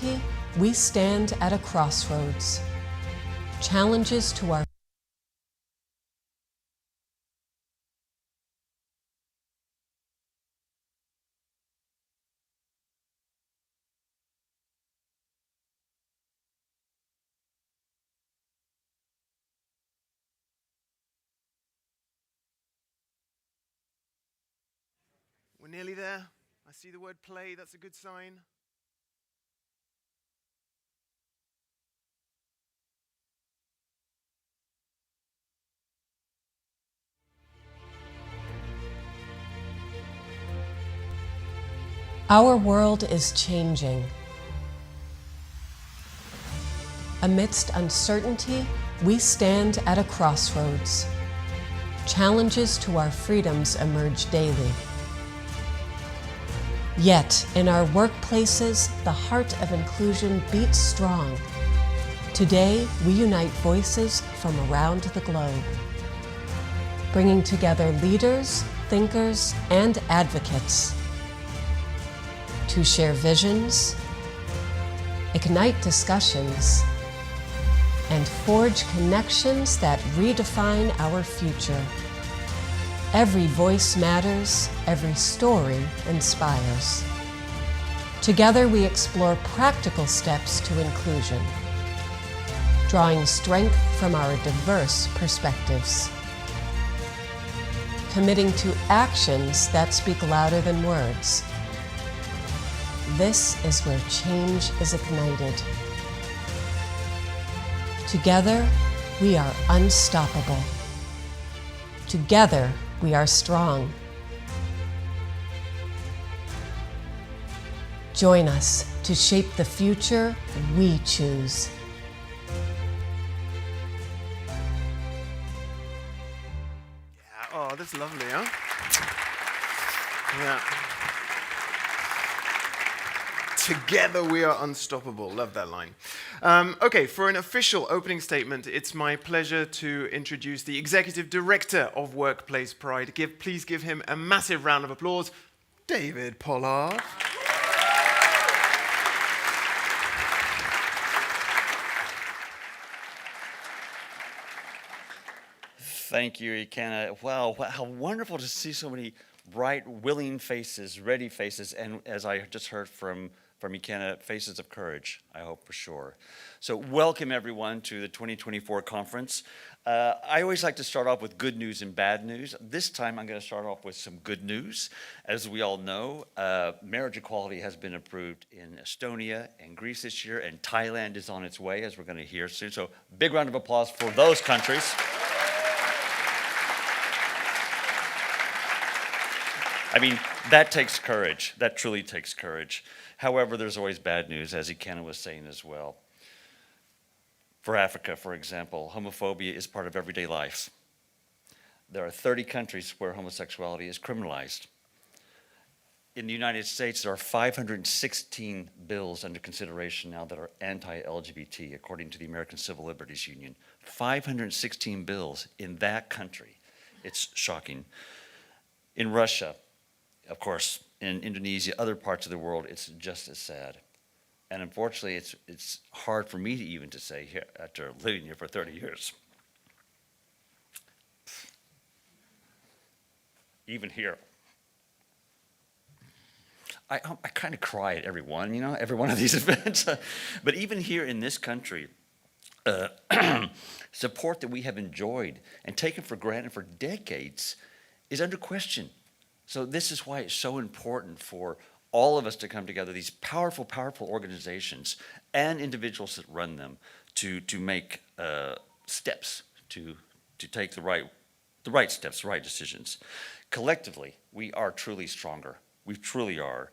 uncertainty, we stand at a crossroads. Challenges to our We're nearly there. I see the word play. That's a good sign. Our world is changing. Amidst uncertainty, we stand at a crossroads. Challenges to our freedoms emerge daily. Yet, in our workplaces, the heart of inclusion beats strong. Today, we unite voices from around the globe, bringing together leaders, thinkers, and advocates to share visions, ignite discussions, and forge connections that redefine our future. Every voice matters, every story inspires. Together we explore practical steps to inclusion, drawing strength from our diverse perspectives, committing to actions that speak louder than words. This is where change is ignited. Together, we are unstoppable. Together, we are strong. Join us to shape the future we choose. Yeah. Oh, that's lovely, huh? Yeah. Together we are unstoppable. Love that line. Okay, for an official opening statement, it's my pleasure to introduce the Executive Director of Workplace Pride. Please give him a massive round of applause, David Pollard. Thank you, Ikenna. Wow, how wonderful to see so many bright, willing faces, ready faces, and as I just heard from Ikenna, faces of courage, I hope for sure. So welcome everyone to the 2024 conference. I always like to start off with good news and bad news. This time I'm going to start off with some good news. As we all know, marriage equality has been approved in Estonia and Greece this year, and Thailand is on its way, as we're going to hear soon. So big round of applause for those countries. I mean, that takes courage. That truly takes courage. However, there's always bad news, as Ikenna was saying as well. For Africa, for example, homophobia is part of everyday life. There are 30 countries where homosexuality is criminalized. In the United States, there are 516 bills under consideration now that are anti-LGBT, according to the American Civil Liberties Union. 516 bills in that country. It's shocking. In Russia, of course, in Indonesia, other parts of the world, it's just as sad. And unfortunately, it's hard for me to even to say here after living here for 30 years. Even here. I kind of cry at every one, every one of these events. But even here in this country, support that we have enjoyed and taken for granted for decades is under question. So this is why it's so important for all of us to come together, these powerful, powerful organizations and individuals that run them to make steps, to take the right steps, the right decisions. Collectively, we are truly stronger. We truly are.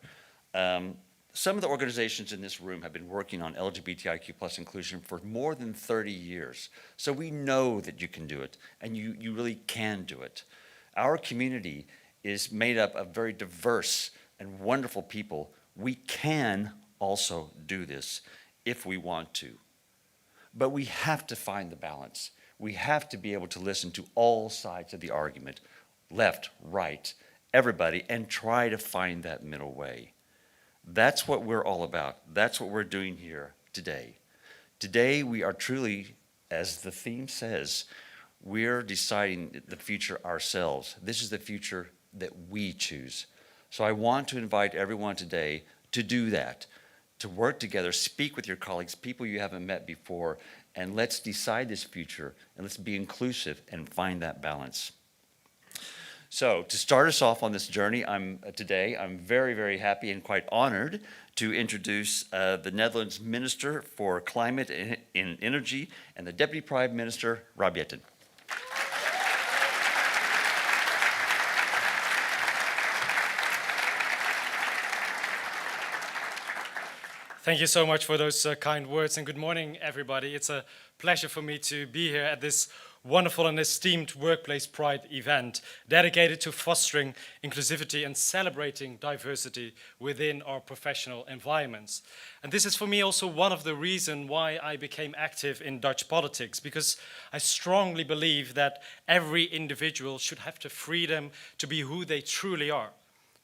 Some of the organizations in this room have been working on LGBTIQ plus inclusion for more than 30 years. So we know that you can do it, and you really can do it. Our community is made up of very diverse and wonderful people. We can also do this if we want to. But we have to find the balance. We have to be able to listen to all sides of the argument, left, right, everybody, and try to find that middle way. That's what we're all about. That's what we're doing here today. Today, we are truly, as the theme says, we're deciding the future ourselves. This is the future that we choose. So I want to invite everyone today to do that, to work together, speak with your colleagues, people you haven't met before, and let's decide this future, and let's be inclusive and find that balance. So to start us off on this journey today, I'm very, very happy and quite honored to introduce the Netherlands Minister for Climate and Energy and the Deputy Prime Minister, Rob Jetten. Thank you so much for those kind words, and good morning, everybody. It's a pleasure for me to be here at this wonderful and esteemed Workplace Pride event dedicated to fostering inclusivity and celebrating diversity within our professional environments. And this is for me also one of the reasons why I became active in Dutch politics, because I strongly believe that every individual should have the freedom to be who they truly are,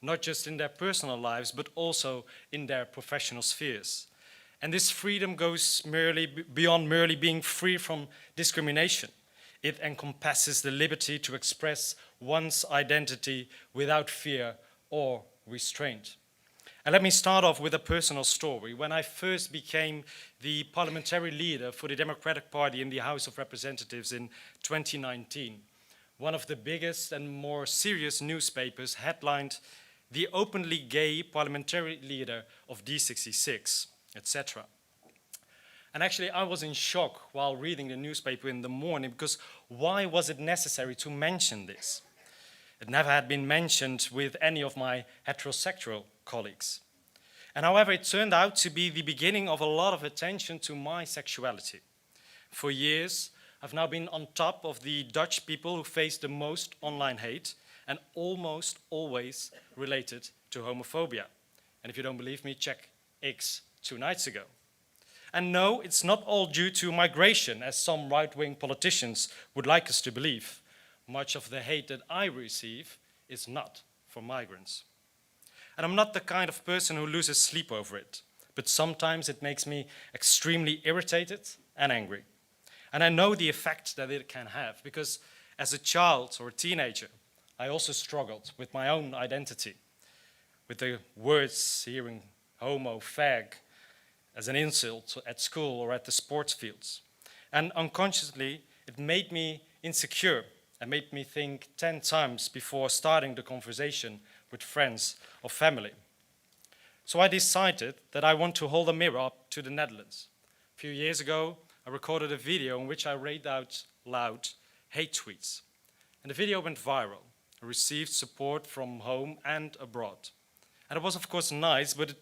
not just in their personal lives, but also in their professional spheres. And this freedom goes beyond merely being free from discrimination. It encompasses the liberty to express one's identity without fear or restraint. And let me start off with a personal story. When I first became the parliamentary leader for the Democratic Party in the House of Representatives in 2019, one of the biggest and more serious newspapers headlined "The openly gay parliamentary leader of D66, etc." And actually, I was in shock while reading the newspaper in the morning, because why was it necessary to mention this? It never had been mentioned with any of my heterosexual colleagues. And however, it turned out to be the beginning of a lot of attention to my sexuality. For years, I've now been on top of the Dutch people who face the most online hate, and almost always related to homophobia. And if you don't believe me, check X 2 nights ago. And no, it's not all due to migration, as some right-wing politicians would like us to believe. Much of the hate that I receive is not from migrants. And I'm not the kind of person who loses sleep over it, but sometimes it makes me extremely irritated and angry. And I know the effect that it can have, because as a child or a teenager, I also struggled with my own identity, with the words hearing homo, fag, as an insult at school or at the sports fields. And unconsciously, it made me insecure and made me think 10 times before starting the conversation with friends or family. So I decided that I want to hold a mirror up to the Netherlands. A few years ago, I recorded a video in which I read out loud hate tweets. And the video went viral. I received support from home and abroad. And it was, of course, nice, but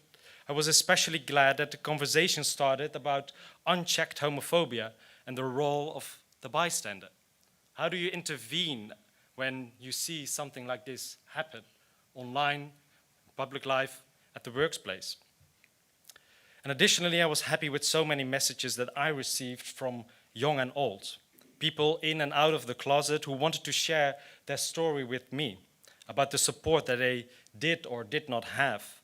I was especially glad that the conversation started about unchecked homophobia and the role of the bystander. How do you intervene when you see something like this happen online, public life, at the workplace? And additionally, I was happy with so many messages that I received from young and old, people in and out of the closet who wanted to share their story with me about the support that they did or did not have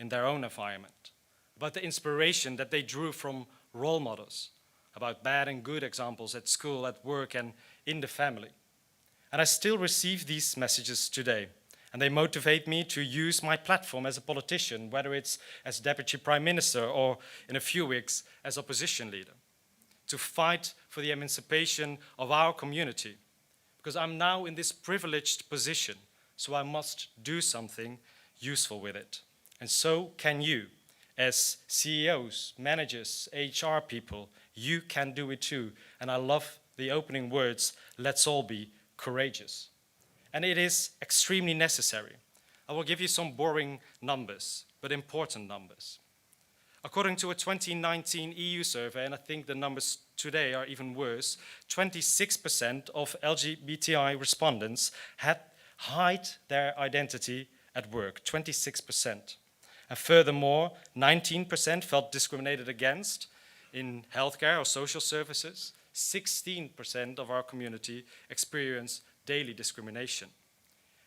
in their own environment, about the inspiration that they drew from role models, about bad and good examples at school, at work, and in the family. And I still receive these messages today, and they motivate me to use my platform as a politician, whether it's as Deputy Prime Minister or in a few weeks as opposition leader, to fight for the emancipation of our community, because I'm now in this privileged position, so I must do something useful with it. And so can you, as CEOs, managers, HR people. You can do it too. And I love the opening words, let's all be courageous. And it is extremely necessary. I will give you some boring numbers, but important numbers. According to a 2019 EU survey, and I think the numbers today are even worse, 26% of LGBTI respondents had hide their identity at work, 26%. And furthermore, 19% felt discriminated against in healthcare or social services. 16% of our community experience daily discrimination.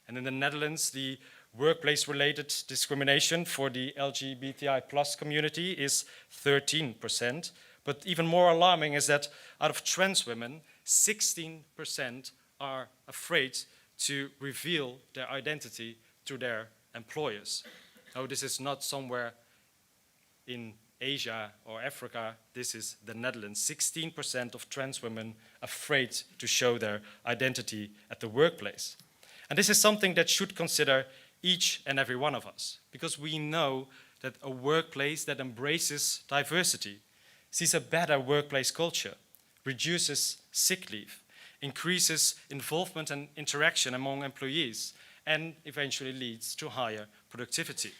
And in the Netherlands, the Workplace-related discrimination for the LGBTI+ community is 13%, but even more alarming is that out of trans women, 16% are afraid to reveal their identity to their employers. Now, this is not somewhere in Asia or Africa, this is the Netherlands. 16% of trans women afraid to show their identity at the workplace. And this is something that should consider each and every one of us, because we know that a workplace that embraces diversity sees a better workplace culture, reduces sick leave, increases involvement and interaction among employees, and eventually leads to higher productivity.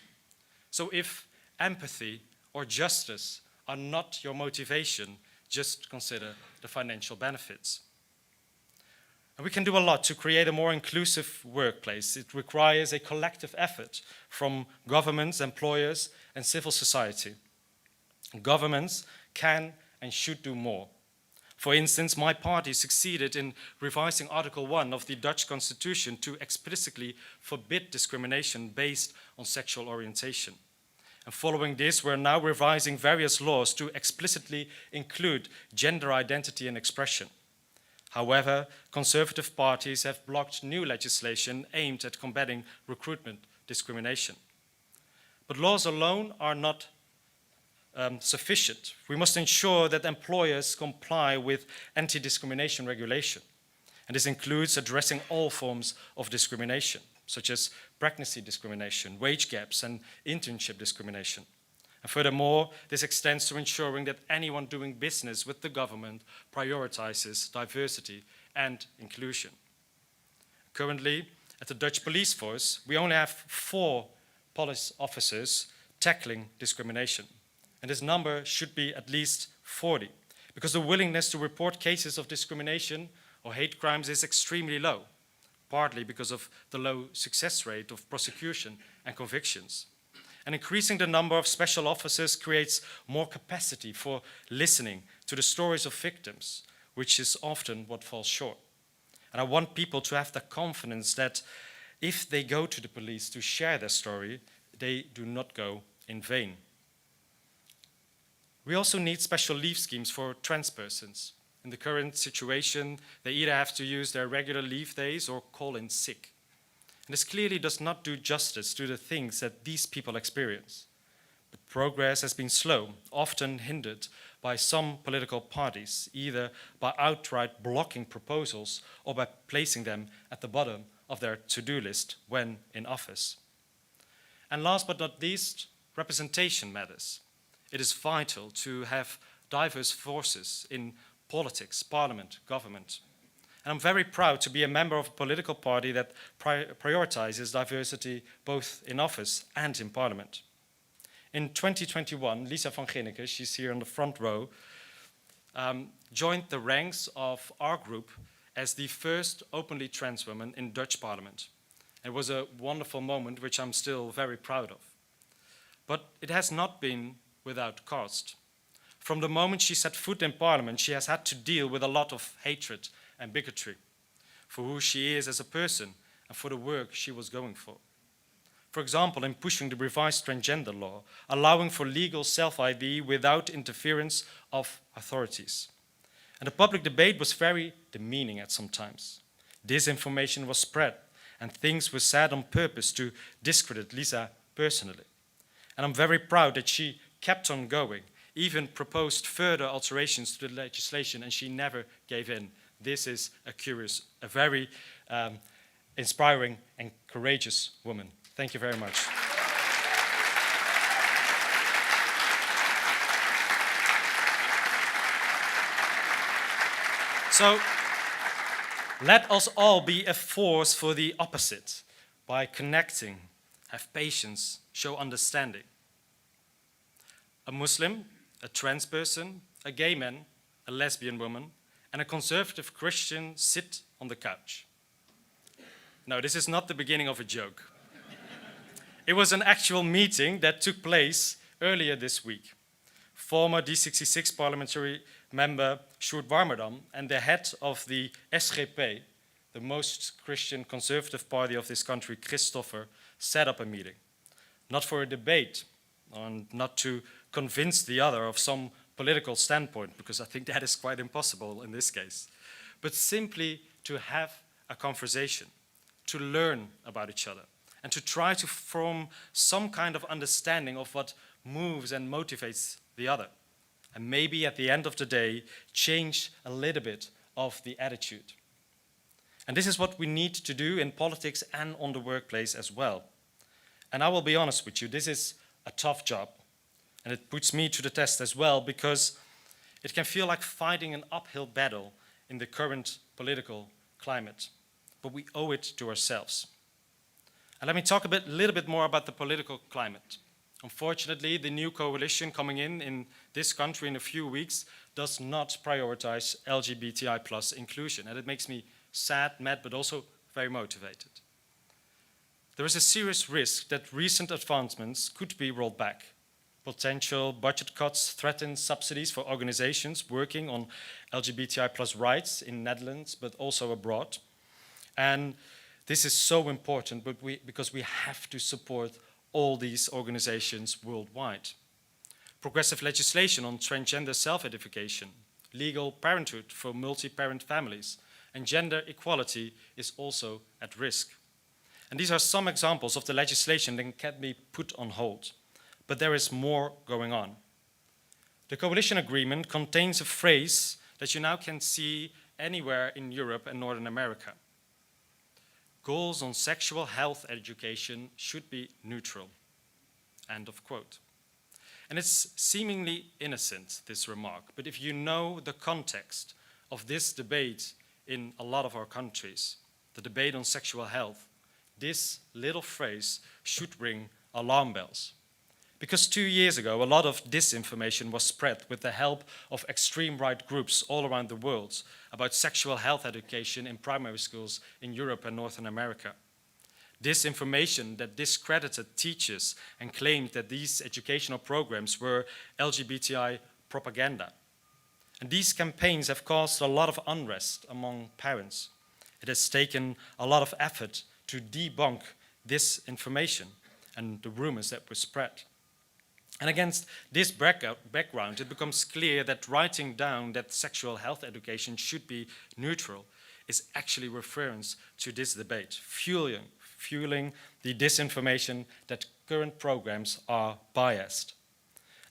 So if empathy or justice are not your motivation, just consider the financial benefits. And we can do a lot to create a more inclusive workplace. It requires a collective effort from governments, employers, and civil society. Governments can and should do more. For instance, my party succeeded in revising Article 1 of the Dutch Constitution to explicitly forbid discrimination based on sexual orientation. And following this, we're now revising various laws to explicitly include gender identity and expression. However, conservative parties have blocked new legislation aimed at combating recruitment discrimination. But laws alone are not sufficient. We must ensure that employers comply with anti-discrimination regulation. And this includes addressing all forms of discrimination, such as pregnancy discrimination, wage gaps, and internship discrimination. And furthermore, this extends to ensuring that anyone doing business with the government prioritizes diversity and inclusion. Currently, at the Dutch police force, we only have 4 police officers tackling discrimination. And this number should be at least 40, because the willingness to report cases of discrimination or hate crimes is extremely low, partly because of the low success rate of prosecution and convictions. And increasing the number of special officers creates more capacity for listening to the stories of victims, which is often what falls short. And I want people to have the confidence that if they go to the police to share their story, they do not go in vain. We also need special leave schemes for trans persons. In the current situation, they either have to use their regular leave days or call in sick. And this clearly does not do justice to the things that these people experience. But progress has been slow, often hindered by some political parties, either by outright blocking proposals or by placing them at the bottom of their to-do list when in office. And last but not least, representation matters. It is vital to have diverse forces in politics, parliament, government. And I'm very proud to be a member of a political party that prioritizes diversity both in office and in parliament. In 2021, Lisa van Ginneke, she's here in the front row, joined the ranks of our group as the first openly trans woman in Dutch parliament. It was a wonderful moment, which I'm still very proud of. But it has not been without cost. From the moment she set foot in parliament, she has had to deal with a lot of hatred and bigotry for who she is as a person and for the work she was going for. For example, in pushing the revised transgender law, allowing for legal self-ID without interference of authorities. And the public debate was very demeaning at some times. Disinformation was spread and things were said on purpose to discredit Lisa personally. And I'm very proud that she kept on going, even proposed further alterations to the legislation, and she never gave in. This is a very inspiring and courageous woman. Thank you very much. So, let us all be a force for the opposite by connecting, have patience, show understanding. A Muslim, a trans person, a gay man, a lesbian woman, and a conservative Christian sit on the couch. No, this is not the beginning of a joke. It was an actual meeting that took place earlier this week. Former D66 parliamentary member Sjoerd Warmerdam and the head of the SGP, the most Christian conservative party of this country, Christopher, set up a meeting, not for a debate, and not to convince the other of some political standpoint, because I think that is quite impossible in this case, but simply to have a conversation, to learn about each other, and to try to form some kind of understanding of what moves and motivates the other. And maybe at the end of the day, change a little bit of the attitude. And this is what we need to do in politics and on the workplace as well. And I will be honest with you, this is a tough job. And it puts me to the test as well, because it can feel like fighting an uphill battle in the current political climate. But we owe it to ourselves. And let me talk a little bit more about the political climate. Unfortunately, the new coalition coming in this country in a few weeks does not prioritize LGBTI+ inclusion. And it makes me sad, mad, but also very motivated. There is a serious risk that recent advancements could be rolled back. Potential budget cuts threaten subsidies for organizations working on LGBTI+ rights in Netherlands, but also abroad. And this is so important because we have to support all these organizations worldwide. Progressive legislation on transgender self-identification, legal parenthood for multi-parent families, and gender equality is also at risk. And these are some examples of the legislation that can be put on hold. But there is more going on. The coalition agreement contains a phrase that you now can see anywhere in Europe and Northern America. Goals on sexual health education should be neutral. End of quote. And it's seemingly innocent, this remark, but if you know the context of this debate in a lot of our countries, the debate on sexual health, this little phrase should ring alarm bells. Because 2 years ago, a lot of disinformation was spread with the help of extreme right groups all around the world about sexual health education in primary schools in Europe and Northern America. Disinformation that discredited teachers and claimed that these educational programs were LGBTI propaganda. And these campaigns have caused a lot of unrest among parents. It has taken a lot of effort to debunk this information and the rumors that were spread. And against this background, it becomes clear that writing down that sexual health education should be neutral is actually reference to this debate, fueling the disinformation that current programs are biased.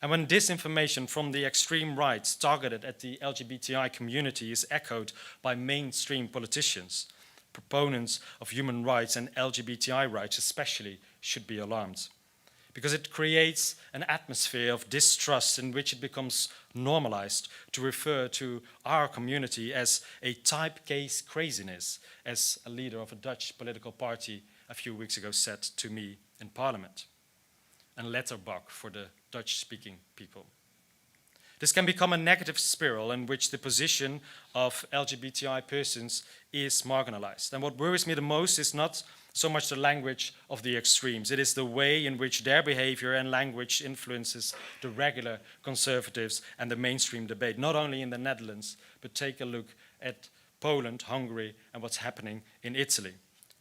And when disinformation from the extreme right targeted at the LGBTI community is echoed by mainstream politicians, proponents of human rights and LGBTI rights especially should be alarmed. Because it creates an atmosphere of distrust in which it becomes normalized to refer to our community as a type case craziness, as a leader of a Dutch political party a few weeks ago said to me in Parliament. And letterbox for the Dutch-speaking people. This can become a negative spiral in which the position of LGBTI persons is marginalized. And what worries me the most is not so much the language of the extremes. It is the way in which their behavior and language influences the regular conservatives and the mainstream debate, not only in the Netherlands, but take a look at Poland, Hungary, and what's happening in Italy.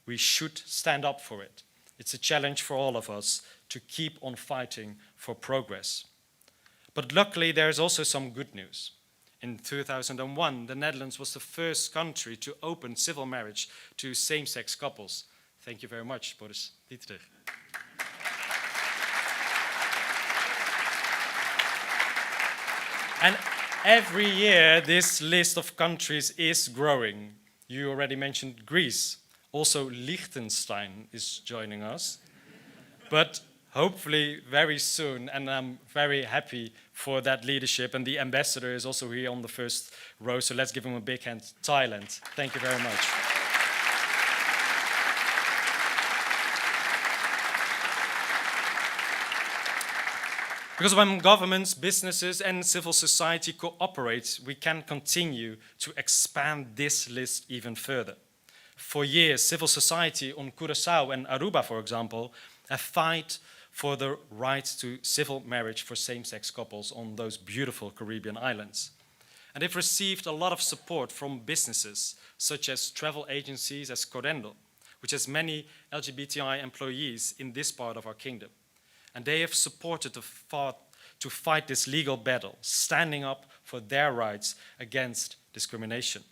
We should stand up for it. It's a challenge for all of us to keep on fighting for progress. But luckily, there is also some good news. In 2001, the Netherlands was the first country to open civil marriage to same-sex couples. Thank you very much, Boris Dietrich. And every year, this list of countries is growing. You already mentioned Greece. Also, Liechtenstein is joining us. But hopefully very soon, and I'm very happy for that leadership. And the ambassador is also here on the first row, so let's give him a big hand. Thailand, thank you very much. Because when governments, businesses, and civil society cooperate, we can continue to expand this list even further. For years, civil society on Curaçao and Aruba, for example, have fought for the right to civil marriage for same-sex couples on those beautiful Caribbean islands. And they've received a lot of support from businesses, such as travel agencies as Corendel, which has many LGBTI employees in this part of our kingdom. And they have supported the to fight this legal battle, standing up for their rights against discrimination.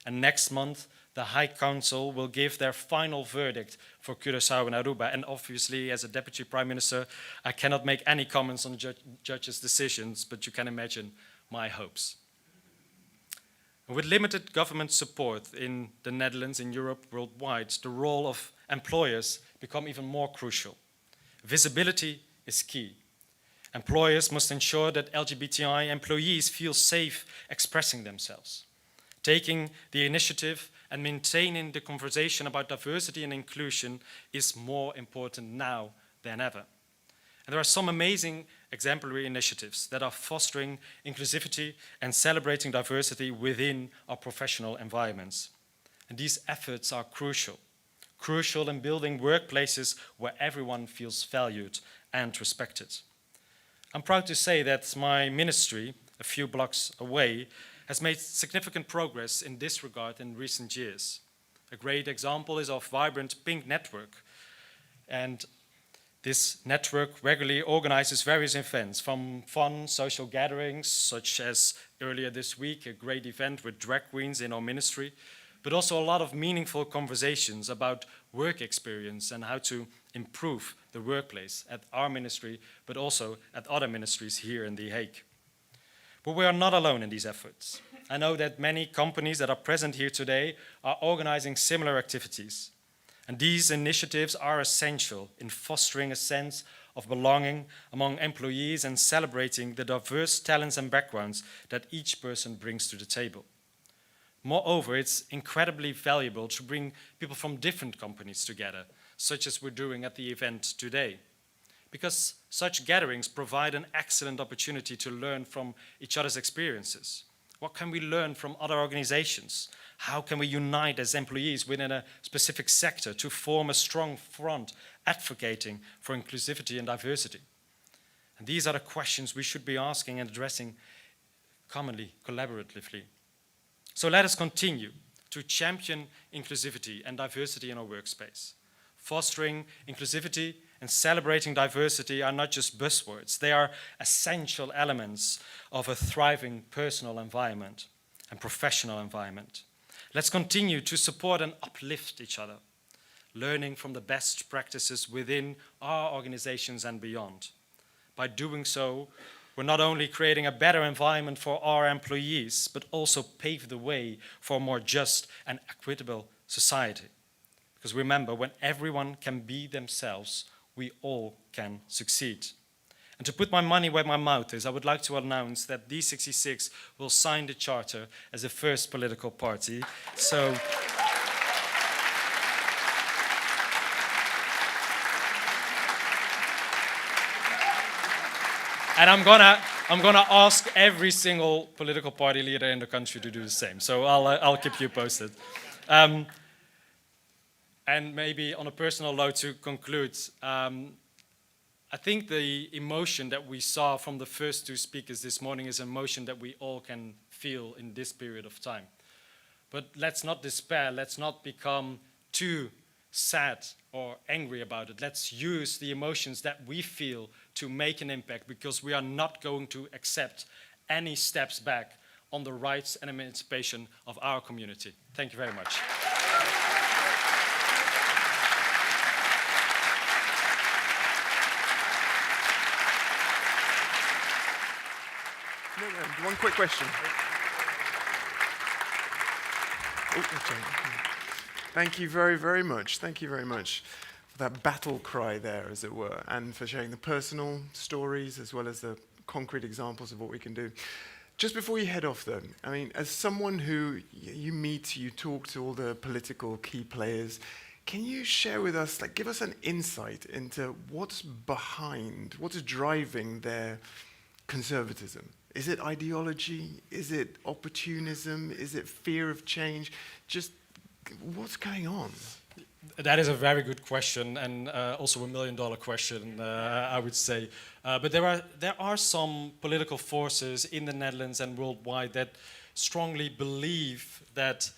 And next month, the High Council will give their final verdict for Curaçao and Aruba. And obviously, as a Deputy Prime Minister, I cannot make any comments on judges' decisions, but you can imagine my hopes. With limited government support in the Netherlands, in Europe, worldwide, the role of employers become even more crucial. Visibility is key. Employers must ensure that LGBTI employees feel safe expressing themselves. Taking the initiative and maintaining the conversation about diversity and inclusion is more important now than ever. And there are some amazing exemplary initiatives that are fostering inclusivity and celebrating diversity within our professional environments. And these efforts are crucial in building workplaces where everyone feels valued and respected. I'm proud to say that my ministry, a few blocks away, has made significant progress in this regard in recent years. A great example is our vibrant Pink network. And this network regularly organizes various events, from fun social gatherings, such as earlier this week, a great event with drag queens in our ministry, but also a lot of meaningful conversations about work experience and how to improve the workplace at our ministry, but also at other ministries here in The Hague. But we are not alone in these efforts. I know that many companies that are present here today are organizing similar activities. And these initiatives are essential in fostering a sense of belonging among employees and celebrating the diverse talents and backgrounds that each person brings to the table. Moreover, it's incredibly valuable to bring people from different companies together, such as we're doing at the event today, because such gatherings provide an excellent opportunity to learn from each other's experiences. What can we learn from other organizations? How can we unite as employees within a specific sector to form a strong front advocating for inclusivity and diversity? And these are the questions we should be asking and addressing commonly, collaboratively. So let us continue to champion inclusivity and diversity in our workspace. Fostering inclusivity and celebrating diversity are not just buzzwords, they are essential elements of a thriving personal environment and professional environment. Let's continue to support and uplift each other, learning from the best practices within our organizations and beyond. By doing so, we're not only creating a better environment for our employees, but also pave the way for a more just and equitable society. Because remember, when everyone can be themselves, we all can succeed. And to put my money where my mouth is, I would like to announce that D66 will sign the charter as the first political party. So, and I'm gonna ask every single political party leader in the country to do the same. So I'll keep you posted. And maybe on a personal note to conclude, I think the emotion that we saw from the first two speakers this morning is an emotion that we all can feel in this period of time. But let's not despair, let's not become too sad or angry about it. Let's use the emotions that we feel to make an impact, because we are not going to accept any steps back on the rights and emancipation of our community. Thank you very much. One quick question. Thank you very, very much. Thank you very much for that battle cry there, as it were, and for sharing the personal stories as well as the concrete examples of what we can do. Just before you head off, though, I mean, as someone who you meet, you talk to all the political key players, can you share with us, like, give us an insight into what's behind, what's driving their conservatism? Is it ideology? Is it opportunism? Is it fear of change? Just what's going on? That is a very good question, and also $1 million question, I would say. But there are some political forces in the Netherlands and worldwide that strongly believe that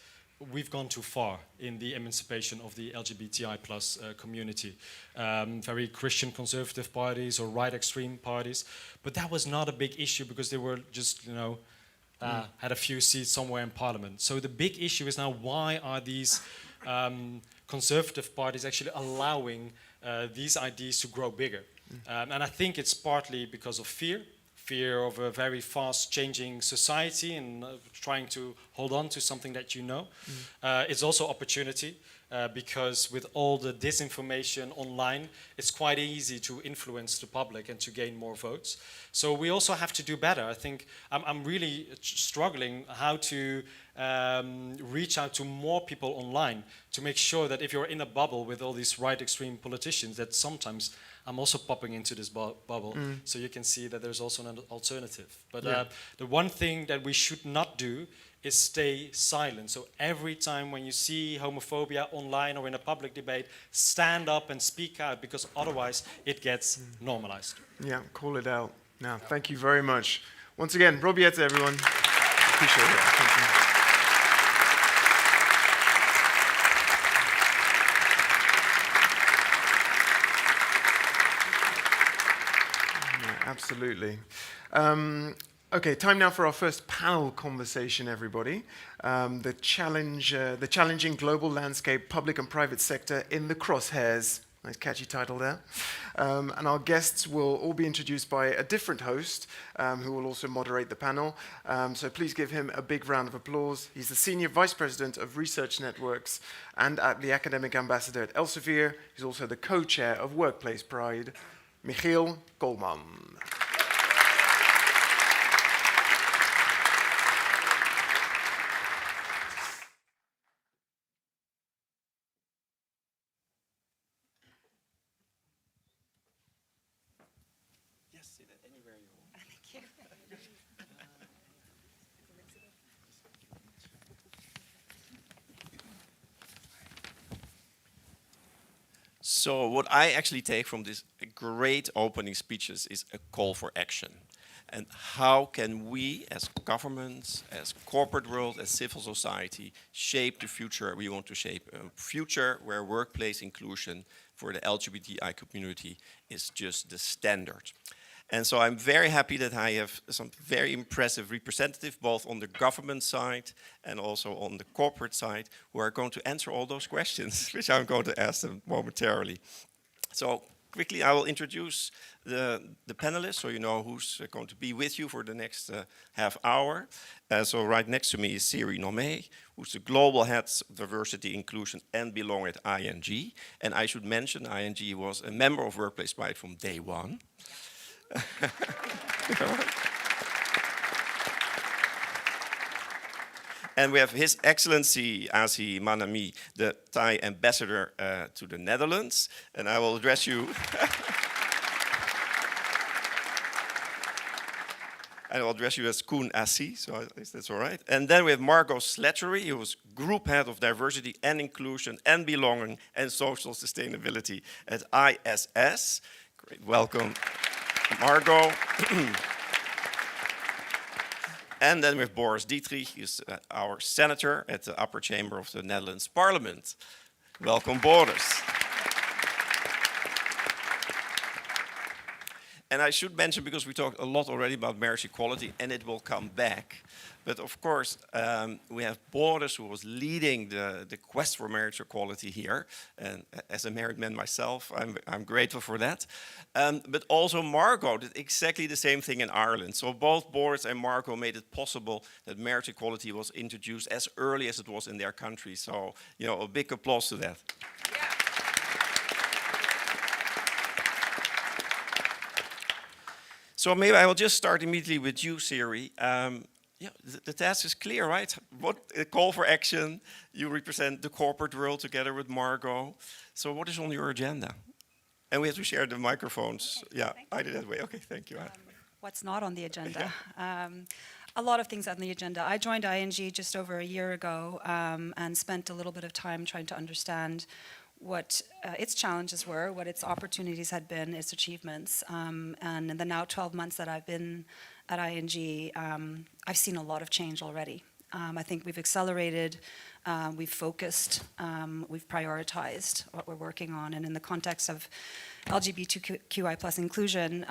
we've gone too far in the emancipation of the LGBTI plus community. Very Christian conservative parties or right extreme parties, but that was not a big issue because they were just, had a few seats somewhere in parliament. So the big issue is now, why are these conservative parties actually allowing these ideas to grow bigger? And I think it's partly because of fear of a very fast changing society and trying to hold on to something that you know. It's also opportunity because with all the disinformation online, it's quite easy to influence the public and to gain more votes. So we also have to do better. I think I'm really struggling how to reach out to more people online to make sure that if you're in a bubble with all these right extreme politicians, that sometimes I'm also popping into this bubble, so you can see that there's also an alternative. But the one thing that we should not do is stay silent. So every time when you see homophobia online or in a public debate, stand up and speak out, because otherwise it gets normalized. Yeah, call it out. Now, thank you very much. Once again, Robiette, everyone. Appreciate it. Thank you. Absolutely. Okay, time now for our first panel conversation, everybody. The challenging global landscape, public and private sector in the crosshairs. Nice catchy title there. And our guests will all be introduced by a different host who will also moderate the panel. So please give him a big round of applause. He's the Senior Vice President of Research Networks and the Academic Ambassador at Elsevier. He's also the Co-Chair of Workplace Pride, Michiel Koolman. Yes, sit anywhere you want. Thank you. So what I actually take from this great opening speeches is a call for action. And how can we as governments, as corporate world, as civil society shape the future we want to shape? A future where workplace inclusion for the LGBTI community is just the standard. And so I'm very happy that I have some very impressive representatives, both on the government side and also on the corporate side, who are going to answer all those questions, which I'm going to ask them momentarily. So quickly, I will introduce the panelists, so you know who's going to be with you for the next half hour. So right next to me is Siri Nomé, who's the Global Head of Diversity, Inclusion and Belonging at ING. And I should mention, ING was a member of Workplace Pride from day one. And we have His Excellency Azi Manami, the Thai ambassador to the Netherlands. And I will address you. I will address you as Koen Assi, so that's all right. And then we have Margot Slattery, who was Group Head of Diversity and Inclusion and Belonging and Social Sustainability at ISS. Great, welcome, Margot. And then we have Boris Dietrich, who's our senator at the upper chamber of the Netherlands Parliament. Welcome, Boris. And I should mention, because we talked a lot already about marriage equality, and it will come back. But of course, we have Boris, who was leading the quest for marriage equality here. And as a married man myself, I'm grateful for that. But also Margot did exactly the same thing in Ireland. So both Boris and Margot made it possible that marriage equality was introduced as early as it was in their country. So, you know, a big applause to that. So maybe I will just start immediately with you, Siri. Yeah, the task is clear, right? What a call for action. You represent the corporate world together with Margot. So what is on your agenda? And we have to share the microphones. Okay, yeah, I did that way. Okay, thank you. What's not on the agenda? A lot of things on the agenda. I joined ING just over a year ago and spent a little bit of time trying to understand what its challenges were, what its opportunities had been, its achievements. And in the now 12 months that I've been at ING, I've seen a lot of change already. I think we've accelerated, we've focused, we've prioritized what we're working on. And in the context of LGBTQI plus inclusion,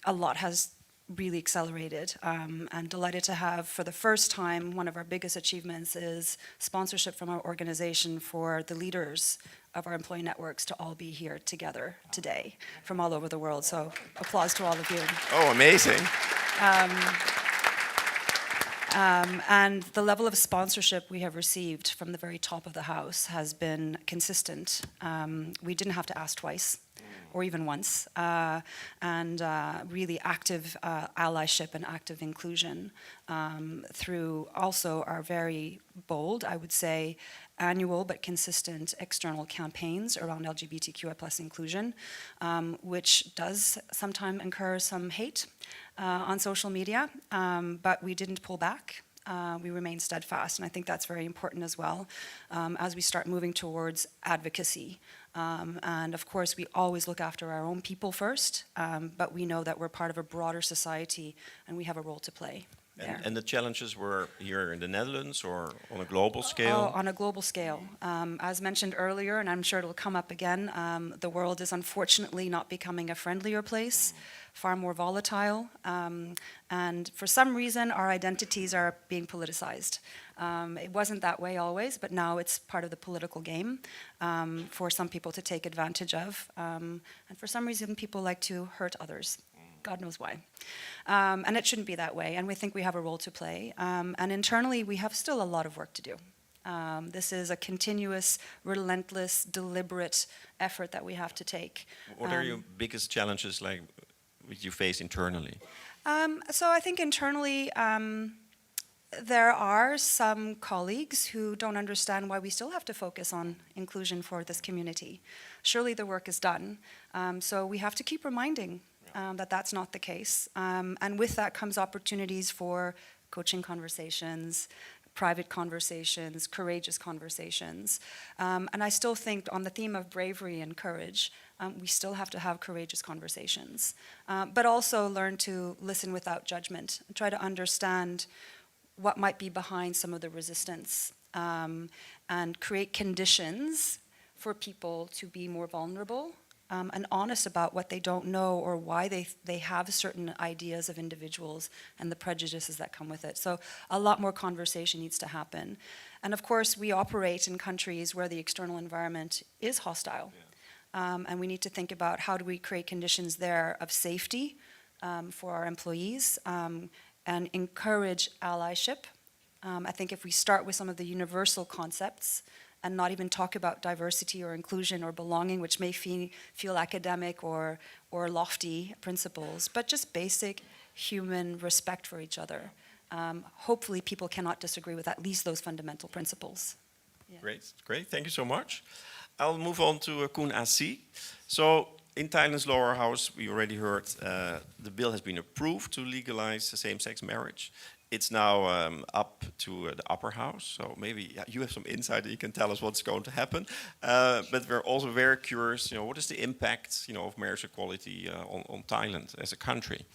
a lot has really accelerated. I'm delighted to have, for the first time, one of our biggest achievements is sponsorship from our organization for the leaders of our employee networks to all be here together today from all over the world. So applause to all of you. Oh, amazing. And the level of sponsorship we have received from the very top of the house has been consistent. We didn't have to ask twice or even once, and really active allyship and active inclusion through also our very bold, I would say, annual but consistent external campaigns around LGBTQI plus inclusion, which does sometimes incur some hate on social media, but we didn't pull back. We remain steadfast, and I think that's very important as well as we start moving towards advocacy. And of course, we always look after our own people first, but we know that we're part of a broader society and we have a role to play. And the challenges were here in the Netherlands or on a global scale? Oh, on a global scale. As mentioned earlier, and I'm sure it'll come up again, the world is unfortunately not becoming a friendlier place, far more volatile, and for some reason our identities are being politicized. It wasn't that way always, but now it's part of the political game for some people to take advantage of, and for some reason people like to hurt others. God knows why. And it shouldn't be that way, and we think we have a role to play. And internally, we have still a lot of work to do. This is a continuous, relentless, deliberate effort that we have to take. What are your biggest challenges like which you face internally? So I think internally, there are some colleagues who don't understand why we still have to focus on inclusion for this community. Surely the work is done, so we have to keep reminding that that's not the case. And with that comes opportunities for coaching conversations, private conversations, courageous conversations. And I still think on the theme of bravery and courage, we still have to have courageous conversations, but also learn to listen without judgment, and try to understand what might be behind some of the resistance, and create conditions for people to be more vulnerable and honest about what they don't know or why they have certain ideas of individuals and the prejudices that come with it. So a lot more conversation needs to happen. And of course, we operate in countries where the external environment is hostile. And we need to think about how do we create conditions there of safety for our employees and encourage allyship. I think if we start with some of the universal concepts and not even talk about diversity or inclusion or belonging, which may feel academic or lofty principles, but just basic human respect for each other. Hopefully people cannot disagree with at least those fundamental principles. Yeah. Great, thank you so much. I'll move on to Koen Assi. So in Thailand's lower house, we already heard the bill has been approved to legalize same-sex marriage. It's now up to the upper house, so maybe you have some insight that you can tell us what's going to happen. But we're also very curious, what is the impact, of marriage equality on Thailand as a country?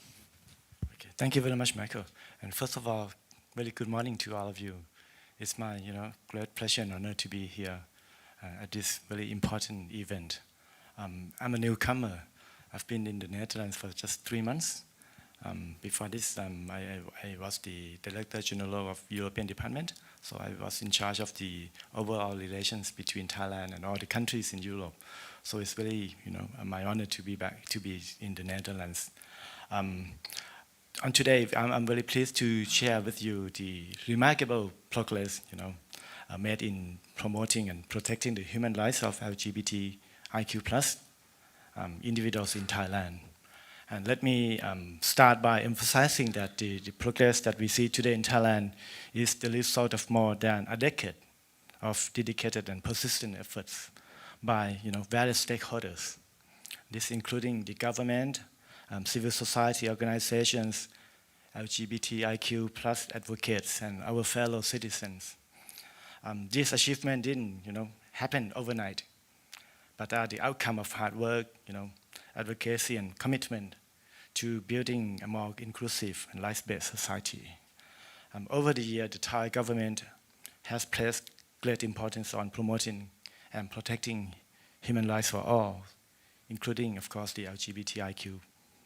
Okay, thank you very much, Michael. And first of all, very good morning to all of you. It's my, great pleasure and honor to be here at this very important event. I'm a newcomer. I've been in the Netherlands for just 3 months. Before this, I was the Director General of European Department, so I was in charge of the overall relations between Thailand and all the countries in Europe. So it's very, my honor to be back, to be in the Netherlands. And today, I'm very pleased to share with you the remarkable progress, made in promoting and protecting the human rights of LGBTIQ+ individuals in Thailand. And let me start by emphasizing that the progress that we see today in Thailand is the result of more than a decade of dedicated and persistent efforts by various stakeholders. This including the government, civil society organizations, LGBTIQ+ advocates, and our fellow citizens. This achievement didn't happen overnight, but are the outcome of hard work, advocacy and commitment to building a more inclusive and rights-based society. Over the year, the Thai government has placed great importance on promoting and protecting human rights for all, including, of course, the LGBTIQ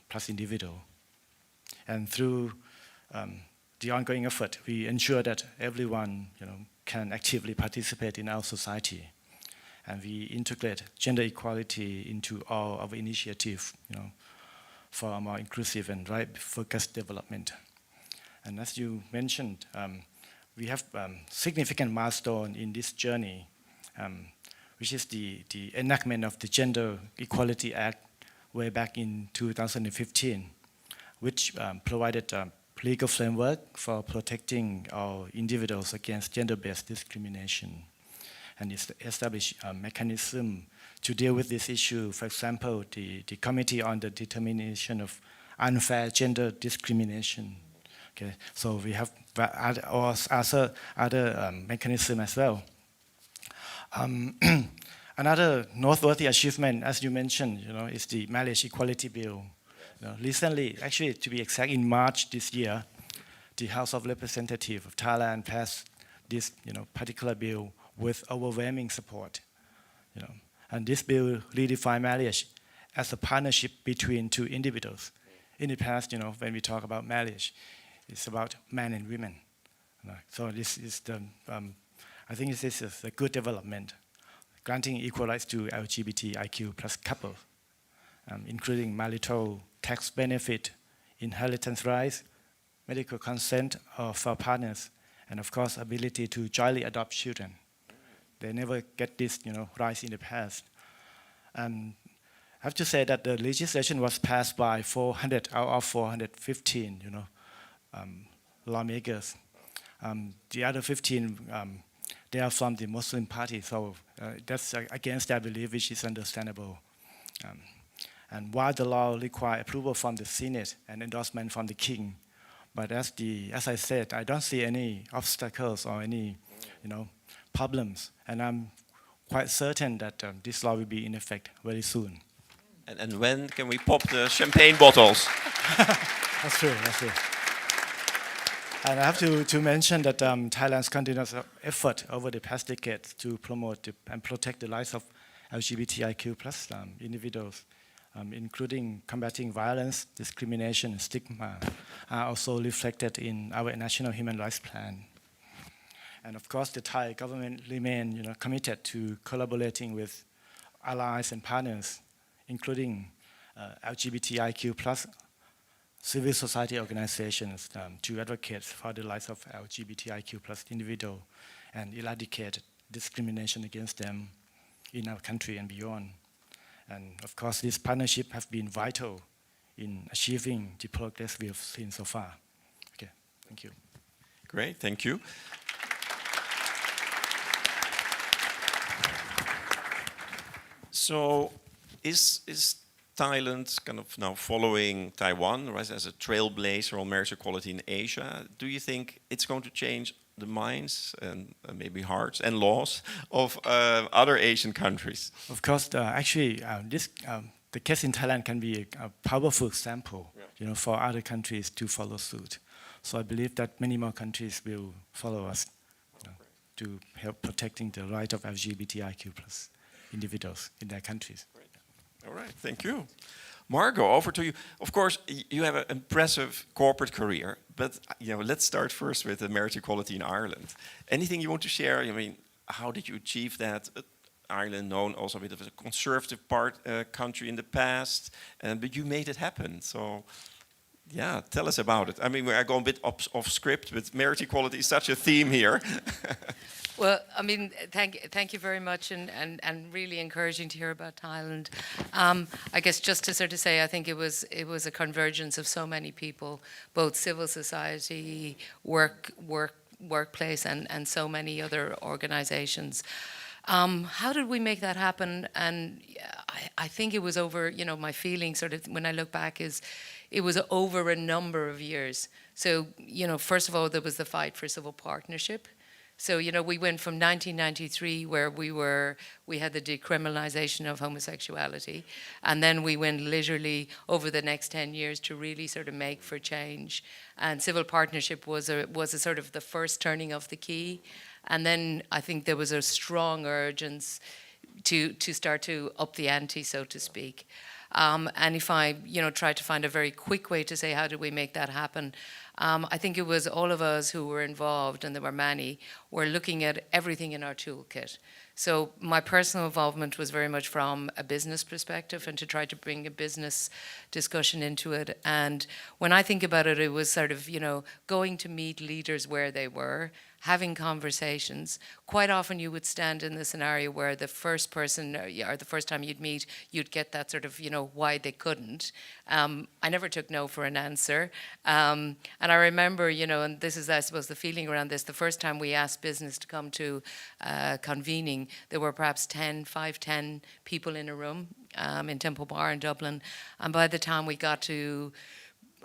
plus individual. And through the ongoing effort, we ensure that everyone can actively participate in our society. And we integrate gender equality into all our initiatives for a more inclusive and right-focused development. And as you mentioned, we have significant milestone in this journey, which is the enactment of the Gender Equality Act way back in 2015, which provided a legal framework for protecting our individuals against gender-based discrimination. And it's established a mechanism to deal with this issue. For example, the Committee on the Determination of Unfair Gender Discrimination. Okay, so we have other mechanisms as well. Another noteworthy achievement, as you mentioned, is the Marriage Equality Bill. Recently, actually, to be exact, in March this year, the House of Representatives of Thailand passed this, particular bill with overwhelming support. And this bill redefines marriage as a partnership between two individuals. In the past, when we talk about marriage, it's about men and women. So this is I think this is a good development, granting equal rights to LGBTIQ plus couples, including marital tax benefit, inheritance rights, medical consent for partners, and of course, ability to jointly adopt children. They never get this, rights in the past. I have to say that the legislation was passed by 400 out of 415, lawmakers. The other 15, they are from the Muslim party, so that's against their belief, which is understandable. And while the law requires approval from the Senate and endorsement from the king, but as I said, I don't see any obstacles or any, problems, and I'm quite certain that this law will be in effect very soon. And when can we pop the champagne bottles? That's true. And I have to mention that Thailand's continuous effort over the past decades to promote and protect the rights of LGBTIQ plus individuals, including combating violence, discrimination, and stigma, are also reflected in our National Human Rights Plan. And of course, the Thai government remains committed to collaborating with allies and partners, including LGBTIQ plus civil society organizations to advocate for the rights of LGBTIQ plus individuals and eradicate discrimination against them in our country and beyond. And of course, this partnership has been vital in achieving the progress we have seen so far. Okay, thank you. Great, thank you. So, is Thailand kind of now following Taiwan, right, as a trailblazer on marriage equality in Asia? Do you think it's going to change the minds and maybe hearts and laws of other Asian countries? Of course, the case in Thailand can be a powerful example, for other countries to follow suit. So I believe that many more countries will follow us to help protecting the right of LGBTIQ plus individuals in their countries. All right, thank you. Margot, over to you. Of course, you have an impressive corporate career, but let's start first with the marriage equality in Ireland. Anything you want to share? I mean, how did you achieve that? Ireland, known also a bit of a conservative country in the past, but you made it happen. So, yeah, tell us about it. I mean, I go a bit off script, but marriage equality is such a theme here. Well, I mean, thank you very much, and really encouraging to hear about Thailand. I guess just to sort of say, I think it was a convergence of so many people, both civil society, workplace, and so many other organizations. How did we make that happen? And I think it was over, my feeling sort of when I look back is it was over a number of years. So, first of all, there was the fight for civil partnership. So, you know, we went from 1993, where we had the decriminalization of homosexuality, and then we went literally over the next 10 years to really sort of make for change. And civil partnership was a sort of the first turning of the key. And then I think there was a strong urgence to start to up the ante, so to speak. And if I, you know, try to find a very quick way to say how do we make that happen, I think it was all of us who were involved, and there were many, were looking at everything in our toolkit. So my personal involvement was very much from a business perspective, and to try to bring a business discussion into it. And when I think about it, it was sort of, you know, going to meet leaders where they were, having conversations. Quite often you would stand in the scenario where the first person, or the first time you'd meet, you'd get that sort of, you know, why they couldn't. I never took no for an answer. And I remember, you know, and this is, I suppose, the feeling around this, the first time we asked business to come to convening, there were perhaps 10 people in a room in Temple Bar in Dublin. And by the time we got to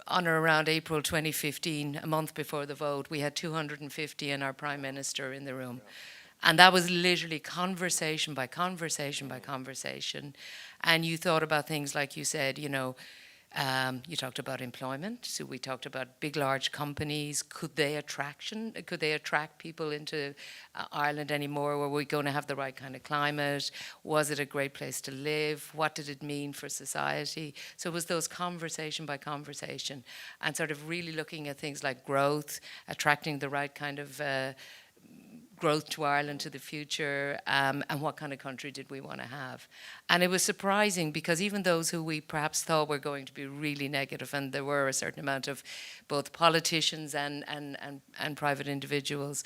on or around April 2015, a month before the vote, we had 250 and our Prime Minister in the room. And that was literally conversation by conversation by conversation. And you thought about things like you said, you know, you talked about employment. So we talked about big, large companies. Could they attract people into Ireland anymore? Were we going to have the right kind of climate? Was it a great place to live? What did it mean for society? So it was those conversation by conversation, and sort of really looking at things like growth, attracting the right kind of growth to Ireland to the future, and what kind of country did we want to have. And it was surprising, because even those who we perhaps thought were going to be really negative, and there were a certain amount of both politicians and private individuals,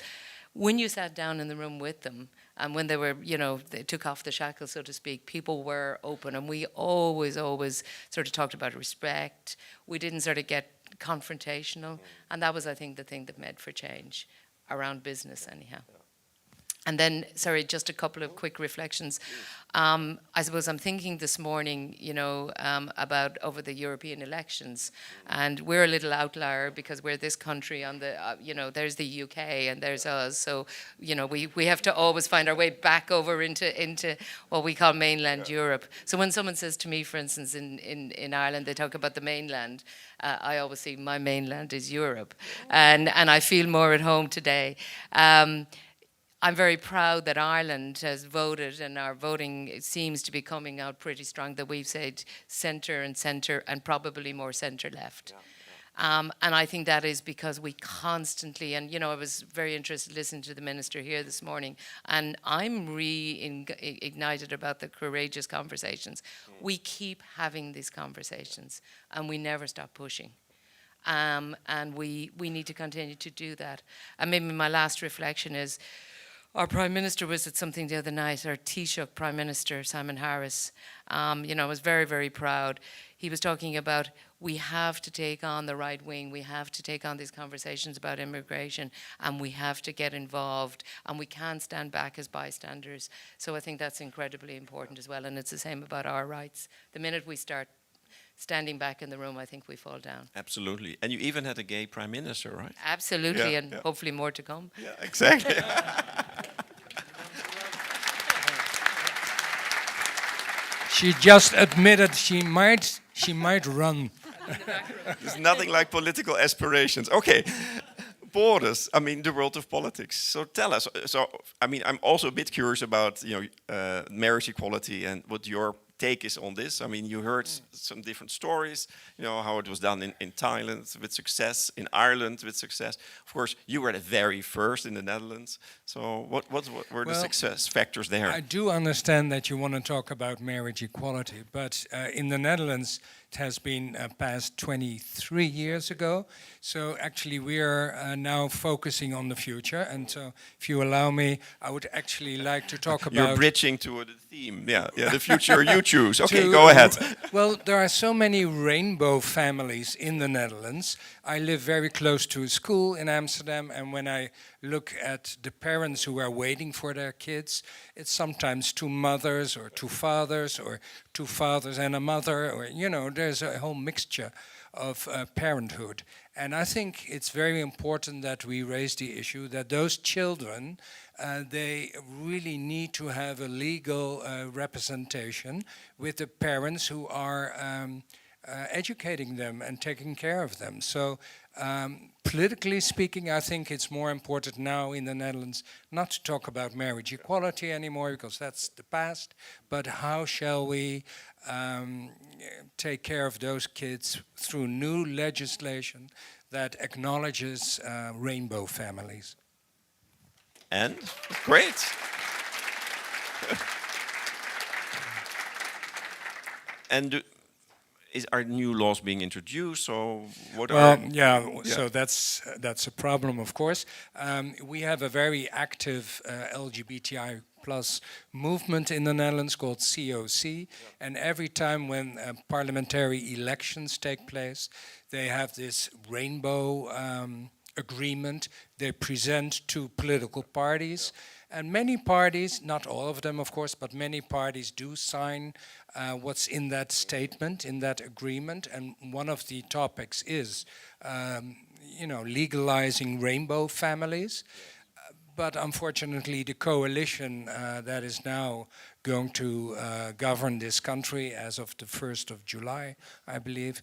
when you sat down in the room with them, and when they were, you know, they took off the shackles, so to speak, people were open. And we always sort of talked about respect. We didn't sort of get confrontational. And that was, I think, the thing that made for change around business anyhow. And then, sorry, just a couple of quick reflections. I suppose I'm thinking this morning, you know, about over the European elections. And we're a little outlier because we're this country on the, you know, there's the UK and there's us. So, you know, we have to always find our way back over into what we call mainland Europe. So when someone says to me, for instance, in Ireland, they talk about the mainland, I always see my mainland is Europe. And I feel more at home today. I'm very proud that Ireland has voted, and our voting seems to be coming out pretty strong, that we've said centre and probably more centre-left. And I think that is because we constantly, and you know, I was very interested listening to the Minister here this morning, and I'm ignited about the courageous conversations. We keep having these conversations, and we never stop pushing. And we need to continue to do that. And maybe my last reflection is, our Prime Minister was at something the other night, our Taoiseach Prime Minister, Simon Harris. You know, I was very, very proud. He was talking about, we have to take on the right wing, we have to take on these conversations about immigration, and we have to get involved, and we can't stand back as bystanders. So I think that's incredibly important as well, and it's the same about our rights. The minute we start standing back in the room, I think we fall down. Absolutely. And you even had a gay Prime Minister, right? Absolutely, and hopefully more to come. Yeah, exactly. She just admitted she might run. There's nothing like political aspirations. Okay, borders. I mean, the world of politics. So tell us. So I mean, I'm also a bit curious about, you know, marriage equality and what your take is on this. I mean, you heard some different stories, you know, how it was done in Thailand with success, in Ireland with success. Of course, you were the very first in the Netherlands. So what were the success factors there? I do understand that you want to talk about marriage equality, but in the Netherlands, it has been passed 23 years ago. So actually we are now focusing on the future. And so if you allow me, I would actually like to talk about... You're bridging to the theme. Yeah, the future you choose. Okay, go ahead. Well, there are so many rainbow families in the Netherlands. I live very close to a school in Amsterdam, and when I look at the parents who are waiting for their kids, it's sometimes two mothers or two fathers or two two fathers and a mother, or, you know, there's a whole mixture of parenthood. And I think it's very important that we raise the issue that those children, they really need to have a legal representation with the parents who are educating them and taking care of them. So politically speaking, I think it's more important now in the Netherlands not to talk about marriage equality anymore, because that's the past, but how shall we take care of those kids through new legislation that acknowledges rainbow families. And great. And are new laws being introduced? So what well, are? yeah, so that's a problem, of course. We have a very active LGBTI plus movement in the Netherlands called COC, and every time when parliamentary elections take place, they have this rainbow agreement they present to political parties. And many parties, not all of them of course, but many parties do sign what's in that statement, in that agreement. And one of the topics is, you know, legalizing rainbow families. But unfortunately, the coalition that is now going to govern this country as of the 1st of July, I believe,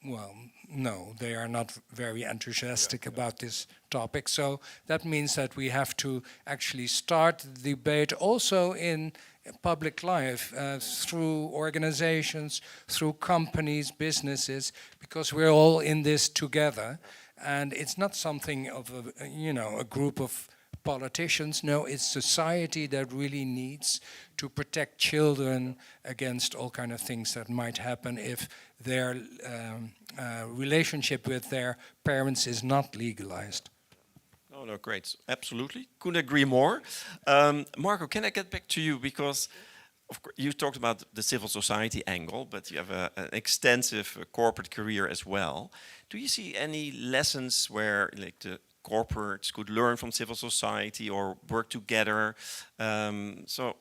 well, no, they are not very enthusiastic about this topic. So that means that we have to actually start the debate also in public life, through organizations, through companies, businesses, because we're all in this together. And it's not something of a, you know, a group of politicians. No, it's society that really needs to protect children against all kind of things that might happen if their relationship with their parents is not legalized. Oh, no, great. Absolutely. Couldn't agree more. Marco, can I get back to you? Because of course, you talked about the civil society angle, but you have an extensive corporate career as well. Do you see any lessons where like the corporates could learn from civil society or work together? So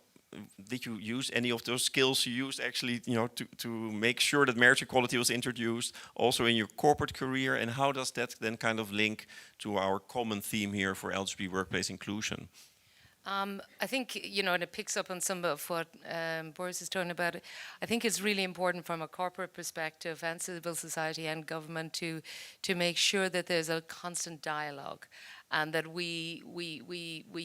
did you use any of those skills you used actually, you know, to make sure that marriage equality was introduced also in your corporate career? And how does that then kind of link to our common theme here for LGBT workplace inclusion? I think, you know, and it picks up on some of what Boris is talking about. I think it's really important from a corporate perspective and civil society and government to make sure that there's a constant dialogue and that we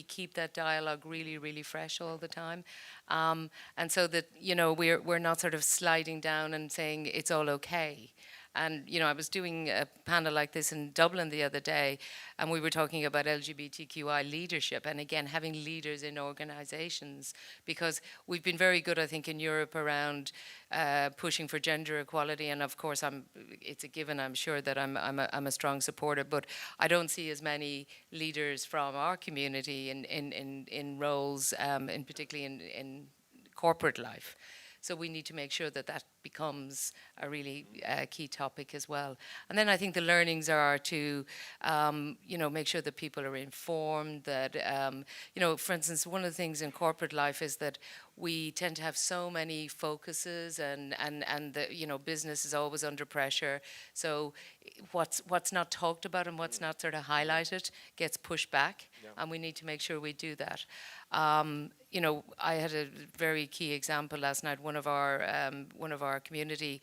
keep that dialogue really, really fresh all the time. And so that, you know, we're not sort of sliding down and saying it's all okay. And, you know, I was doing a panel like this in Dublin the other day, and we were talking about LGBTQI leadership, and again, having leaders in organizations, because we've been very good, I think, in Europe around pushing for gender equality, and of course, it's a given, I'm sure that I'm a strong supporter, but I don't see as many leaders from our community in roles, in particularly in corporate life. So we need to make sure that that becomes a really key topic as well. And then I think the learnings are to, you know, make sure that people are informed, that, you know, for instance, one of the things in corporate life is that we tend to have so many focuses and the, you know, business is always under pressure. So what's not talked about and what's not sort of highlighted gets pushed back, and we need to make sure we do that. You know, I had a very key example last night. One of our community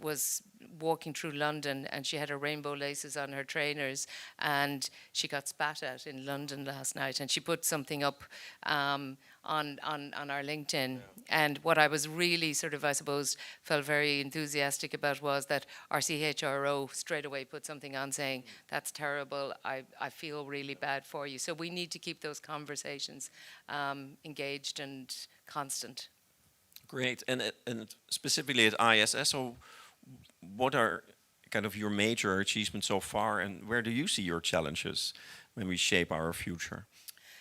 was walking through London, and she had her rainbow laces on her trainers, and she got spat at in London last night. And she put something up on our LinkedIn. And what I was really sort of, I suppose, felt very enthusiastic about was that our CHRO straight away put something on saying, that's terrible, I feel really bad for you. So we need to keep those conversations engaged and constant. Great. And specifically at ISS, so what are kind of your major achievements so far, and where do you see your challenges when we shape our future?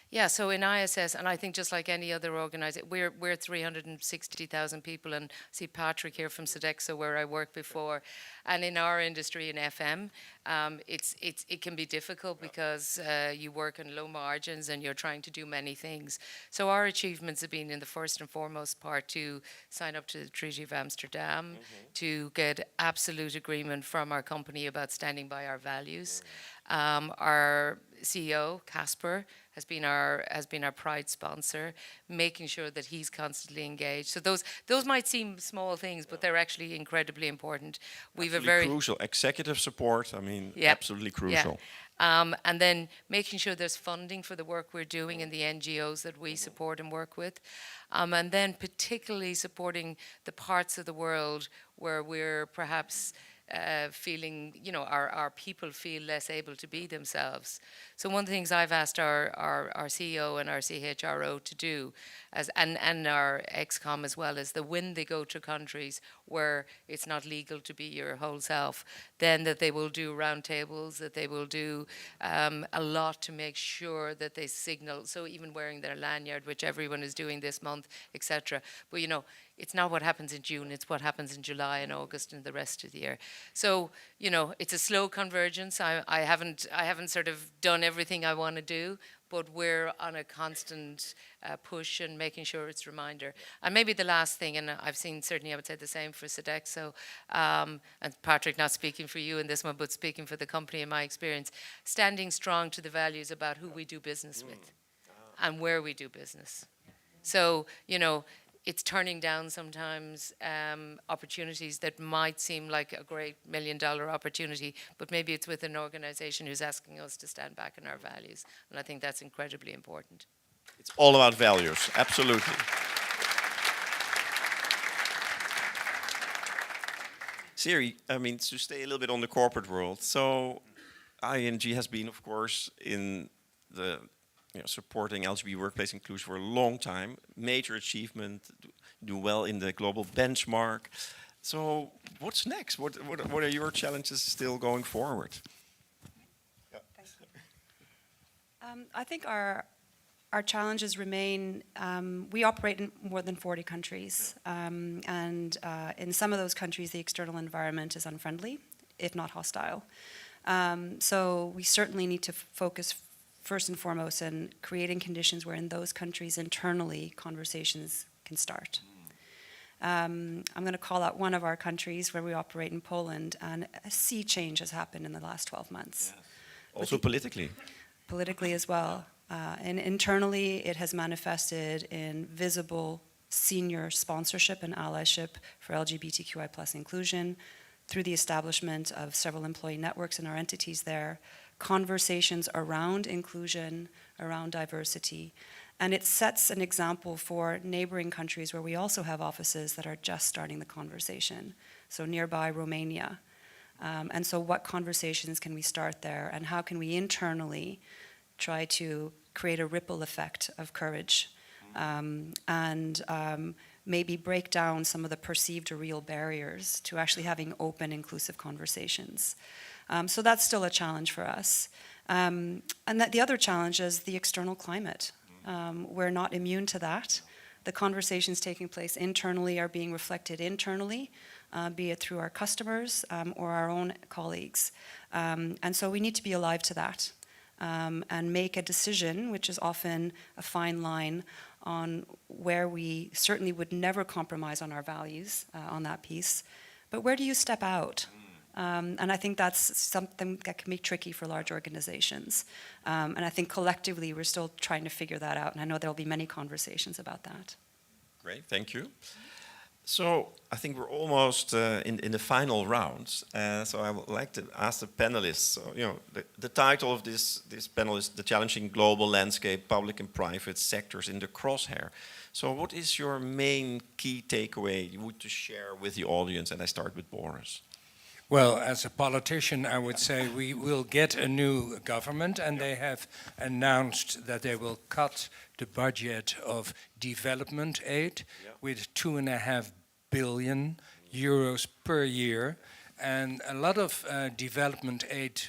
Yeah, so in ISS, and I think just like any other organization, we're 360,000 people, and I see Patrick here from Sodexo, where I worked before, and in our industry in FM, it can be difficult because you work on low margins and you're trying to do many things. So our achievements have been in the first and foremost part to sign up to the Treaty of Amsterdam, to get absolute agreement from our company about standing by our values. Our CEO, Casper, has been our Pride sponsor, making sure that he's constantly engaged. So those might seem small things, but they're actually incredibly important. We've Absolutely a very crucial. Executive support, I mean, Yeah. absolutely crucial. And then making sure there's funding for the work we're doing in the NGOs that we support and work with. And then particularly supporting the parts of the world where we're perhaps feeling, our people feel less able to be themselves. So one of the things I've asked our CEO and our CHRO to do, and our ExCom as well, is that when they go to countries where it's not legal to be your whole self, then that they will do roundtables, that they will do a lot to make sure that they signal, so even wearing their lanyard, which everyone is doing this month, etc. But it's not what happens in June, it's what happens in July and August and the rest of the year. So, it's a slow convergence. I haven't sort of done everything I want to do, but we're on a constant push and making sure it's a reminder. And maybe the last thing, and I've seen, certainly I would say the same for Sodexo, and Patrick, not speaking for you in this one, but speaking for the company in my experience, standing strong to the values about who we do business with and where we do business. So, it's turning down sometimes opportunities that might seem like a great $1 million opportunity, but maybe it's with an organization who's asking us to stand back on our values. And I think that's incredibly important. It's all about values, absolutely. Siri, I mean, to stay a little bit on the corporate world, so ING has been, of course, in the supporting LGBT workplace inclusion for a long time. Major achievement, do well in the global benchmark. So what's next? What are your challenges still going forward? I think our challenges remain, we operate in more than 40 countries, and in some of those countries the external environment is unfriendly, if not hostile. So we certainly need to focus first and foremost in creating conditions where in those countries internally conversations can start. I'm going to call out one of our countries where we operate in Poland, and a sea change has happened in the last 12 months. Yes. Also politically. Politically as well. And internally it has manifested in visible senior sponsorship and allyship for LGBTQI+ inclusion through the establishment of several employee networks in our entities there, conversations around inclusion, around diversity, and it sets an example for neighboring countries where we also have offices that are just starting the conversation. So nearby Romania. And so what conversations can we start there, and how can we internally try to create a ripple effect of courage and maybe break down some of the perceived or real barriers to actually having open, inclusive conversations. So that's still a challenge for us. And the other challenge is the external climate. We're not immune to that. The conversations taking place internally are being reflected internally, be it through our customers or our own colleagues. And so we need to be alive to that and make a decision, which is often a fine line, on where we certainly would never compromise on our values on that piece. But where do you step out? And I think that's something that can be tricky for large organizations. And I think collectively we're still trying to figure that out. And I know there'll be many conversations about that. Great, thank you. So I think we're almost in the final round. So I would like to ask the panelists. So, the title of this panel is The Challenging Global Landscape, Public and Private Sectors in the Crosshair. So what is your main key takeaway you would to share with the audience? And I start with Boris. Well, as a politician, I would say we will get a new government, and they have announced that they will cut the budget of development aid with 2.5 billion euros per year. And a lot of development aid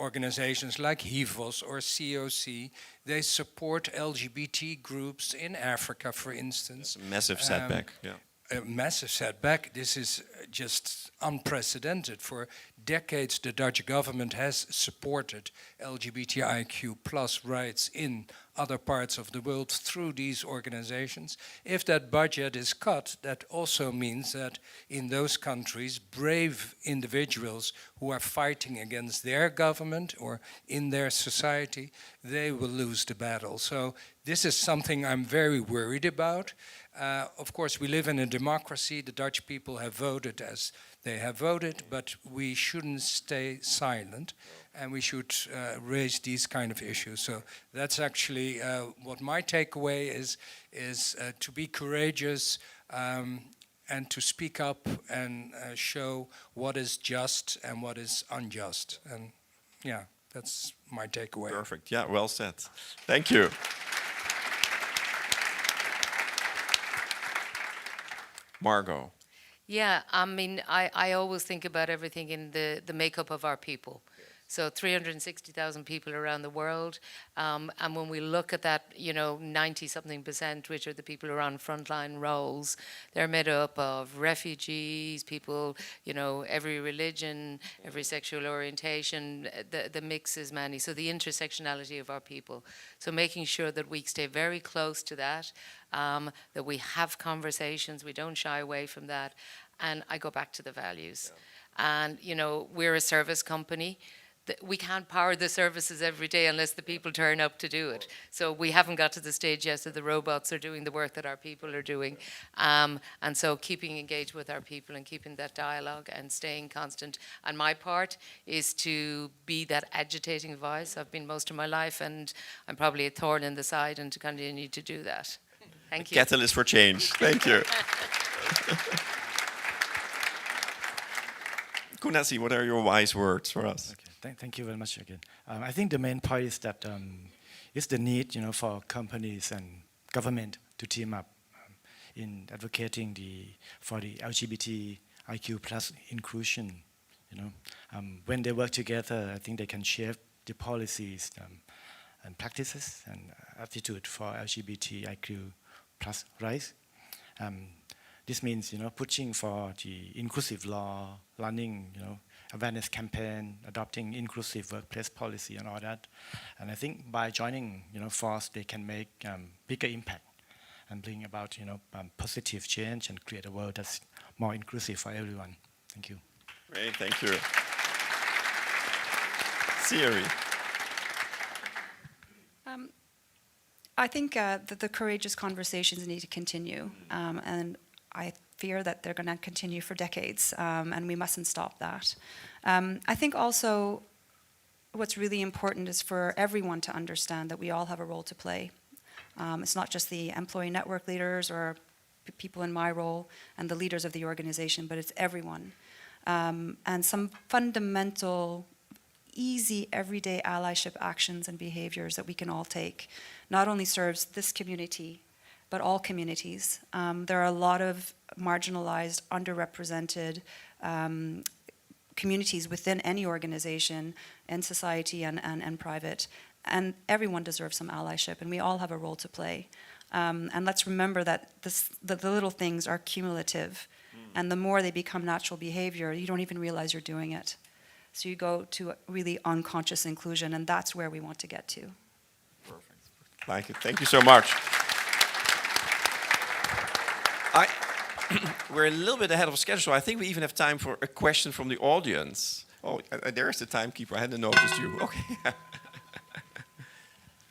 organizations like HIVOS or COC, they support LGBT groups in Africa, for instance. It's a massive setback. Yeah. A massive setback. This is just unprecedented. For decades, the Dutch government has supported LGBTIQ plus rights in other parts of the world through these organizations. If that budget is cut, that also means that in those countries, brave individuals who are fighting against their government or in their society, they will lose the battle. So this is something I'm very worried about. Of course, we live in a democracy. The Dutch people have voted as they have voted, but we shouldn't stay silent, and we should raise these kind of issues. So that's actually what my takeaway is to be courageous and to speak up and show what is just and what is unjust. And yeah, that's my takeaway. Perfect. Yeah, well said. Thank you. Margot. Yeah, I mean, I always think about everything in the makeup of our people. So 360,000 people around the world. And when we look at that, 90-something%, which are the people who are on frontline roles, they're made up of refugees, people, every religion, every sexual orientation, the mix is many. So the intersectionality of our people. So making sure that we stay very close to that, that we have conversations, we don't shy away from that. And I go back to the values. Yeah. And, we're a service company. We can't power the services every day unless the people turn up to do it. So we haven't got to the stage yet that the robots are doing the work that our people are doing. And so keeping engaged with our people and keeping that dialogue and staying constant. And my part is to be that agitating voice. I've been most of my life, and I'm probably a thorn in the side, and to continue to do that. Thank you. Catalyst for change. Thank you. Kunasi, what are your wise words for us? Okay, thank you very much again. I think the main point is that it's the need, for companies and government to team up in advocating for the LGBTIQ plus inclusion. When they work together, I think they can shape the policies and practices and attitude for LGBTIQ plus rights. This means, pushing for the inclusive law, running, awareness campaign, adopting inclusive workplace policy and all that. And I think by joining, force, they can make bigger impact and bring about, positive change and create a world that's more inclusive for everyone. Thank you. Great, thank you. Siri. I think that the courageous conversations need to continue, and I fear that they're going to continue for decades, and we mustn't stop that. I think also what's really important is for everyone to understand that we all have a role to play. It's not just the employee network leaders or people in my role and the leaders of the organization, but it's everyone. And some fundamental, easy, everyday allyship actions and behaviors that we can all take not only serves this community, but all communities. There are a lot of marginalized, underrepresented communities within any organization, in society and private, and everyone deserves some allyship, and we all have a role to play. And let's remember that the little things are cumulative, and the more they become natural behavior, you don't even realize you're doing it. So you go to really unconscious inclusion, and that's where we want to get to. Perfect. Like it. Thank you so much. We're a little bit ahead of schedule, so I think we even have time for a question from the audience. Oh, there's the timekeeper. I hadn't noticed you. Okay.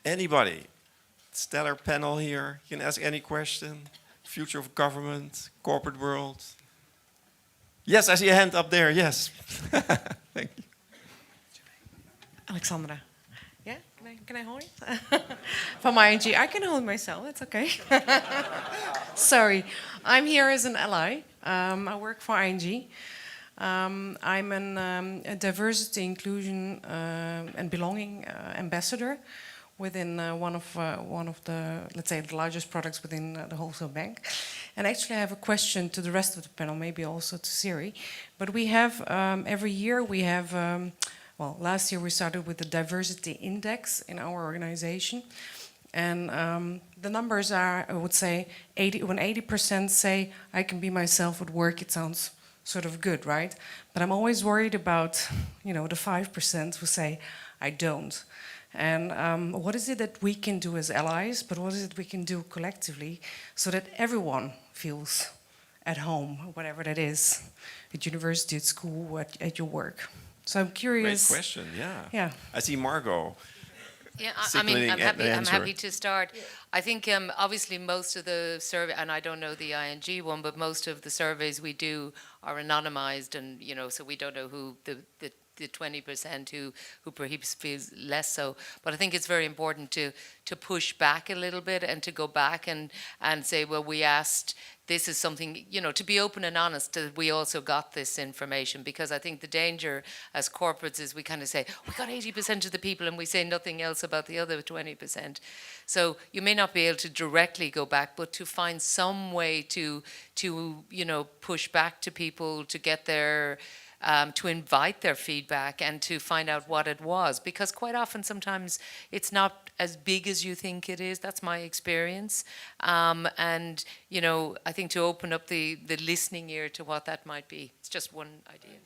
Anybody? Stellar panel here. You can ask any question. Future of government, corporate world. Yes, I see a hand up there. Yes. Thank you. Alexandra. Yeah, can I hold it? From ING. I can hold myself, it's okay. Sorry, I'm here as an ally. I work for ING. I'm a diversity, inclusion, and belonging ambassador within one of the, let's say, the largest products within the wholesale bank. And actually, I have a question to the rest of the panel, maybe also to Siri. But we have every year we have. well, last year we started with the diversity index in our organization. And the numbers are, I would say, when 80% say I can be myself at work, it sounds sort of good, right? But I'm always worried about, the 5% who say I don't. And what is it that we can do as allies, but what is it we can do collectively so that everyone feels at home, whatever that is, at university, at school, at your work? So I'm curious. Great question, yeah. Yeah. I see Margot. Yeah, signaling I'm an happy to start. I think obviously most of the survey, and I don't know the ING one, but most of the surveys we do are anonymized, and so we don't know who the 20% who perhaps feels less so. But I think it's very important to push back a little bit and to go back and say, well, we asked, this is something, to be open and honest, that we also got this information. Because I think the danger as corporates is we kind of say, we got 80% of the people, and we say nothing else about the other 20%. So you may not be able to directly go back, but to find some way to push back to people, to get their to invite their feedback and to find out what it was. Because quite often, sometimes it's not as big as you think it is. That's my experience. And, I think to open up the listening ear to what that might be. It's just one idea.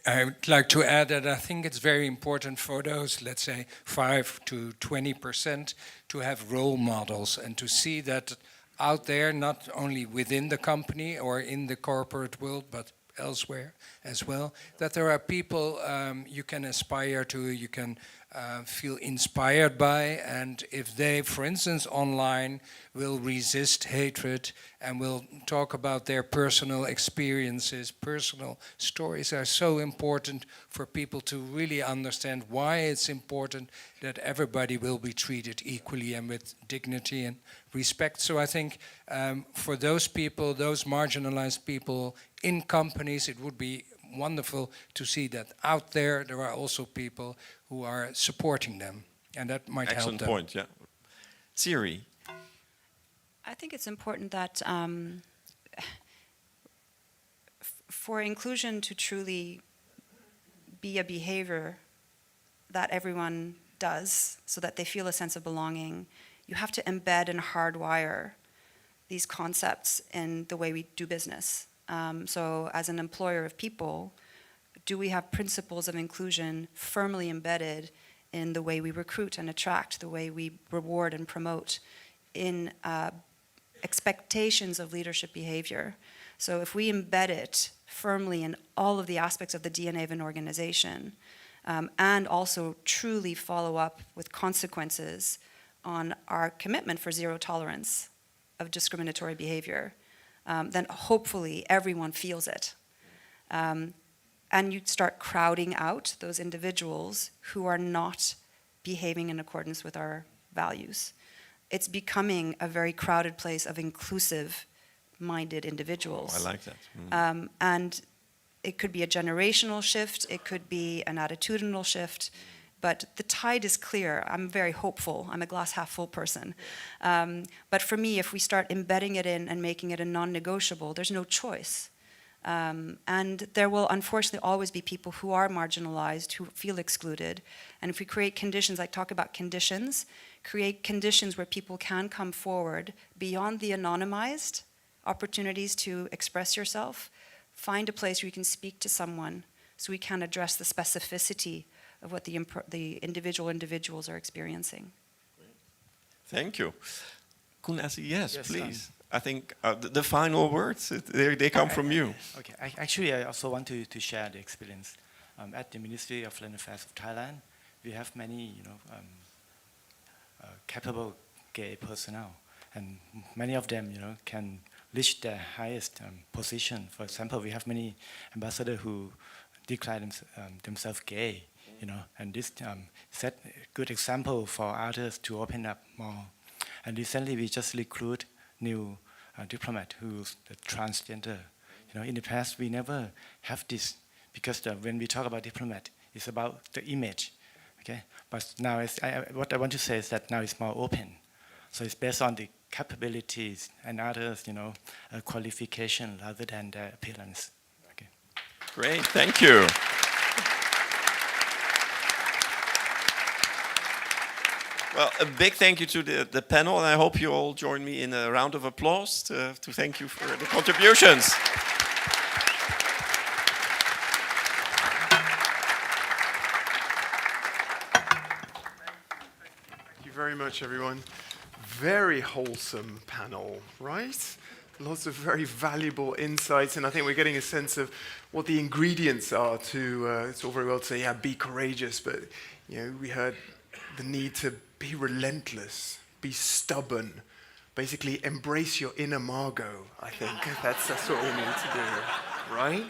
I would like to add that I think it's very important for those, let's say, 5 to 20% to have role models and to see that out there, not only within the company or in the corporate world, but elsewhere as well, that there are people you can aspire to, you can feel inspired by, and if they, for instance, online will resist hatred and will talk about their personal experiences, personal stories are so important for people to really understand why it's important that everybody will be treated equally and with dignity and respect. So I think for those people, those marginalized people in companies, it would be wonderful to see that out there are also people who are supporting them, and that might help them. Excellent point, yeah. Siri. I think it's important that for inclusion to truly be a behavior that everyone does so that they feel a sense of belonging, you have to embed and hardwire these concepts in the way we do business. So as an employer of people, do we have principles of inclusion firmly embedded in the way we recruit and attract, the way we reward and promote, in expectations of leadership behavior? So if we embed it firmly in all of the aspects of the DNA of an organization, and also truly follow up with consequences on our commitment for zero tolerance of discriminatory behavior, then hopefully everyone feels it. And you start crowding out those individuals who are not behaving in accordance with our values. It's becoming a very crowded place of inclusive-minded individuals. Oh, I like that. And it could be a generational shift, it could be an attitudinal shift, but the tide is clear. I'm very hopeful. I'm a glass half full person. But for me, if we start embedding it in and making it a non-negotiable, there's no choice. And there will unfortunately always be people who are marginalized, who feel excluded. And if we create conditions, I talk about conditions, create conditions where people can come forward beyond the anonymized opportunities to express yourself, find a place where you can speak to someone so we can address the specificity of what the individuals are experiencing. Thank you. Kunasi, yes, please. I think the final words, they come from you. Okay, I also want to share the experience. At the Ministry of Foreign Affairs of Thailand, we have many, capable gay personnel, and many of them, can reach their highest position. For example, we have many ambassadors who declare themselves gay, and this set a good example for others to open up more. And recently, we just recruit new diplomat who's the transgender. In the past, we never have this because when we talk about diplomat, it's about the image, okay? But now, what I want to say is that now it's more open. So it's based on the capabilities and others, qualification rather than their appearance. Okay. Great, thank you. Well, a big thank you to the panel, and I hope you all join me in a round of applause to thank you for the contributions. Thank you very much, everyone. Very wholesome panel, right? Lots of very valuable insights, and I think we're getting a sense of what the ingredients are to, it's all very well to say, yeah, be courageous, but we heard the need to be relentless, be stubborn, basically embrace your inner Margot, I think. That's what we need to do, right?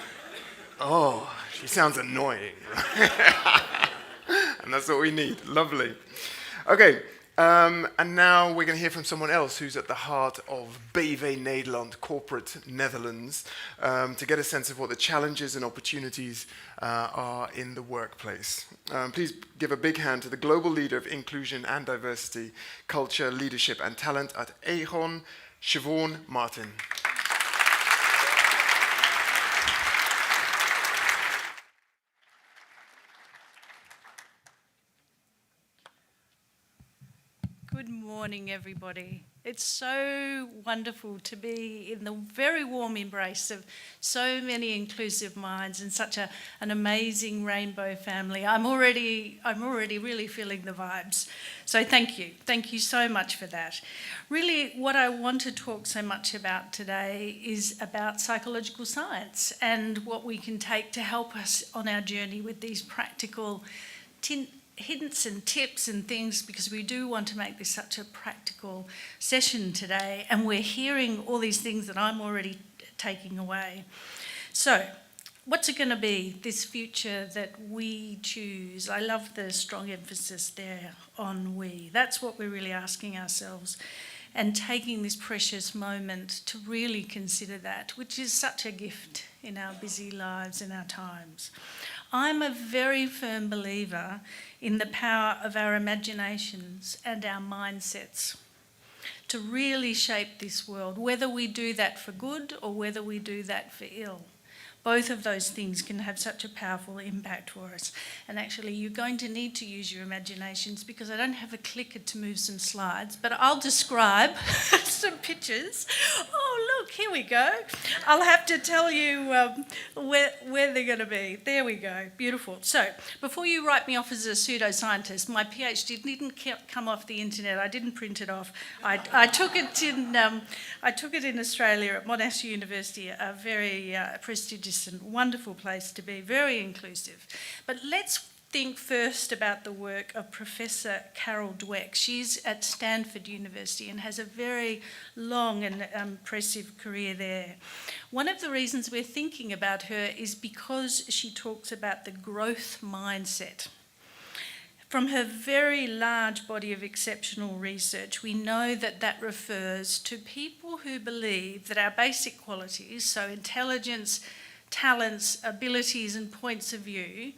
Oh, she sounds annoying, right? And that's what we need, lovely. Okay. And now we're going to hear from someone else who's at the heart of BV Nederland, corporate Netherlands, to get a sense of what the challenges and opportunities are in the workplace. Please give a big hand to the global leader of inclusion and diversity, culture, leadership and talent at Aegon, Siobhan Martin. Good morning, everybody. It's so wonderful to be in the very warm embrace of so many inclusive minds and such an amazing rainbow family. I'm already really feeling the vibes. So thank you so much for that. Really, what I want to talk so much about today is about psychological science and what we can take to help us on our journey with these practical hints and tips and things, because we do want to make this such a practical session today, and we're hearing all these things that I'm already taking away. So, what's it going to be, this future that we choose? I love the strong emphasis there on we. That's what we're really asking ourselves, and taking this precious moment to really consider that, which is such a gift in our busy lives and our times. I'm a very firm believer in the power of our imaginations and our mindsets to really shape this world, whether we do that for good or whether we do that for ill. Both of those things can have such a powerful impact for us. And actually, you're going to need to use your imaginations, because I don't have a clicker to move some slides, but I'll describe some pictures. Oh, look, here we go. I'll have to tell you where they're going to be. There we go. Beautiful. So, before you write me off as a pseudoscientist, my PhD didn't come off the internet. I didn't print it off. I took it in Australia at Monash University, a very prestigious and wonderful place to be, very inclusive. But let's think first about the work of Professor Carol Dweck. She's at Stanford University and has a very long and impressive career there. One of the reasons we're thinking about her is because she talks about the growth mindset. From her very large body of exceptional research, we know that that refers to people who believe that our basic qualities, so intelligence, talents, abilities and points of view,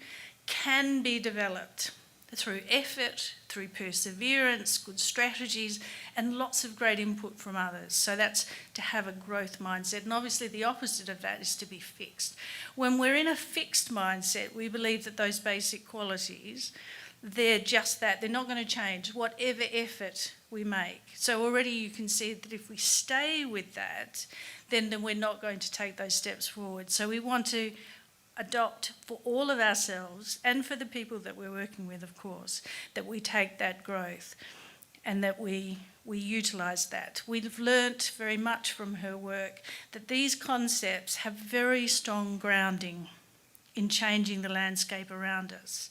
can be developed through effort, through perseverance, good strategies, and lots of great input from others. So that's to have a growth mindset. And obviously the opposite of that is to be fixed. When we're in a fixed mindset, we believe that those basic qualities, they're just that. They're not going to change, whatever effort we make. So already you can see that if we stay with that, then we're not going to take those steps forward. So we want to adopt for all of ourselves and for the people that we're working with, of course, that we take that growth and that we utilise that. We've learnt very much from her work that these concepts have very strong grounding in changing the landscape around us.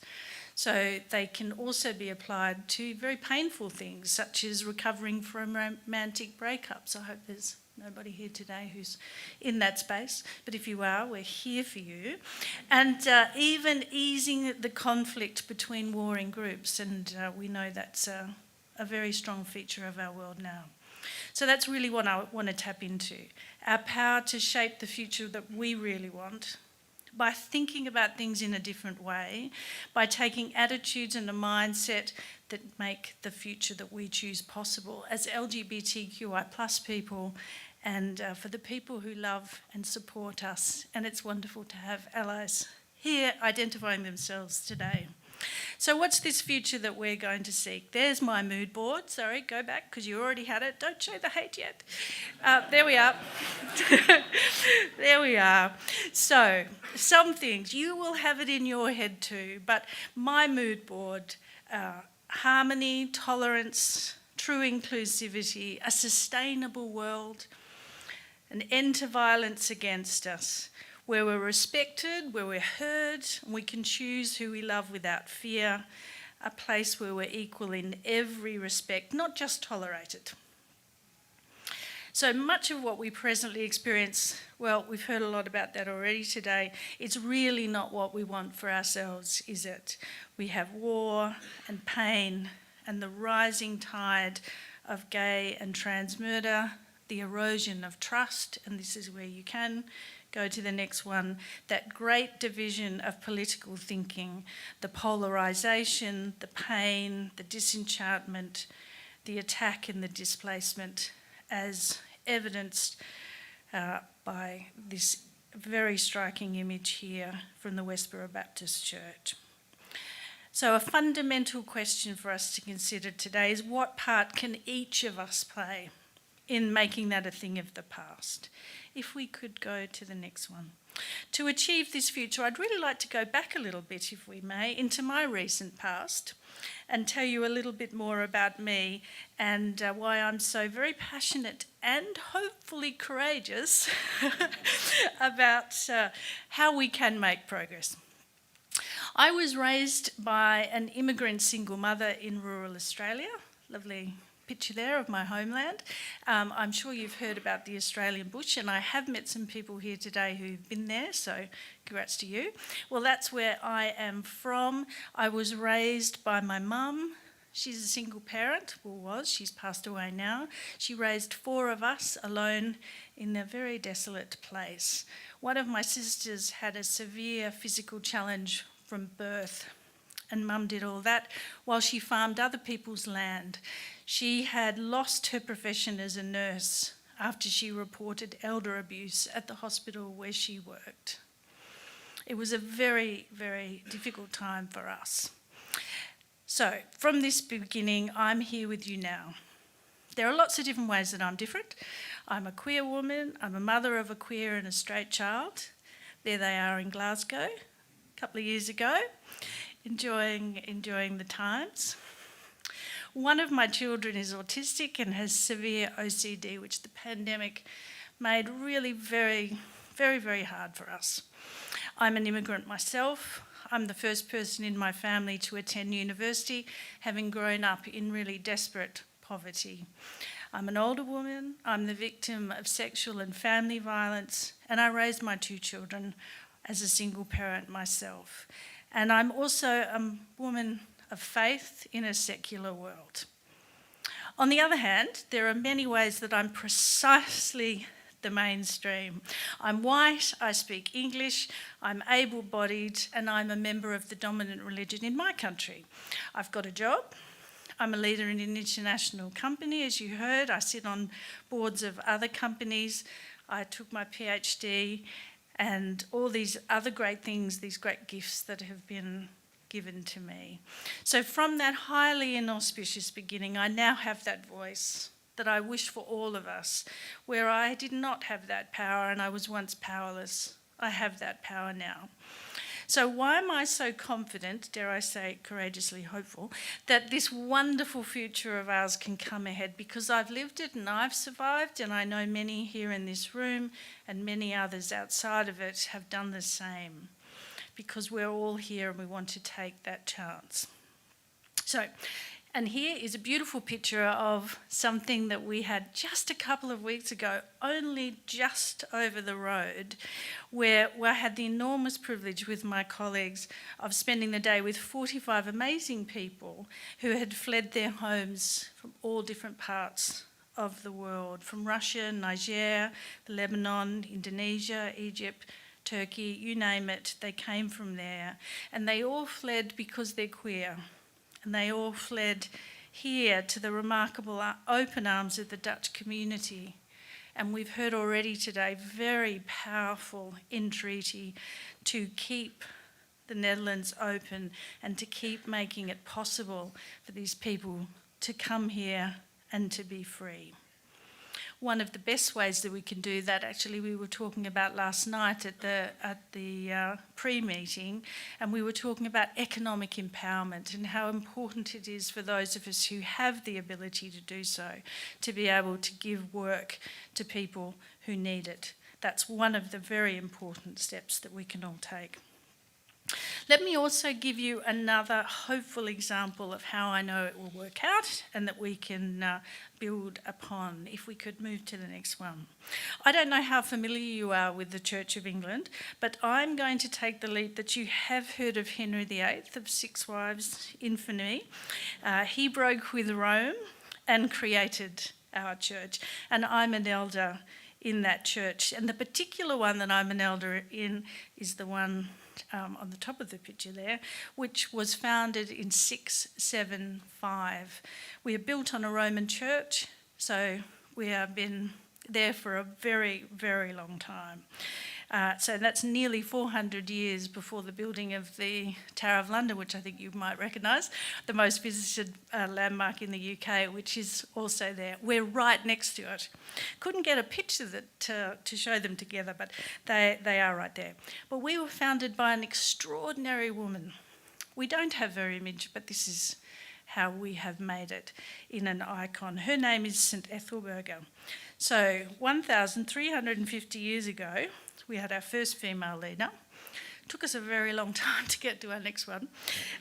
So they can also be applied to very painful things, such as recovering from romantic breakups. I hope there's nobody here today who's in that space, but if you are, we're here for you. And even easing the conflict between warring groups, and we know that's a very strong feature of our world now. So that's really what I want to tap into, our power to shape the future that we really want, by thinking about things in a different way, by taking attitudes and a mindset that make the future that we choose possible as LGBTQI+ people, and for the people who love and support us. And it's wonderful to have allies here identifying themselves today. So what's this future that we're going to seek? There's my mood board. Sorry, go back because you already had it. Don't show the hate yet. There we are. There we are. So some things, you will have it in your head too, but my mood board, harmony, tolerance, true inclusivity, a sustainable world, an end to violence against us, where we're respected, where we're heard, and we can choose who we love without fear, a place where we're equal in every respect, not just tolerated. So much of what we presently experience, well, we've heard a lot about that already today, it's really not what we want for ourselves, is it? We have war and pain and the rising tide of gay and trans murder, the erosion of trust, and this is where you can go to the next one, that great division of political thinking, the polarisation, the pain, the disenchantment, the attack and the displacement, as evidenced by this very striking image here from the Westboro Baptist Church. So a fundamental question for us to consider today is, what part can each of us play in making that a thing of the past? If we could go to the next one. To achieve this future, I'd really like to go back a little bit, if we may, into my recent past and tell you a little bit more about me and why I'm so very passionate and hopefully courageous about how we can make progress. I was raised by an immigrant single mother in rural Australia. Lovely picture there of my homeland. I'm sure you've heard about the Australian bush, and I have met some people here today who've been there, so congrats to you. Well, that's where I am from. I was raised by my mum. She's a single parent, or was, she's passed away now. She raised 4 of us alone in a very desolate place. One of my sisters had a severe physical challenge from birth, and Mum did all that while she farmed other people's land. She had lost her profession as a nurse after she reported elder abuse at the hospital where she worked. It was a very, very difficult time for us. So, from this beginning, I'm here with you now. There are lots of different ways that I'm different. I'm a queer woman, I'm a mother of a queer and a straight child. There they are in Glasgow a couple of years ago, enjoying the times. One of my children is autistic and has severe OCD, which the pandemic made really very, very, very hard for us. I'm an immigrant myself. I'm the first person in my family to attend university, having grown up in really desperate poverty. I'm an older woman, I'm the victim of sexual and family violence, and I raised my 2 children as a single parent myself. And I'm also a woman of faith in a secular world. On the other hand, there are many ways that I'm precisely the mainstream. I'm white, I speak English, I'm able-bodied, and I'm a member of the dominant religion in my country. I've got a job, I'm a leader in an international company, as you heard. I sit on boards of other companies. I took my PhD and all these other great things, these great gifts that have been given to me. So from that highly inauspicious beginning, I now have that voice that I wish for all of us, where I did not have that power and I was once powerless. I have that power now. So why am I so confident, dare I say courageously hopeful, that this wonderful future of ours can come ahead? Because I've lived it and I've survived, and I know many here in this room and many others outside of it have done the same, because we're all here and we want to take that chance. So, and here is a beautiful picture of something that we had just a couple of weeks ago, only just over the road, where I had the enormous privilege with my colleagues of spending the day with 45 amazing people who had fled their homes from all different parts of the world, from Russia, Niger, Lebanon, Indonesia, Egypt, Turkey, you name it, they came from there. And they all fled because they're queer. And they all fled here to the remarkable open arms of the Dutch community. And we've heard already today very powerful entreaty to keep the Netherlands open and to keep making it possible for these people to come here and to be free. One of the best ways that we can do that, actually, we were talking about last night at the pre-meeting, and we were talking about economic empowerment and how important it is for those of us who have the ability to do so, to be able to give work to people who need it. That's one of the very important steps that we can all take. Let me also give you another hopeful example of how I know it will work out and that we can build upon. If we could move to the next one. I don't know how familiar you are with the Church of England, but I'm going to take the leap that you have heard of Henry VIII of Six Wives infamy. He broke with Rome and created our church, and I'm an elder in that church. And the particular one that I'm an elder in is the one on the top of the picture there, which was founded in 675. We are built on a Roman church, so we have been there for a very, very long time. So that's nearly 400 years before the building of the Tower of London, which I think you might recognise, the most visited landmark in the UK, which is also there. We're right next to it. Couldn't get a picture to show them together, but they are right there. But we were founded by an extraordinary woman. We don't have her image, but this is how we have made it in an icon. Her name is St. Ethelburga. So 1,350 years ago, we had our first female leader. Took us a very long time to get to our next one.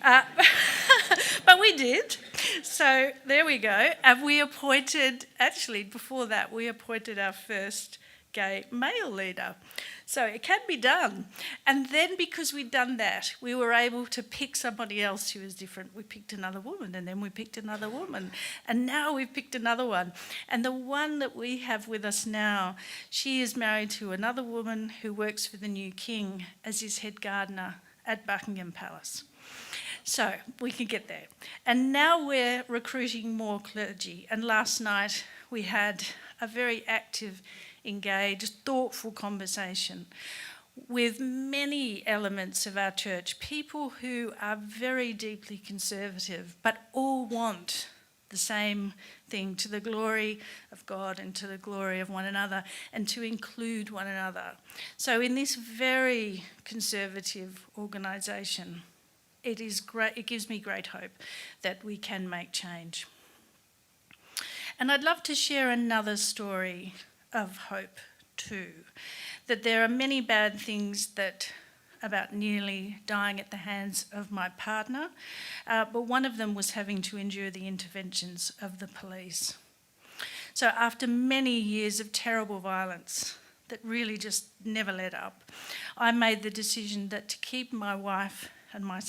But we did. So there we go. And we appointed, actually before that, we appointed our first gay male leader. So it can be done. And then because we'd done that, we were able to pick somebody else who was different. We picked another woman, and then we picked another woman. And now we've picked another one. And the one that we have with us now, she is married to another woman who works for the new king as his head gardener at Buckingham Palace. So we can get there. And now we're recruiting more clergy. And last night we had a very active, engaged, thoughtful conversation with many elements of our church, people who are very deeply conservative, but all want the same thing, to the glory of God and to the glory of one another, and to include one another. So in this very conservative organisation, it gives me great hope that we can make change. And I'd love to share another story of hope too, that there are many bad things about nearly dying at the hands of my partner, but one of them was having to endure the interventions of the police. So after many years of terrible violence that really just never let up, I made the decision that to keep my wife and my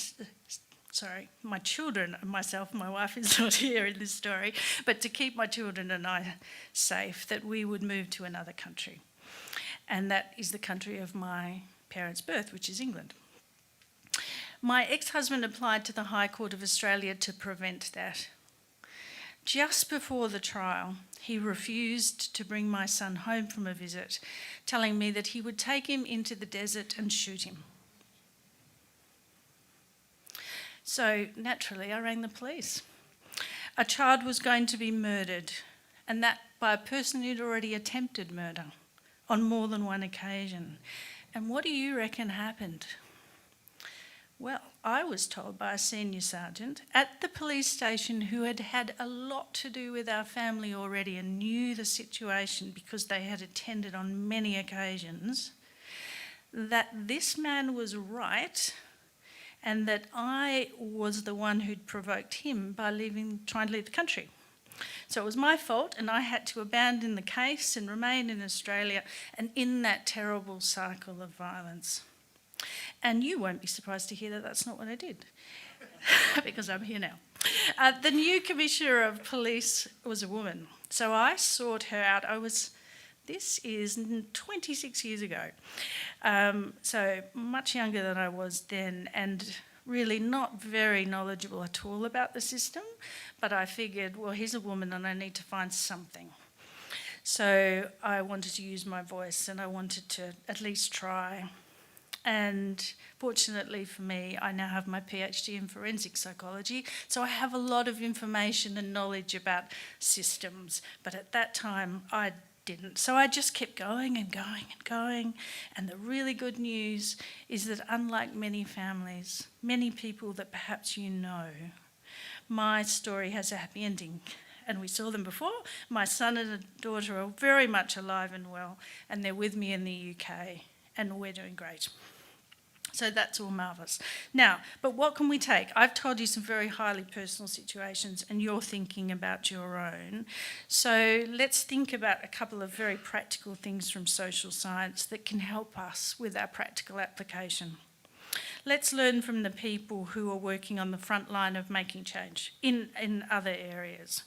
children and myself, my wife is not here in this story, but to keep my children and I safe, that we would move to another country. And that is the country of my parents' birth, which is England. My ex-husband applied to the High Court of Australia to prevent that. Just before the trial, he refused to bring my son home from a visit, telling me that he would take him into the desert and shoot him. So naturally, I rang the police. A child was going to be murdered, and that by a person who'd already attempted murder on more than one occasion. And what do you reckon happened? Well, I was told by a senior sergeant at the police station who had had a lot to do with our family already and knew the situation because they had attended on many occasions, that this man was right and that I was the one who'd provoked him by trying to leave the country. So it was my fault, and I had to abandon the case and remain in Australia and in that terrible cycle of violence. And you won't be surprised to hear that that's not what I did, because I'm here now. The new Commissioner of Police was a woman, so I sought her out. This is 26 years ago, so much younger than I was then, and really not very knowledgeable at all about the system, but I figured, well, here's a woman and I need to find something. So I wanted to use my voice and I wanted to at least try. And fortunately for me, I now have my PhD in forensic psychology, so I have a lot of information and knowledge about systems. But at that time, I didn't. So I just kept going and going and going. And the really good news is that unlike many families, many people that perhaps you know, my story has a happy ending. And we saw them before. My son and daughter are very much alive and well, and they're with me in the UK, and we're doing great. So that's all marvellous. Now, but what can we take? I've told you some very highly personal situations, and you're thinking about your own. So let's think about a couple of very practical things from social science that can help us with our practical application. Let's learn from the people who are working on the front line of making change in other areas.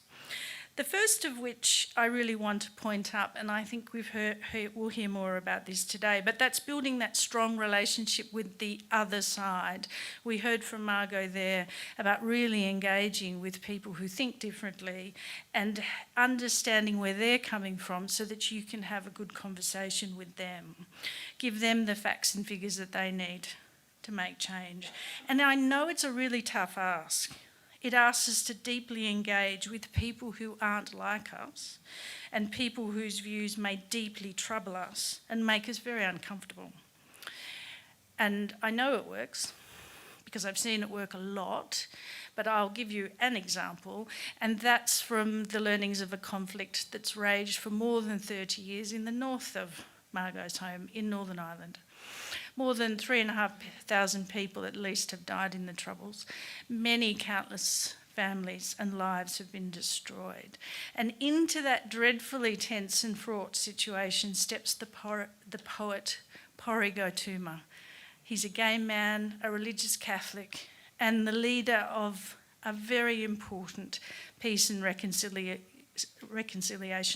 The first of which I really want to point up, and I think we'll hear more about this today, but that's building that strong relationship with the other side. We heard from Margot there about really engaging with people who think differently and understanding where they're coming from so that you can have a good conversation with them. Give them the facts and figures that they need to make change. And I know it's a really tough ask. It asks us to deeply engage with people who aren't like us and people whose views may deeply trouble us and make us very uncomfortable. And I know it works because I've seen it work a lot, but I'll give you an example, and that's from the learnings of a conflict that's raged for more than 30 years in the north of Margot's home in Northern Ireland. More than 3,500 people at least have died in the Troubles. Many countless families and lives have been destroyed. And into that dreadfully tense and fraught situation steps the poet Porrigo Tuma. He's a gay man, a religious Catholic, and the leader of a very important peace and reconciliation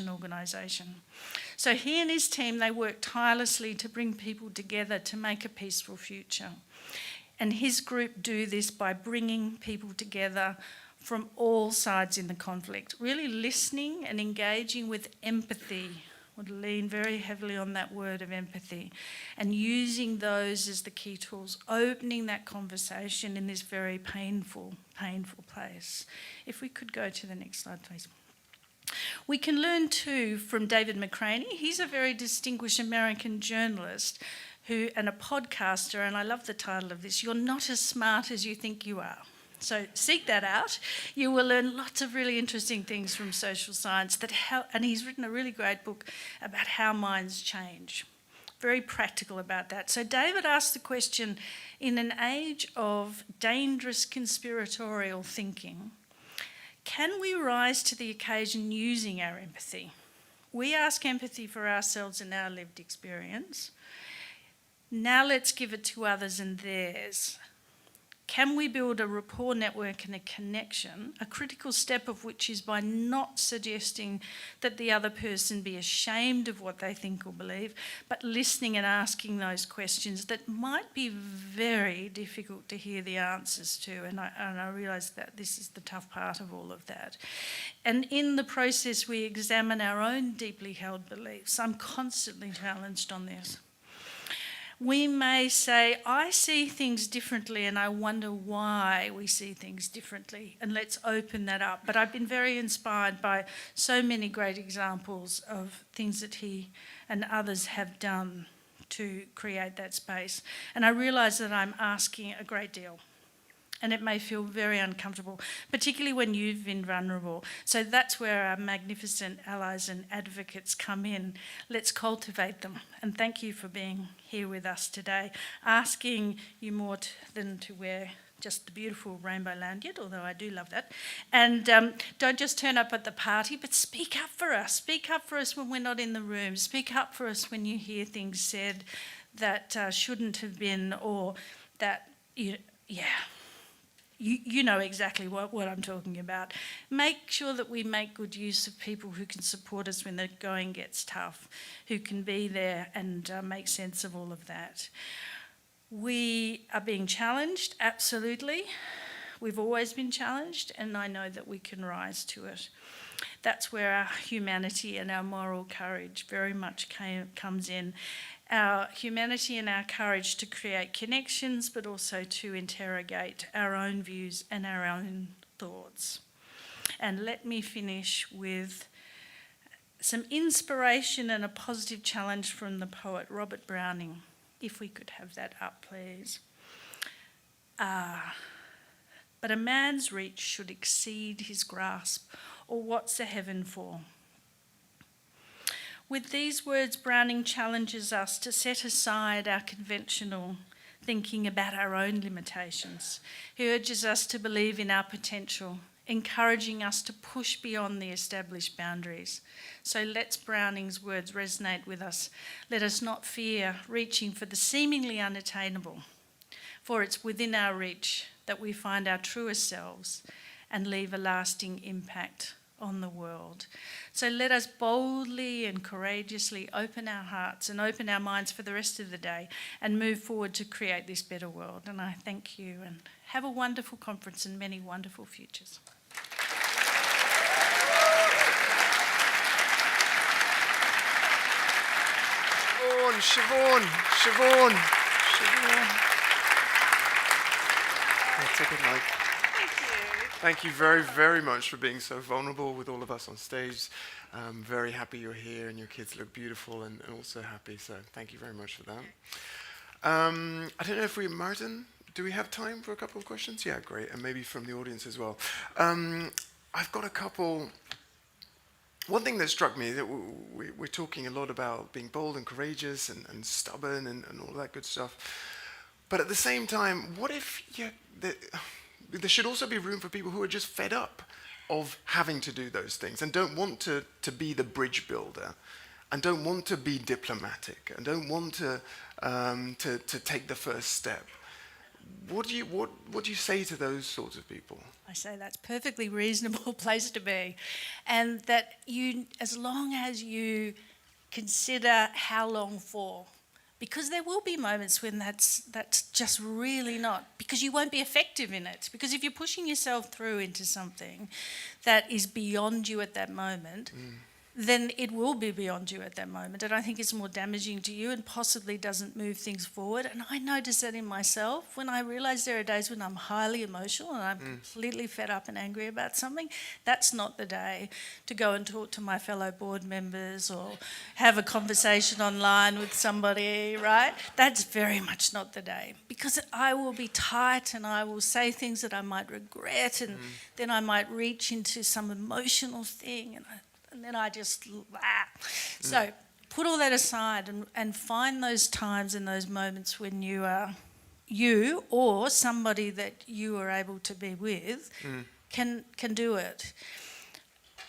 organisation. So he and his team, they work tirelessly to bring people together to make a peaceful future. And his group do this by bringing people together from all sides in the conflict, really listening and engaging with empathy. Would lean very heavily on that word of empathy and using those as the key tools, opening that conversation in this very painful place. If we could go to the next slide, please. We can learn too from David McCraney. He's a very distinguished American journalist and a podcaster, and I love the title of this, You're Not As Smart As You Think You Are. So seek that out. You will learn lots of really interesting things from social science and he's written a really great book about how minds change. Very practical about that. So David asked the question, in an age of dangerous conspiratorial thinking, can we rise to the occasion using our empathy? We ask empathy for ourselves and our lived experience. Now let's give it to others and theirs. Can we build a rapport network and a connection, a critical step of which is by not suggesting that the other person be ashamed of what they think or believe, but listening and asking those questions that might be very difficult to hear the answers to. And I realise that this is the tough part of all of that. And in the process, we examine our own deeply held beliefs. I'm constantly challenged on this. We may say, I see things differently and I wonder why we see things differently, and let's open that up. But I've been very inspired by so many great examples of things that he and others have done to create that space. And I realise that I'm asking a great deal. And it may feel very uncomfortable, particularly when you've been vulnerable. So that's where our magnificent allies and advocates come in. Let's cultivate them. And thank you for being here with us today, asking you more than to wear just the beautiful rainbow lanyard, although I do love that. And don't just turn up at the party, but speak up for us. Speak up for us when we're not in the room. Speak up for us when you hear things said that shouldn't have been, or that, You know exactly what I'm talking about. Make sure that we make good use of people who can support us when the going gets tough, who can be there and make sense of all of that. We are being challenged, absolutely. We've always been challenged, and I know that we can rise to it. That's where our humanity and our moral courage very much comes in. Our humanity and our courage to create connections, but also to interrogate our own views and our own thoughts. And let me finish with some inspiration and a positive challenge from the poet Robert Browning. If we could have that up, please. But a man's reach should exceed his grasp, or what's a heaven for? With these words, Browning challenges us to set aside our conventional thinking about our own limitations. He urges us to believe in our potential, encouraging us to push beyond the established boundaries. So let Browning's words resonate with us. Let us not fear reaching for the seemingly unattainable, for it's within our reach that we find our truest selves and leave a lasting impact on the world. So let us boldly and courageously open our hearts and open our minds for the rest of the day and move forward to create this better world. And I thank you, and have a wonderful conference and many wonderful futures. Siobhan. Take it, Mike. Thank you very, very much for being so vulnerable with all of us on stage. I'm very happy you're here and your kids look beautiful and also happy, so thank you very much for that. I don't know if Martin, do we have time for a couple of questions? Yeah, great, and maybe from the audience as well. I've got a couple. One thing that struck me is that we're talking a lot about being bold and courageous and stubborn and all that good stuff. But at the same time, what if there should also be room for people who are just fed up of having to do those things and don't want to be the bridge builder and don't want to be diplomatic and don't want to take the first step. What do you say to those sorts of people? I say that's a perfectly reasonable place to be, and that you, as long as you consider how long for, because there will be moments when that's just really not, because you won't be effective in it. Because if you're pushing yourself through into something that is beyond you at that moment, then it will be beyond you at that moment. And I think it's more damaging to you and possibly doesn't move things forward. And I notice that in myself when I realise there are days when I'm highly emotional and I'm completely fed up and angry about something. That's not the day to go and talk to my fellow board members or have a conversation online with somebody, right? That's very much not the day, because I will be tight and I will say things that I might regret, and then I might reach into some emotional thing and then I just, So put all that aside and find those times and those moments when you or somebody that you are able to be with can do it.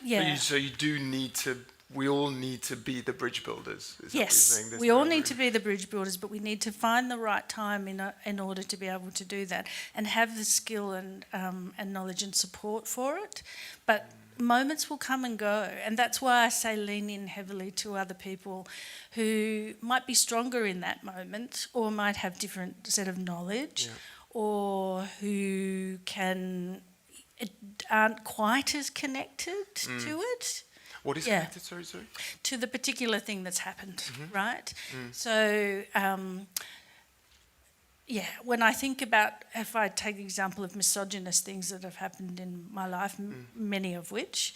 Yeah. So you do need to, we all need to be the bridge builders. Is yes, we all need to be the bridge builders, but we need to find the right time in order to be able to do that and have the skill and knowledge and support for it. But moments will come and go, and that's why I say lean in heavily to other people who might be stronger in that moment or might have different set of knowledge, or who aren't quite as connected to it. What is connected? Sorry. To the particular thing that's happened, right? So when I think about, if I take the example of misogynist things that have happened in my life, many of which,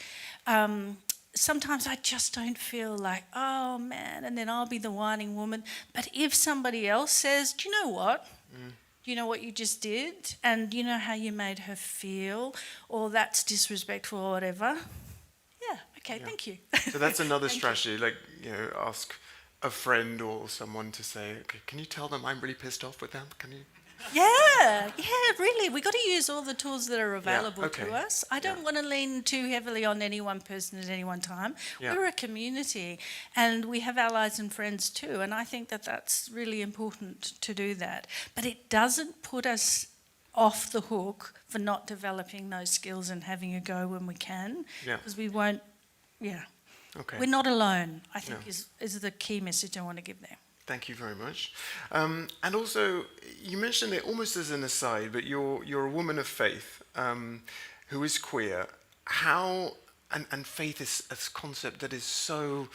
sometimes I just don't feel like, oh man, and then I'll be the whining woman. But if somebody else says, do you know what? Do you know what you just did? And do you know how you made her feel? Or that's disrespectful or whatever. Yeah, okay, thank you. So that's another strategy, like, ask a friend or someone to say, okay, can you tell them I'm really pissed off with them? Can you? Yeah, really. We've got to use all the tools that are available to us. I don't want to lean too heavily on any one person at any one time. Yeah. We're a community and we have allies and friends too, and I think that that's really important to do that. But it doesn't put us off the hook for not developing those skills and having a go when we can, because we won't, Okay. We're not alone, I think, is the key message I want to give there. Thank you very much. And also, you mentioned it almost as an aside, but you're a woman of faith who is queer. How and faith is a concept that is so,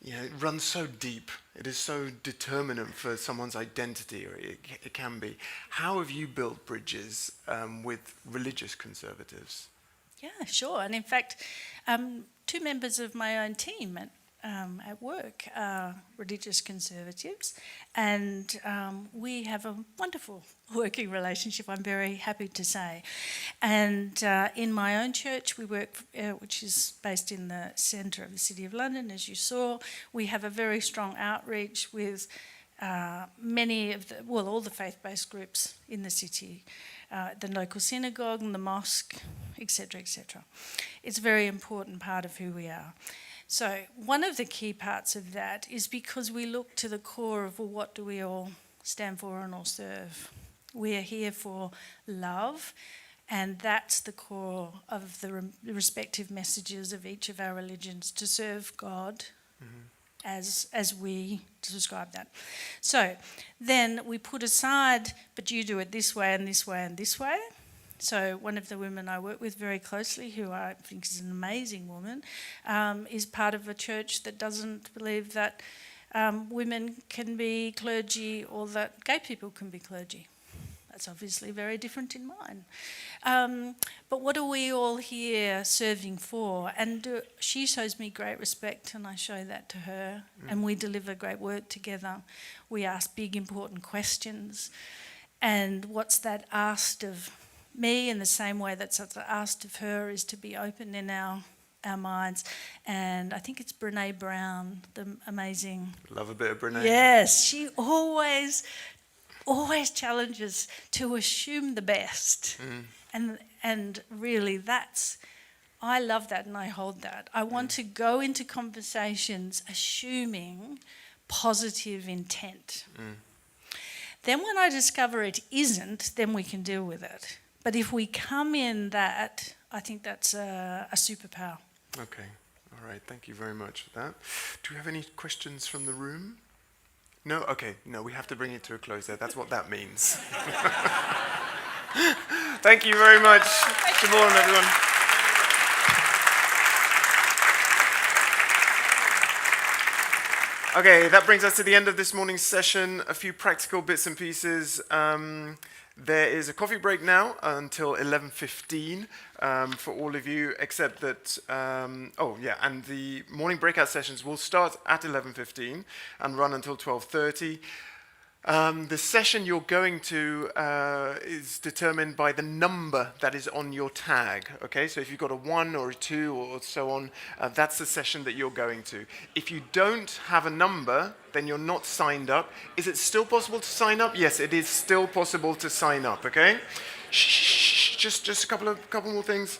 it runs so deep. It is so determinant for someone's identity, or it can be. How have you built bridges with religious conservatives? Yeah, sure. And in fact, two members of my own team at work are religious conservatives, and we have a wonderful working relationship, I'm very happy to say. And in my own church, we work, which is based in the centre of the City of London, as you saw, we have a very strong outreach with many of all the faith-based groups in the city, the local synagogue and the mosque, etc., etc. It's a very important part of who we are. So one of the key parts of that is because we look to the core of, well, what do we all stand for and all serve? We are here for love, and that's the core of the respective messages of each of our religions, to serve God as we describe that. So then we put aside, but you do it this way and this way and this way. So one of the women I work with very closely, who I think is an amazing woman, is part of a church that doesn't believe that women can be clergy or that gay people can be clergy. That's obviously very different in mine. But what are we all here serving for? And she shows me great respect, and I show that to her. And we deliver great work together. We ask big, important questions. And what's that asked of me in the same way that's asked of her is to be open in our minds. And I think it's Brene Brown, the amazing... Love a bit of Brene. Yes, she always challenges to assume the best. And really I love that and I hold that. I want to go into conversations assuming positive intent. Then when I discover it isn't, then we can deal with it. But if we come in that, I think that's a superpower. Okay, all right, thank you very much for that. Do we have any questions from the room? No? Okay, no, we have to bring it to a close there. That's what that means. Thank you very much. Good morning, everyone. Okay, that brings us to the end of this morning's session. A few practical bits and pieces. There is a coffee break now until 11:15 for all of you, except that, and the morning breakout sessions will start at 11:15 and run until 12:30. The session you're going to is determined by the number that is on your tag, okay? So if you've got a 1 or a 2 or so on, that's the session that you're going to. If you don't have a number, then you're not signed up. Is it still possible to sign up? Yes, it is still possible to sign up, okay? Shh, just a couple more things.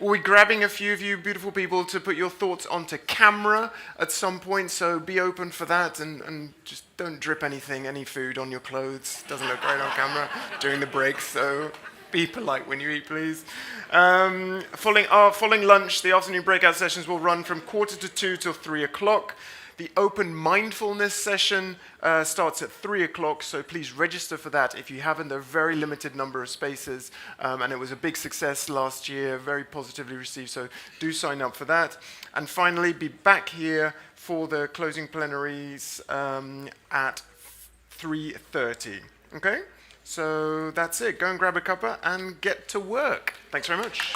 We're grabbing a few of you beautiful people to put your thoughts onto camera at some point, so be open for that and just don't drip any food on your clothes. Doesn't look great on camera during the break, so be polite when you eat, please. Following lunch, the afternoon breakout sessions will run from 1:45 till 3 o'clock. The open mindfulness session starts at 3 o'clock, so please register for that. If you haven't, there are a very limited number of spaces, and it was a big success last year, very positively received, so do sign up for that. And finally, be back here for the closing plenaries at 3:30, okay? So that's it. Go and grab a cuppa and get to work. Thanks very much.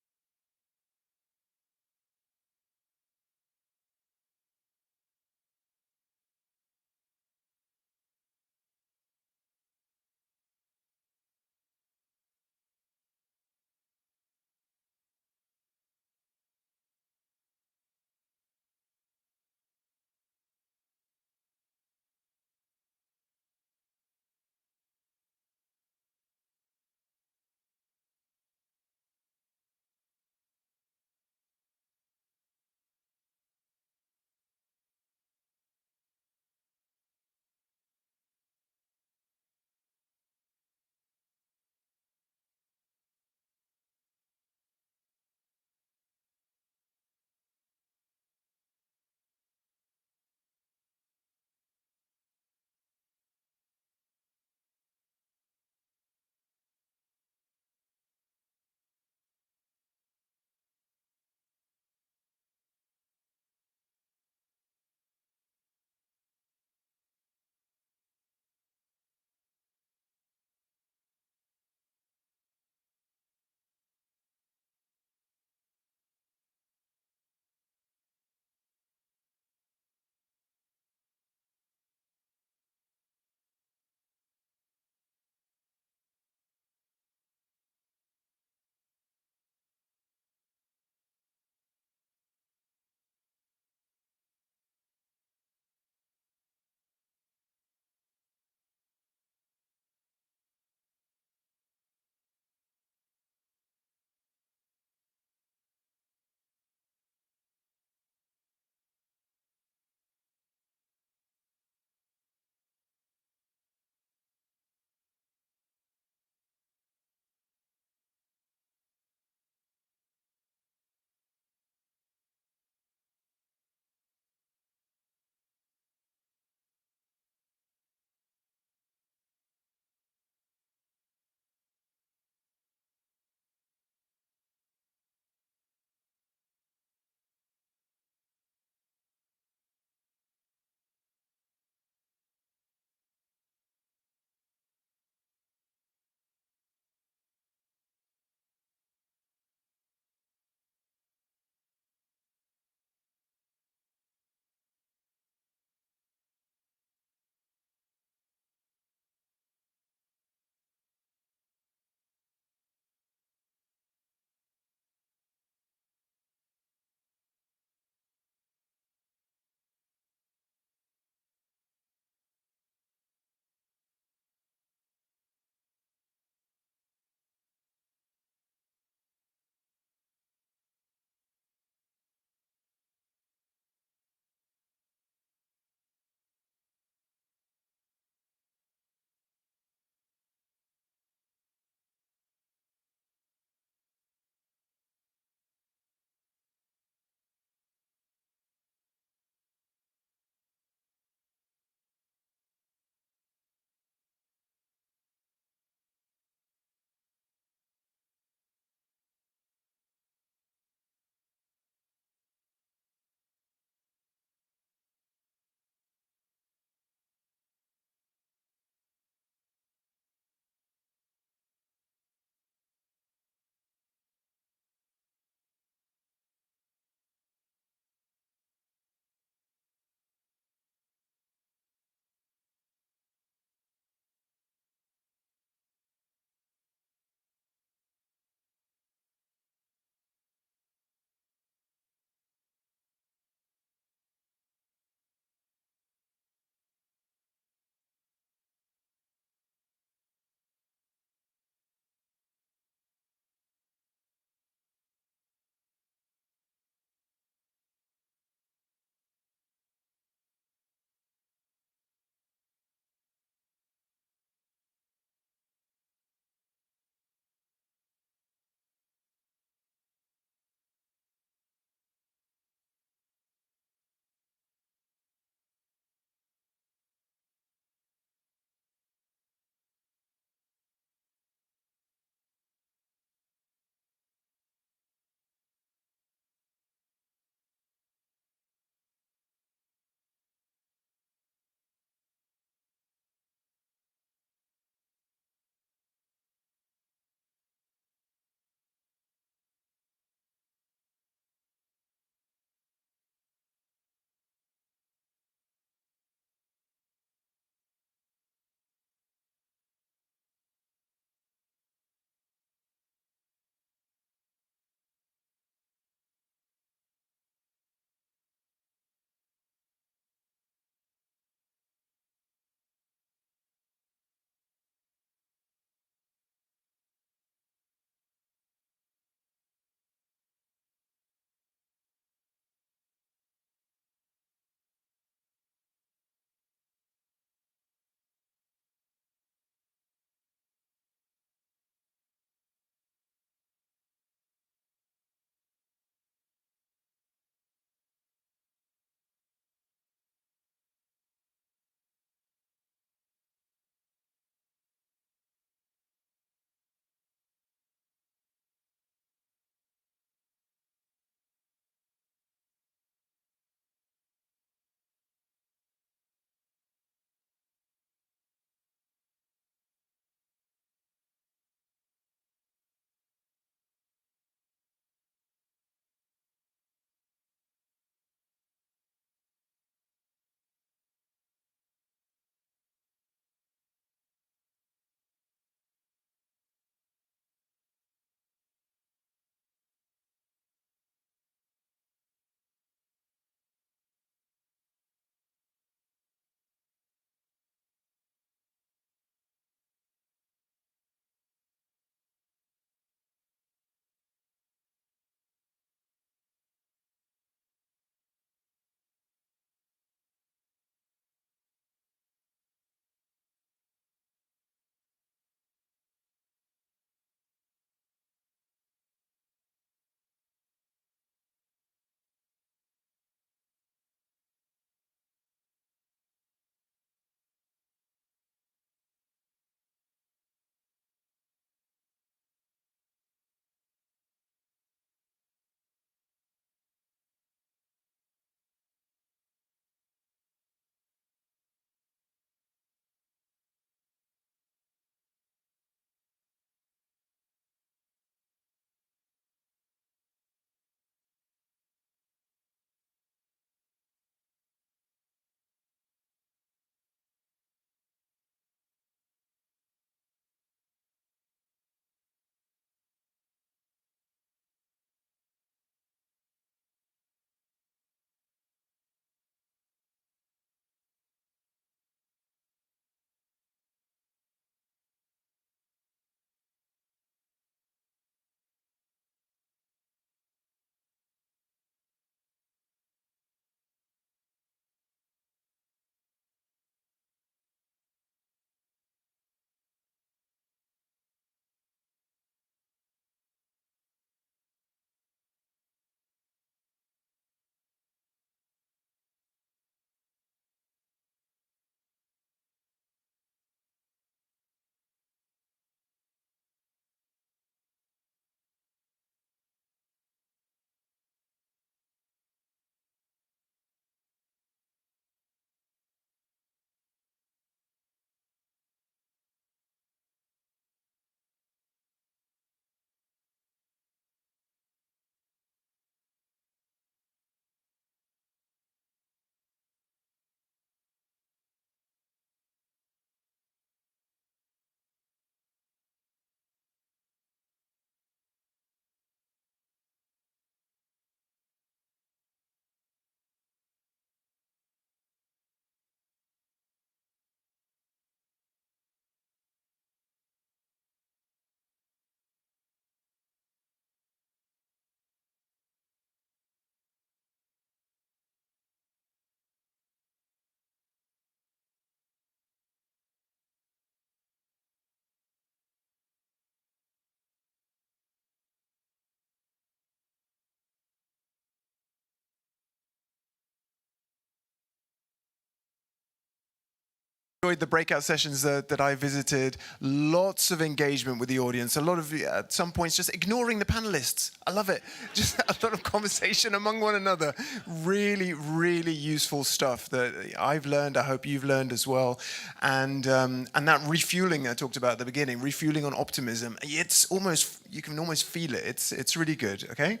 Enjoyed the breakout sessions that I visited. Lots of engagement with the audience. A lot of, at some points, just ignoring the panelists. I love it. Just a lot of conversation among one another. Really, really useful stuff that I've learned. I hope you've learned as well. And that refueling I talked about at the beginning, refueling on optimism. It's almost, you can almost feel it. It's really good. Okay,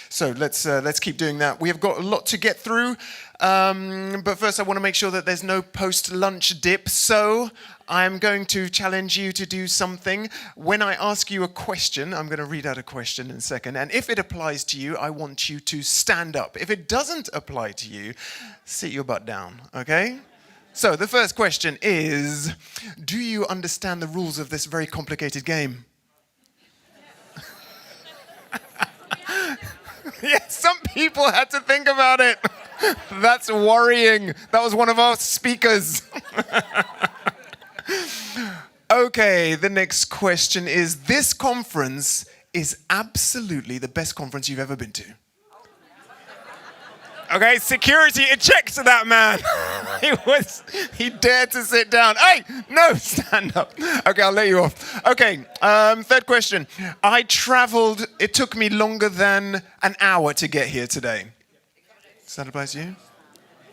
so let's keep doing that. We have got a lot to get through. But first I want to make sure that there's no post-lunch dip, so I'm going to challenge you to do something. When I ask you a question, I'm going to read out a question in a second, and if it applies to you, I want you to stand up. If it doesn't apply to you, sit your butt down, okay? So the first question is, do you understand the rules of this very complicated game? Yeah, some people had to think about it. That's worrying. That was one of our speakers. Okay, the next question is, this conference is absolutely the best conference you've ever been to. Okay, security ejected that man. He dared to sit down. Hey, no, stand up. Okay, I'll let you off. Okay, third question. I traveled, it took me longer than an hour to get here today. Does that apply to you?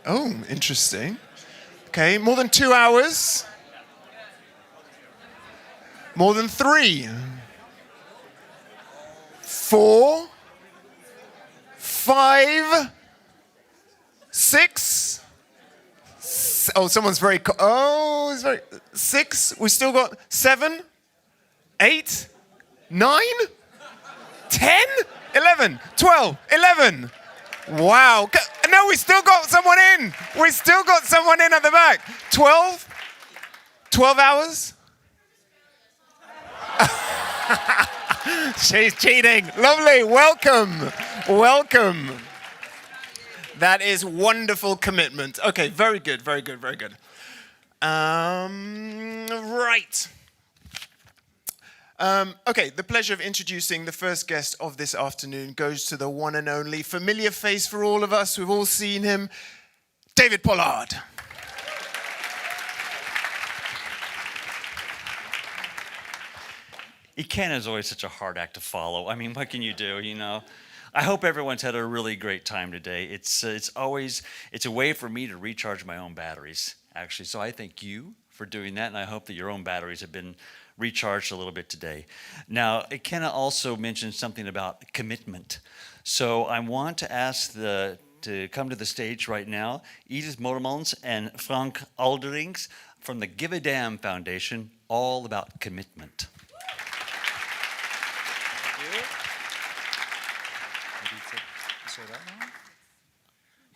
Oh, interesting. Okay, more than 2 hours? More than 3? 4? 5? 6? Oh, someone's very... Oh, it's very... 6? We still got 7? 8? 9? 10? 11? 12? 11? Wow. No, we still got someone in. We still got someone in at the back. 12? 12 hours? She's cheating. Lovely. Welcome. Welcome. That is wonderful commitment. Okay, very good, very good, very good. Right. Okay, the pleasure of introducing the first guest of this afternoon goes to the one and only familiar face for all of us. We've all seen him, David Pollard. Ken is always such a hard act to follow. I mean, what can you do, you know? I hope everyone's had a really great time today. It's a way for me to recharge my own batteries, actually. So I thank you for doing that, and I hope that your own batteries have been recharged a little bit today. Now, Kenna also mentioned something about commitment. So I want to ask to come to the stage right now, Edith Molemans and Frank Alderings from the Give a Damn Foundation, all about commitment.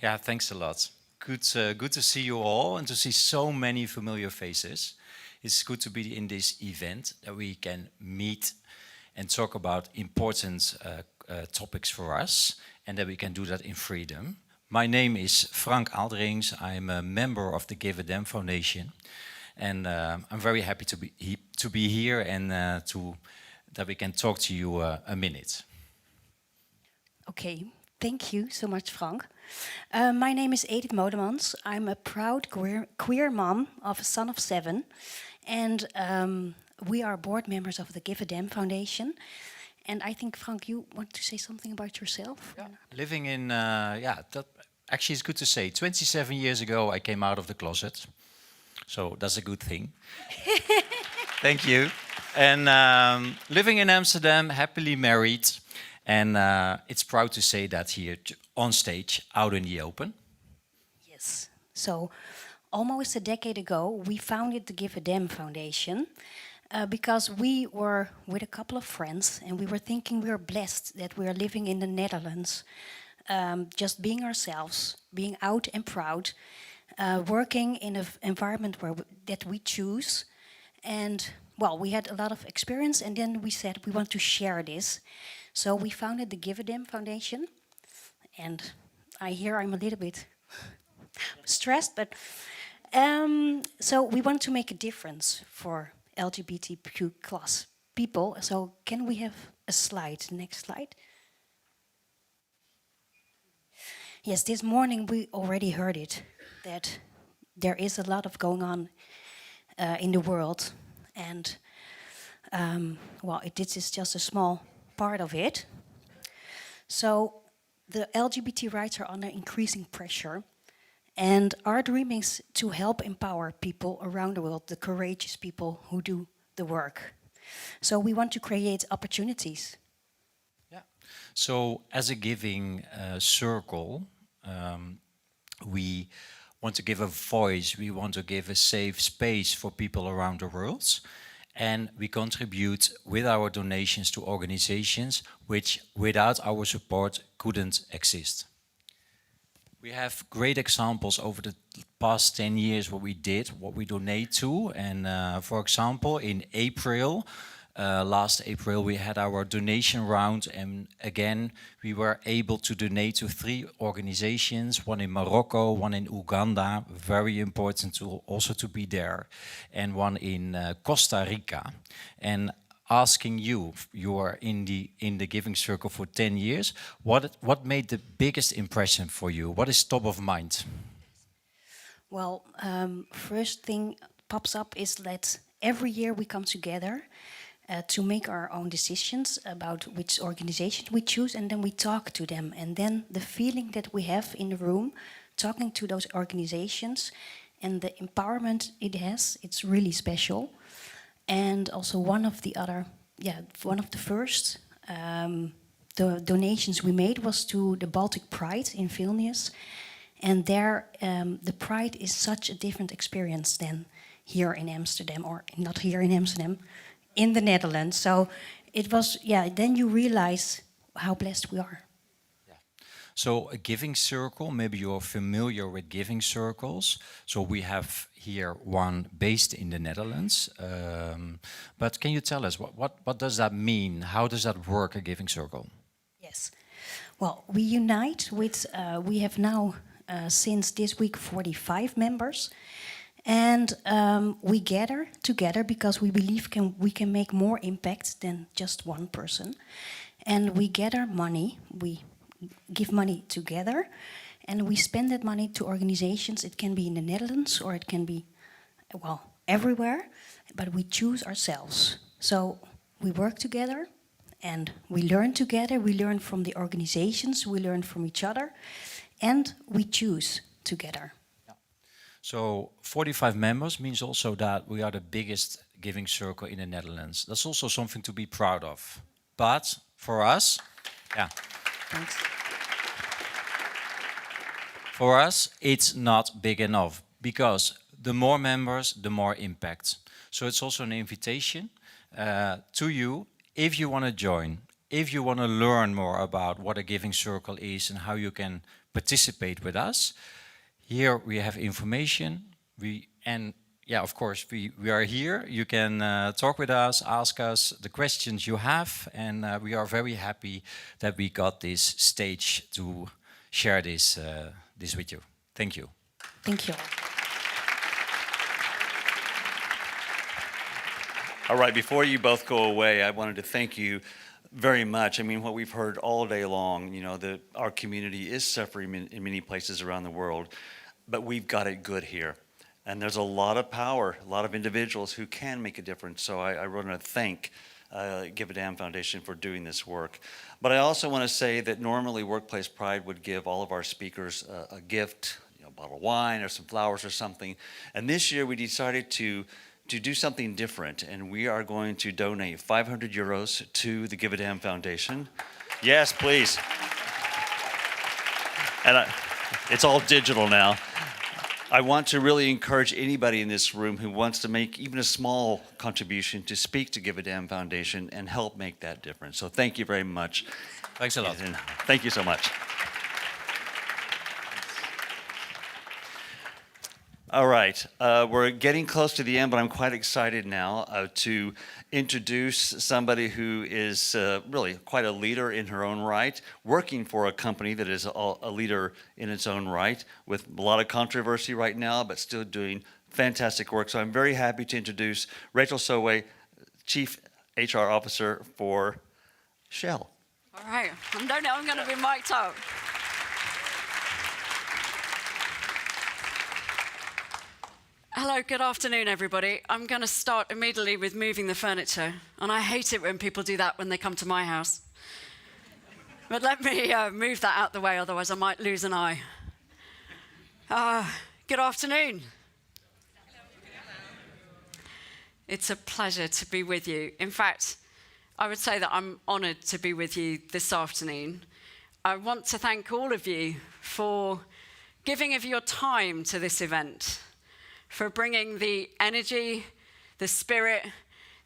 Yeah, thanks a lot. Good to see you all and to see so many familiar faces. It's good to be in this event that we can meet and talk about important topics for us and that we can do that in freedom. My name is Frank Alderings. I'm a member of the Give a Damn Foundation, and I'm very happy to be here and that we can talk to you a minute. Okay, thank you so much, Frank. My name is Edith Molemans. I'm a proud queer mom of a son of 7, and we are board members of the Give a Damn Foundation. And I think, Frank, you want to say something about yourself? Yeah. Living in, that actually is good to say. 27 years ago, I came out of the closet. So that's a good thing. Thank you. And living in Amsterdam, happily married. And it's proud to say that here on stage, out in the open. Yes. So almost a decade ago, we founded the Give a Damn Foundation. Because we were with a couple of friends and we were thinking we are blessed that we are living in the Netherlands, just being ourselves, being out and proud, working in an environment that we choose. And well, we had a lot of experience, and then we said we want to share this. So we founded the Give a Damn Foundation. And I hear I'm a little bit stressed, but so we want to make a difference for LGBTIQ plus people. So can we have a slide? Next slide. Yes, this morning we already heard it, that there is a lot of going on in the world. And well, this is just a small part of it. So the LGBT rights are under increasing pressure. And our dream is to help empower people around the world, the courageous people who do the work. So we want to create opportunities. Yeah. So as a giving circle, we want to give a voice, we want to give a safe space for people around the world. And we contribute with our donations to organizations which without our support couldn't exist. We have great examples over the past 10 years what we did, what we donate to. And for example, in April, last April, we had our donation round. And again, we were able to donate to 3 organizations, one in Morocco, one in Uganda, very important to also to be there, and one in Costa Rica. And asking you, you are in the giving circle for 10 years, what made the biggest impression for you? What is top of mind? Well, first thing pops up is that every year we come together to make our own decisions about which organization we choose, and then we talk to them. And then the feeling that we have in the room, talking to those organizations, and the empowerment it has, it's really special. And also one of the first the donations we made was to the Baltic Pride in Vilnius. And there, the Pride is such a different experience than here in Amsterdam, or not here in Amsterdam, in the Netherlands. So it was, then you realize how blessed we are. So a giving circle, maybe you're familiar with giving circles. So we have here one based in the Netherlands. But can you tell us, what does that mean? How does that work, a giving circle? Yes. Well, we unite with, we have now since this week 45 members. And we gather together because we believe we can make more impact than just one person. And we gather money, we give money together, and we spend that money to organizations. It can be in the Netherlands or it can be, well, everywhere, but we choose ourselves. So we work together and we learn together. We learn from the organizations, we learn from each other, and we choose together. So 45 members means also that we are the biggest giving circle in the Netherlands. That's also something to be proud of. But for us, Thanks. For us, it's not big enough, because the more members, the more impact. So it's also an invitation to you, if you want to join, if you want to learn more about what a giving circle is and how you can participate with us. Here we have information. Of course, we are here. You can talk with us, ask us the questions you have, and we are very happy that we got this stage to share this with you. Thank you. Thank you. All right, before you both go away, I wanted to thank you very much. I mean, what we've heard all day long, you know, that our community is suffering in many places around the world, but we've got it good here. And there's a lot of power, a lot of individuals who can make a difference. So I want to thank Give a Damn Foundation for doing this work. But I also want to say that normally Workplace Pride would give all of our speakers a gift, a bottle of wine or some flowers or something. And this year we decided to do something different. And we are going to donate 500 euros to the Give a Damn Foundation. Yes, please. And it's all digital now. I want to really encourage anybody in this room who wants to make even a small contribution to speak to Give a Damn Foundation and help make that difference. So thank you very much. Thanks a lot. And thank you so much. All right, we're getting close to the end, but I'm quite excited now to introduce somebody who is really quite a leader in her own right, working for a company that is a leader in its own right, with a lot of controversy right now, but still doing fantastic work. So I'm very happy to introduce Rachel Sowe, Chief HR Officer for Shell. All right, I'm going to be mic'd up. Hello, good afternoon, everybody. I'm going to start immediately with moving the furniture, and I hate it when people do that when they come to my house. But let me move that out the way, otherwise I might lose an eye. Good afternoon. It's a pleasure to be with you. In fact, I would say that I'm honoured to be with you this afternoon. I want to thank all of you for giving of your time to this event, for bringing the energy, the spirit,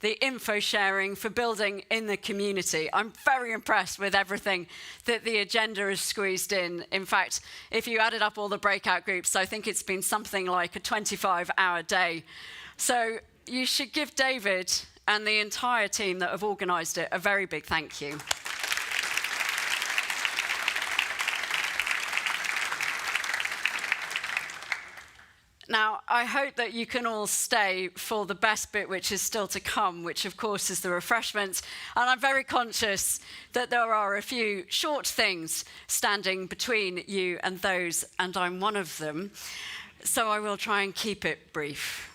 the info sharing, for building in the community. I'm very impressed with everything that the agenda has squeezed in. In fact, if you added up all the breakout groups, I think it's been something like a 25-hour day. So you should give David and the entire team that have organised it a very big thank you. Now, I hope that you can all stay for the best bit, which is still to come, which of course is the refreshments. And I'm very conscious that there are a few short things standing between you and those, and I'm one of them. So I will try and keep it brief.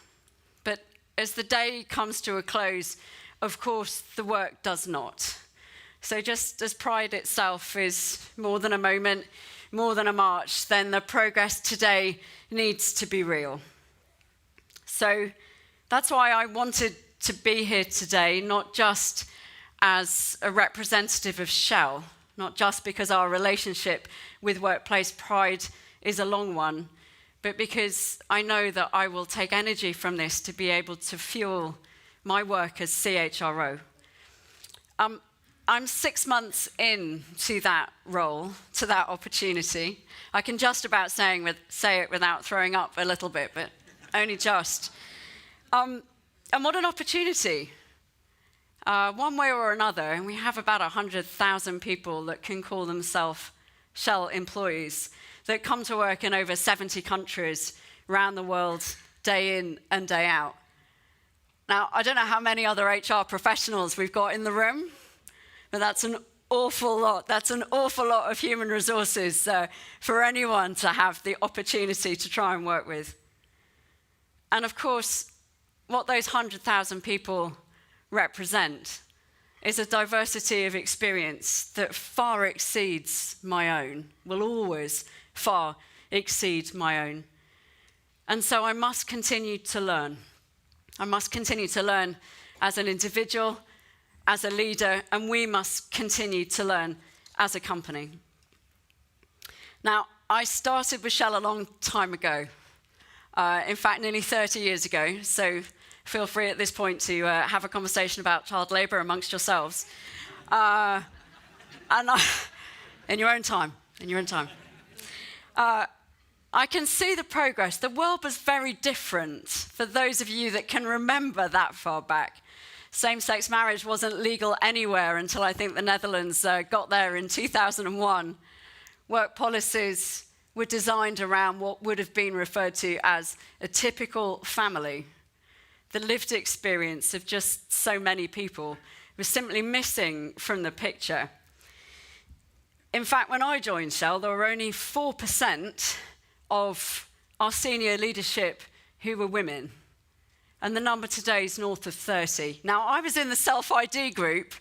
But as the day comes to a close, of course, the work does not. So just as Pride itself is more than a moment, more than a march, then the progress today needs to be real. So that's why I wanted to be here today, not just as a representative of Shell, not just because our relationship with Workplace Pride is a long one, but because I know that I will take energy from this to be able to fuel my work as CHRO. I'm 6 months into that role, to that opportunity. I can just about say it without throwing up a little bit, but only just. And what an opportunity. One way or another, and we have about 100,000 people that can call themselves Shell employees that come to work in over 70 countries around the world, day in and day out. Now, I don't know how many other HR professionals we've got in the room, but that's an awful lot. That's an awful lot of human resources for anyone to have the opportunity to try and work with. And of course, what those 100,000 people represent is a diversity of experience that far exceeds my own, will always far exceed my own. And so I must continue to learn. I must continue to learn as an individual, as a leader, and we must continue to learn as a company. Now, I started with Shell a long time ago. In fact, nearly 30 years ago, so feel free at this point to have a conversation about child labour amongst yourselves. In your own time, I can see the progress. The world was very different for those of you that can remember that far back. Same-sex marriage wasn't legal anywhere until I think the Netherlands got there in 2001. Work policies were designed around what would have been referred to as a typical family. The lived experience of just so many people was simply missing from the picture. In fact, when I joined Shell, there were only 4% of our senior leadership who were women. And the number today is north of 30. Now, I was in the self-ID group.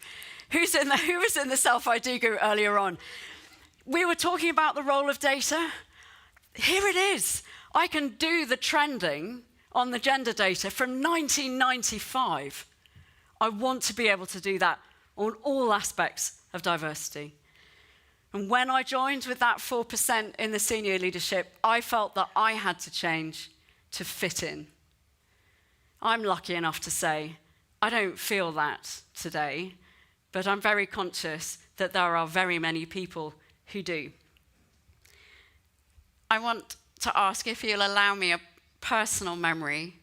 Who was in the self-ID group earlier on? We were talking about the role of data. Here it is. I can do the trending on the gender data from 1995. I want to be able to do that on all aspects of diversity. And when I joined with that 4% in the senior leadership, I felt that I had to change to fit in. I'm lucky enough to say I don't feel that today, but I'm very conscious that there are very many people who do. I want to ask if you'll allow me a personal memory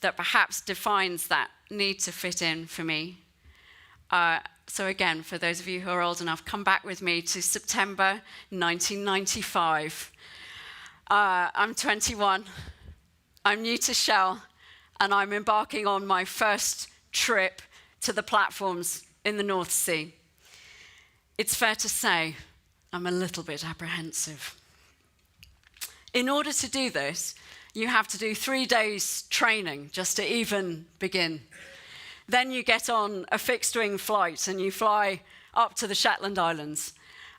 that perhaps defines that need to fit in for me. So again, for those of you who are old enough, come back with me to September 1995. I'm 21, I'm new to Shell, and I'm embarking on my first trip to the platforms in the North Sea. It's fair to say I'm a little bit apprehensive. In order to do this, you have to do 3 days training just to even begin. Then you get on a fixed-wing flight and you fly up to the Shetland Islands.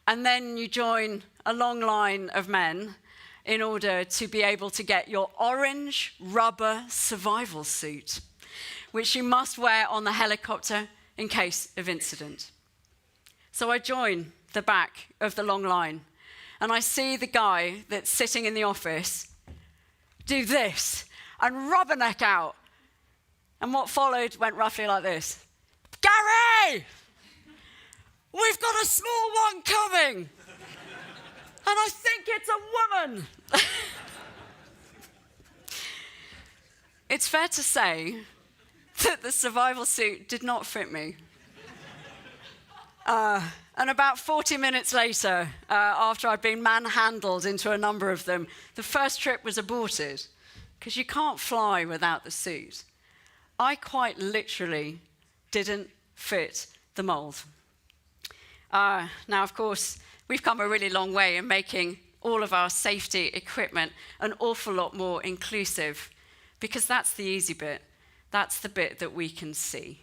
And then you join a long line of men in order to be able to get your orange rubber survival suit, which you must wear on the helicopter in case of incident. So I join the back of the long line, and I see the guy that's sitting in the office do this and rubberneck out. And what followed went roughly like this. Gary! We've got a small one coming! And I think it's a woman! It's fair to say that the survival suit did not fit me. And about 40 minutes later, after I'd been manhandled into a number of them, the first trip was aborted, because you can't fly without the suit. I quite literally didn't fit the mold. Now, of course, we've come a really long way in making all of our safety equipment an awful lot more inclusive, because that's the easy bit. That's the bit that we can see.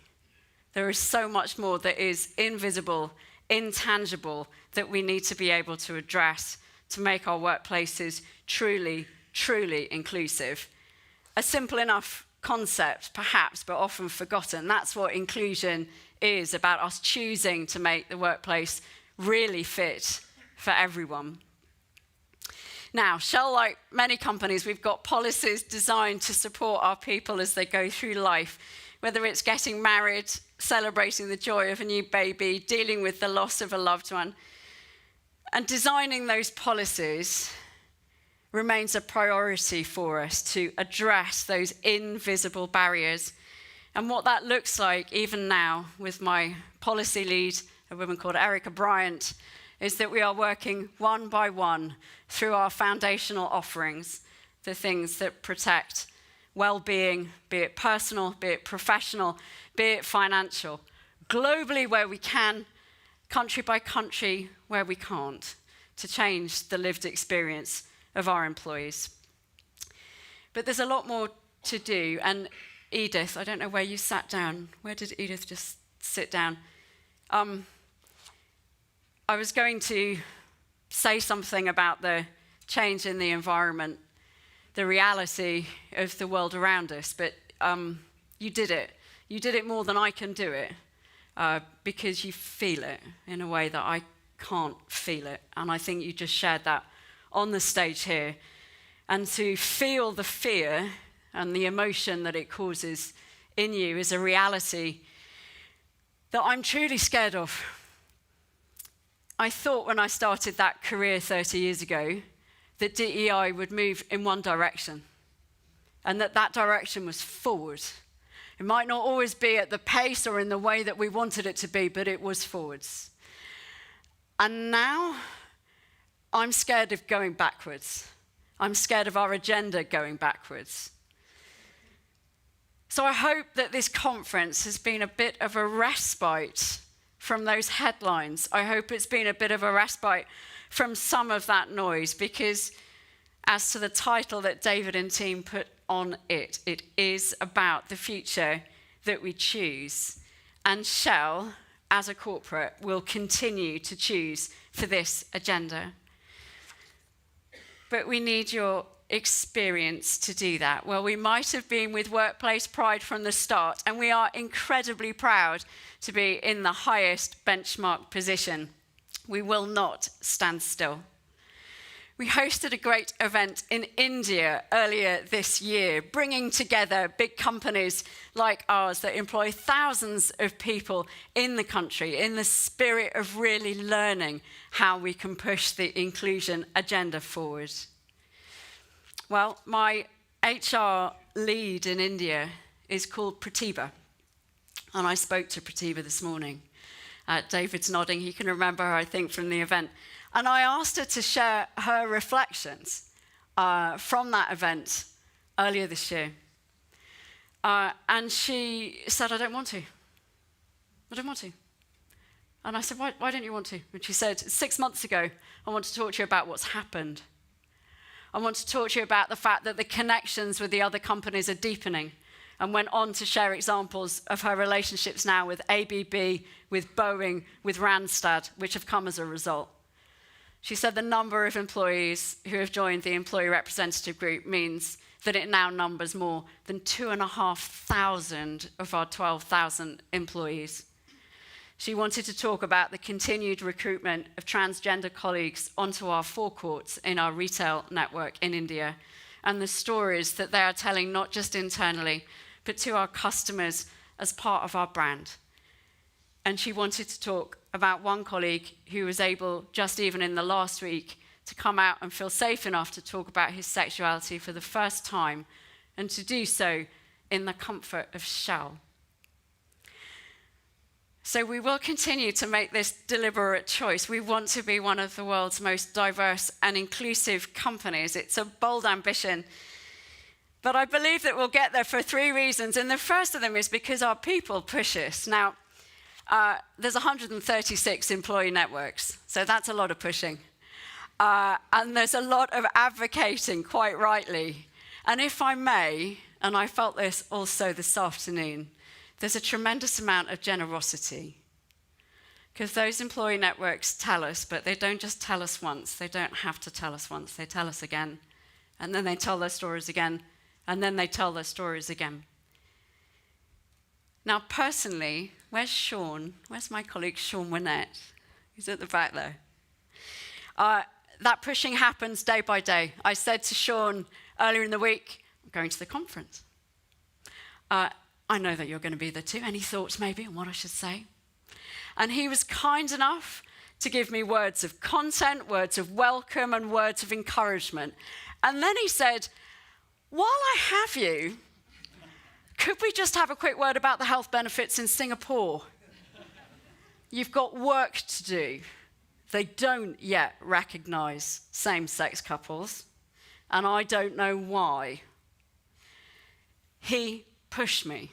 There is so much more that is invisible, intangible, that we need to be able to address to make our workplaces truly, truly inclusive. A simple enough concept, perhaps, but often forgotten. That's what inclusion is, about us choosing to make the workplace really fit for everyone. Now, Shell, like many companies, we've got policies designed to support our people as they go through life, whether it's getting married, celebrating the joy of a new baby, dealing with the loss of a loved one. And designing those policies remains a priority for us to address those invisible barriers. And what that looks like, even now, with my policy lead, a woman called Erica Bryant, is that we are working one by one through our foundational offerings, the things that protect well-being, be it personal, be it professional, be it financial, globally where we can, country by country where we can't, to change the lived experience of our employees. But there's a lot more to do, and Edith, I don't know where you sat down. Where did Edith just sit down? I was going to say something about the change in the environment, the reality of the world around us, but you did it. You did it more than I can do it, because you feel it in a way that I can't feel it. And I think you just shared that on the stage here. And to feel the fear and the emotion that it causes in you is a reality that I'm truly scared of. I thought when I started that career 30 years ago that DEI would move in one direction, and that direction was forward. It might not always be at the pace or in the way that we wanted it to be, but it was forwards. And now I'm scared of going backwards. I'm scared of our agenda going backwards. So I hope that this conference has been a bit of a respite from those headlines. I hope it's been a bit of a respite from some of that noise, because as to the title that David and team put on it, it is about the future that we choose. And Shell, as a corporate, will continue to choose for this agenda. But we need your experience to do that. Well, we might have been with Workplace Pride from the start, and we are incredibly proud to be in the highest benchmark position. We will not stand still. We hosted a great event in India earlier this year, bringing together big companies like ours that employ thousands of people in the country in the spirit of really learning how we can push the inclusion agenda forward. Well, my HR lead in India is called Pratibha, and I spoke to Pratibha this morning. David's nodding, he can remember her, I think, from the event. And I asked her to share her reflections from that event earlier this year. And she said, I don't want to. I don't want to. And I said, why don't you want to? And she said, 6 months ago, I want to talk to you about what's happened. I want to talk to you about the fact that the connections with the other companies are deepening, and went on to share examples of her relationships now with ABB, with Boeing, with Randstad, which have come as a result. She said the number of employees who have joined the employee representative group means that it now numbers more than 2,500 of our 12,000 employees. She wanted to talk about the continued recruitment of transgender colleagues onto our forecourts in our retail network in India, and the stories that they are telling not just internally, but to our customers as part of our brand. And she wanted to talk about one colleague who was able, just even in the last week, to come out and feel safe enough to talk about his sexuality for the first time, and to do so in the comfort of Shell. So we will continue to make this deliberate choice. We want to be one of the world's most diverse and inclusive companies. It's a bold ambition, but I believe that we'll get there for 3 reasons. And the first of them is because our people push us. Now, there's 136 employee networks, so that's a lot of pushing. And there's a lot of advocating, quite rightly. And if I may, and I felt this also this afternoon, there's a tremendous amount of generosity. Because those employee networks tell us, but they don't just tell us once. They don't have to tell us once. They tell us again. And then they tell their stories again. And then they tell their stories again. Now, personally, where's Sean? Where's my colleague Sean Winnett? He's at the back there. That pushing happens day by day. I said to Sean earlier in the week, I'm going to the conference. I know that you're going to be there too. Any thoughts maybe on what I should say? And he was kind enough to give me words of content, words of welcome, and words of encouragement. And then he said, while I have you, could we just have a quick word about the health benefits in Singapore? You've got work to do. They don't yet recognize same-sex couples, and I don't know why. He pushed me,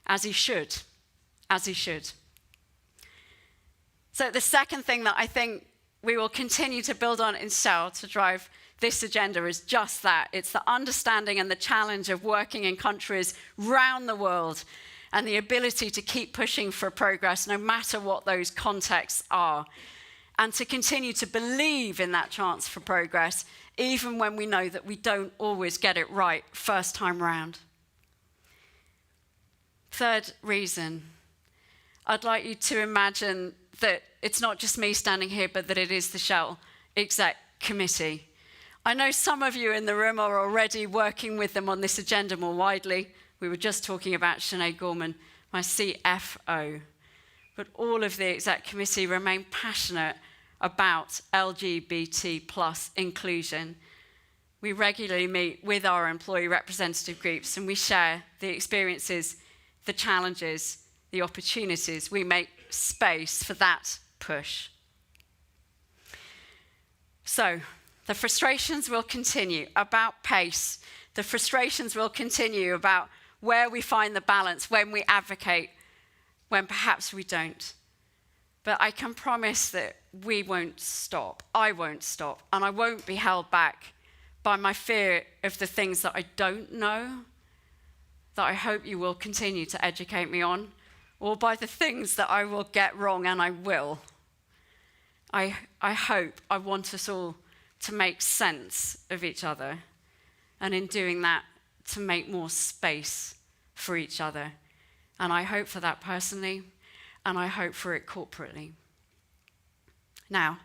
as he should, as he should. So the second thing that I think we will continue to build on in Shell to drive this agenda is just that. It's the understanding and the challenge of working in countries round the world, and the ability to keep pushing for progress no matter what those contexts are, and to continue to believe in that chance for progress even when we know that we don't always get it right first time round. Third reason, I'd like you to imagine that it's not just me standing here, but that it is the Shell Exec Committee. I know some of you in the room are already working with them on this agenda more widely. We were just talking about Sinead Gorman, my CFO. But all of the Exec Committee remain passionate about LGBT plus inclusion. We regularly meet with our employee representative groups, and we share the experiences, the challenges, the opportunities. We make space for that push. So, the frustrations will continue about pace. The frustrations will continue about where we find the balance, when we advocate, when perhaps we don't. But I can promise that we won't stop. I won't stop. And I won't be held back by my fear of the things that I don't know, that I hope you will continue to educate me on, or by the things that I will get wrong, and I will. I hope, I want us all to make sense of each other, and in doing that, to make more space for each other. And I hope for that personally, and I hope for it corporately. Now,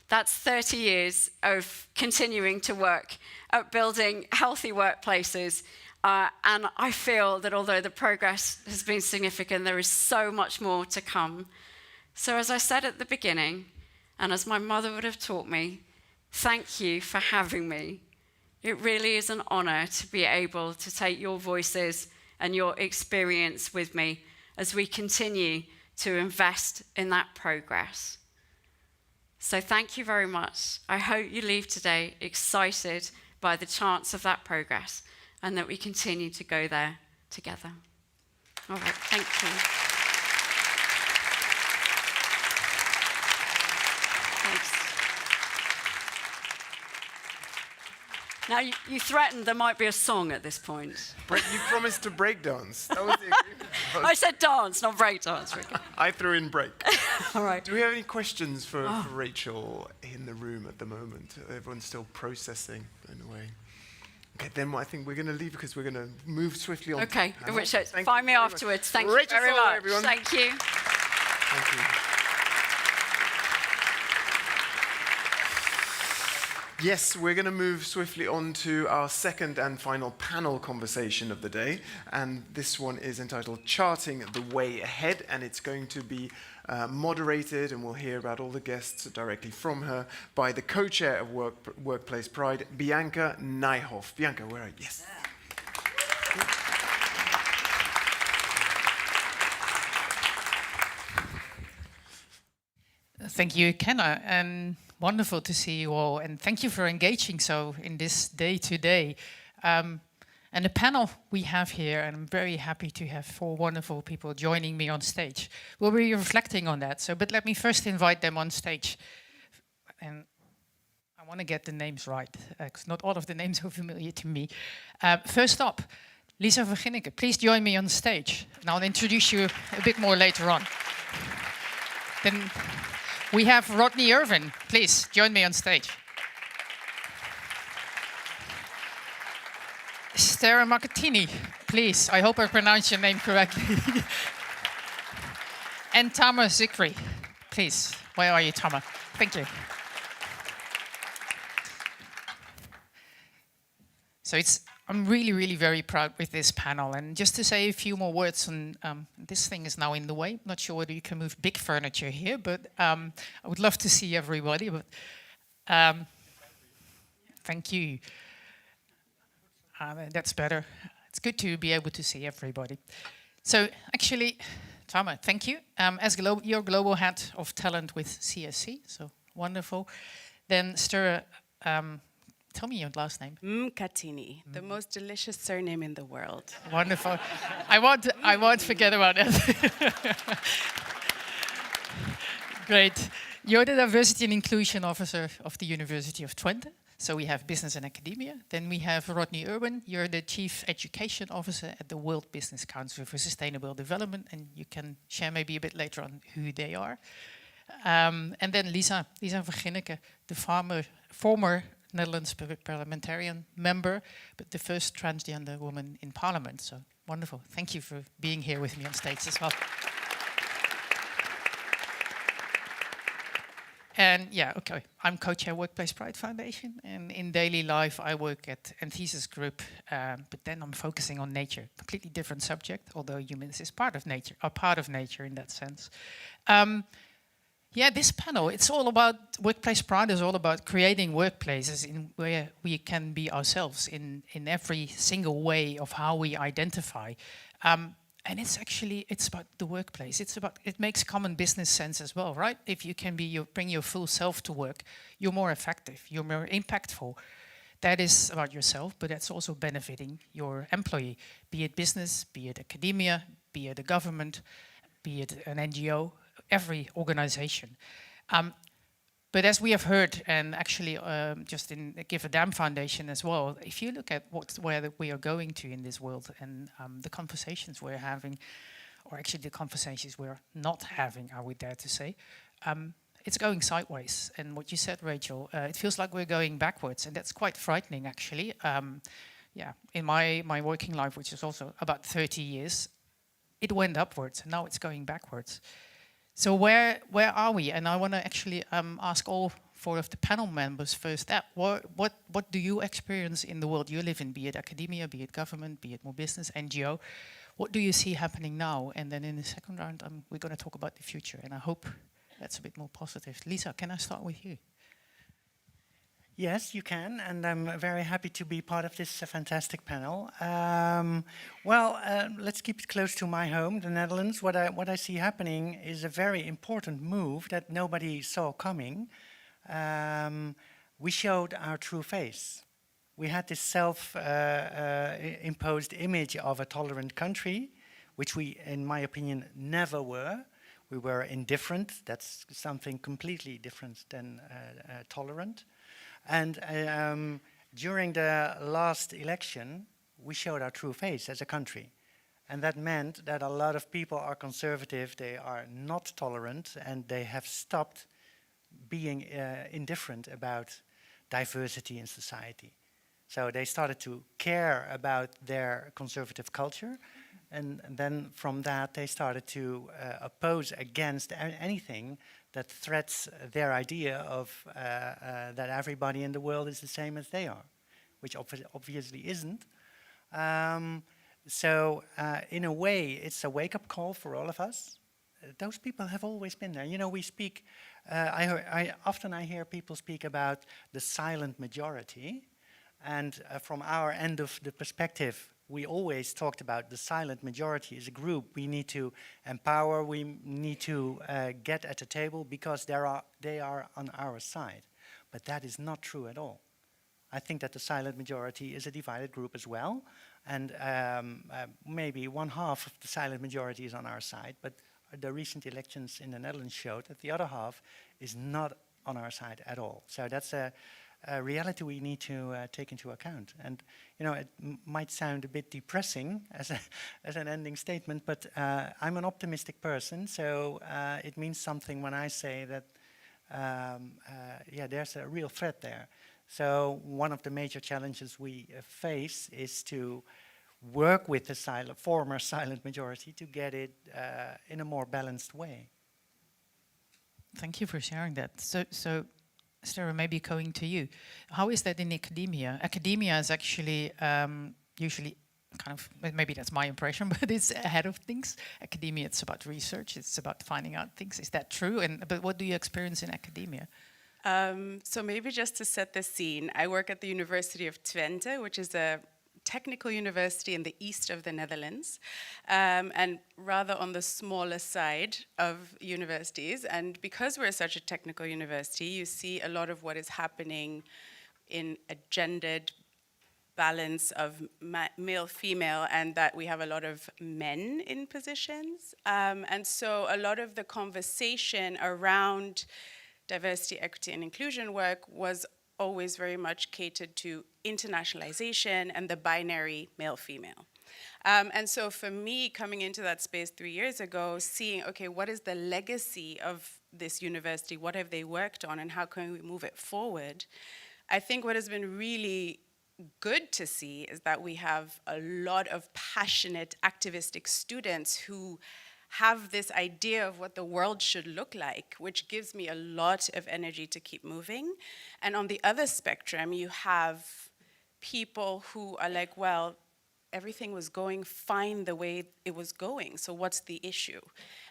that's 30 years of continuing to work at building healthy workplaces, and I feel that although the progress has been significant, there is so much more to come. So as I said at the beginning, and as my mother would have taught me, thank you for having me. It really is an honor to be able to take your voices and your experience with me as we continue to invest in that progress. So thank you very much. I hope you leave today excited by the chance of that progress, and that we continue to go there together. All right, thank you. Thanks. Now, you threatened there might be a song at this point. You promised to break dance. That was the agreement. I said dance, not break dance. I threw in break. All right. Do we have any questions for Rachel in the room at the moment? Everyone's still processing in a way. Okay, then I think we're going to leave because we're going to move swiftly on. Okay, to in which case, Thank find you me very afterwards. much. Thank Rachel you very Solo, much. everyone. Thank you. Thank you. Yes, we're going to move swiftly on to our second and final panel conversation of the day. And this one is entitled Charting the Way Ahead. And it's going to be moderated, and we'll hear about all the guests directly from her, by the co-chair of Workplace Pride, Bianca Nijhoff. Bianca, where are you? Yes. Thank you, Kenna, and wonderful to see you all, and thank you for engaging so in this day-to-day. And the panel we have here, and I'm very happy to have 4 wonderful people joining me on stage. We'll be reflecting on that, but let me first invite them on stage. And I want to get the names right, because not all of the names are familiar to me. First up, Lisa Verginneke, please join me on stage, and I'll introduce you a bit more later on. Then we have Rodney Irvin. Please join me on stage. Stera Markettini, please. I hope I pronounced your name correctly. And Tamer Zikri, please. Where are you, Tamer? Thank you. So I'm really, really very proud with this panel. And just to say a few more words on, this thing is now in the way. I'm not sure whether you can move big furniture here, but I would love to see everybody. But thank you. That's better. It's good to be able to see everybody. So actually, Tamer, thank you. As your global head of talent with CSC, so wonderful. Then Stura, tell me your last name. Katini, the most delicious surname in the world. Wonderful. I won't forget about that. Great. You're the Diversity and Inclusion Officer of the University of Twente. So we have business and academia. Then we have Rodney Irwin. You're the Chief Education Officer at the World Business Council for Sustainable Development. And you can share maybe a bit later on who they are. And then Lisa Verginneke, the former Netherlands parliamentarian member, but the first transgender woman in parliament. So wonderful. Thank you for being here with me on stage as well. And yeah, okay, I'm co-chair Workplace Pride Foundation, and in daily life I work at Anthesis Group, but then I'm focusing on nature, completely different subject, although humans is part of nature, are part of nature in that sense. Yeah, this panel, it's all about, Workplace Pride is all about creating workplaces in where we can be ourselves in every single way of how we identify. And it's about the workplace. It makes common business sense as well, right? If you can bring your full self to work, you're more effective, you're more impactful. That is about yourself, but that's also benefiting your employee, be it business, be it academia, be it a government, be it an NGO, every organization. But as we have heard, and actually just in the Give a Damn Foundation as well, if you look at where we are going to in this world and the conversations we're having, or actually the conversations we're not having, I would dare to say, it's going sideways. And what you said, Rachel, it feels like we're going backwards, and that's quite frightening, actually. Yeah, in my working life, which is also about 30 years, it went upwards, and now it's going backwards. So where are we? And I want to actually ask all 4 of the panel members first that what do you experience in the world you live in, be it academia, be it government, be it more business, NGO? What do you see happening now? And then in the second round, we're going to talk about the future, and I hope that's a bit more positive. Lisa, can I start with you? Yes, you can, and I'm very happy to be part of this fantastic panel. Let's keep it close to my home, the Netherlands. What I see happening is a very important move that nobody saw coming. We showed our true face. We had this self-imposed image of a tolerant country, which we, in my opinion, never were. We were indifferent. That's something completely different than tolerant. And During the last election, we showed our true face as a country. And that meant that a lot of people are conservative, they are not tolerant, and they have stopped being indifferent about diversity in society. So they started to care about their conservative culture, and then from that they started to oppose against anything that threats their idea of that everybody in the world is the same as they are, which obviously isn't. So in a way, it's a wake-up call for all of us. Those people have always been there. You know, we speak, often I hear people speak about the silent majority, and from our end of the perspective, we always talked about the silent majority as a group. We need to empower, we need to get at the table because they are on our side. But that is not true at all. I think that the silent majority is a divided group as well, and maybe one half of the silent majority is on our side, but the recent elections in the Netherlands showed that the other half is not on our side at all. So that's a reality we need to take into account. And you know, it might sound a bit depressing as an ending statement, but I'm an optimistic person, so it means something when I say that yeah, there's a real threat there. So one of the major challenges we face is to work with the former silent majority to get it in a more balanced way. Thank you for sharing that. So Sarah, maybe going to you. How is that in academia? Academia is actually usually kind of, maybe that's my impression, but it's ahead of things. Academia, it's about research, it's about finding out things. Is that true? But what do you experience in academia? So maybe just to set the scene, I work at the University of Twente, which is a technical university in the east of the Netherlands, and rather on the smaller side of universities. And because we're such a technical university, you see a lot of what is happening in a gendered balance of male-female, and that we have a lot of men in positions. And so a lot of the conversation around diversity, equity, and inclusion work was always very much catered to internationalization and the binary male-female. And so for me, coming into that space 3 years ago, seeing, okay, what is the legacy of this university? What have they worked on, and how can we move it forward? I think what has been really good to see is that we have a lot of passionate, activistic students who have this idea of what the world should look like, which gives me a lot of energy to keep moving. And on the other spectrum, you have people who are like, well, everything was going fine the way it was going, so what's the issue?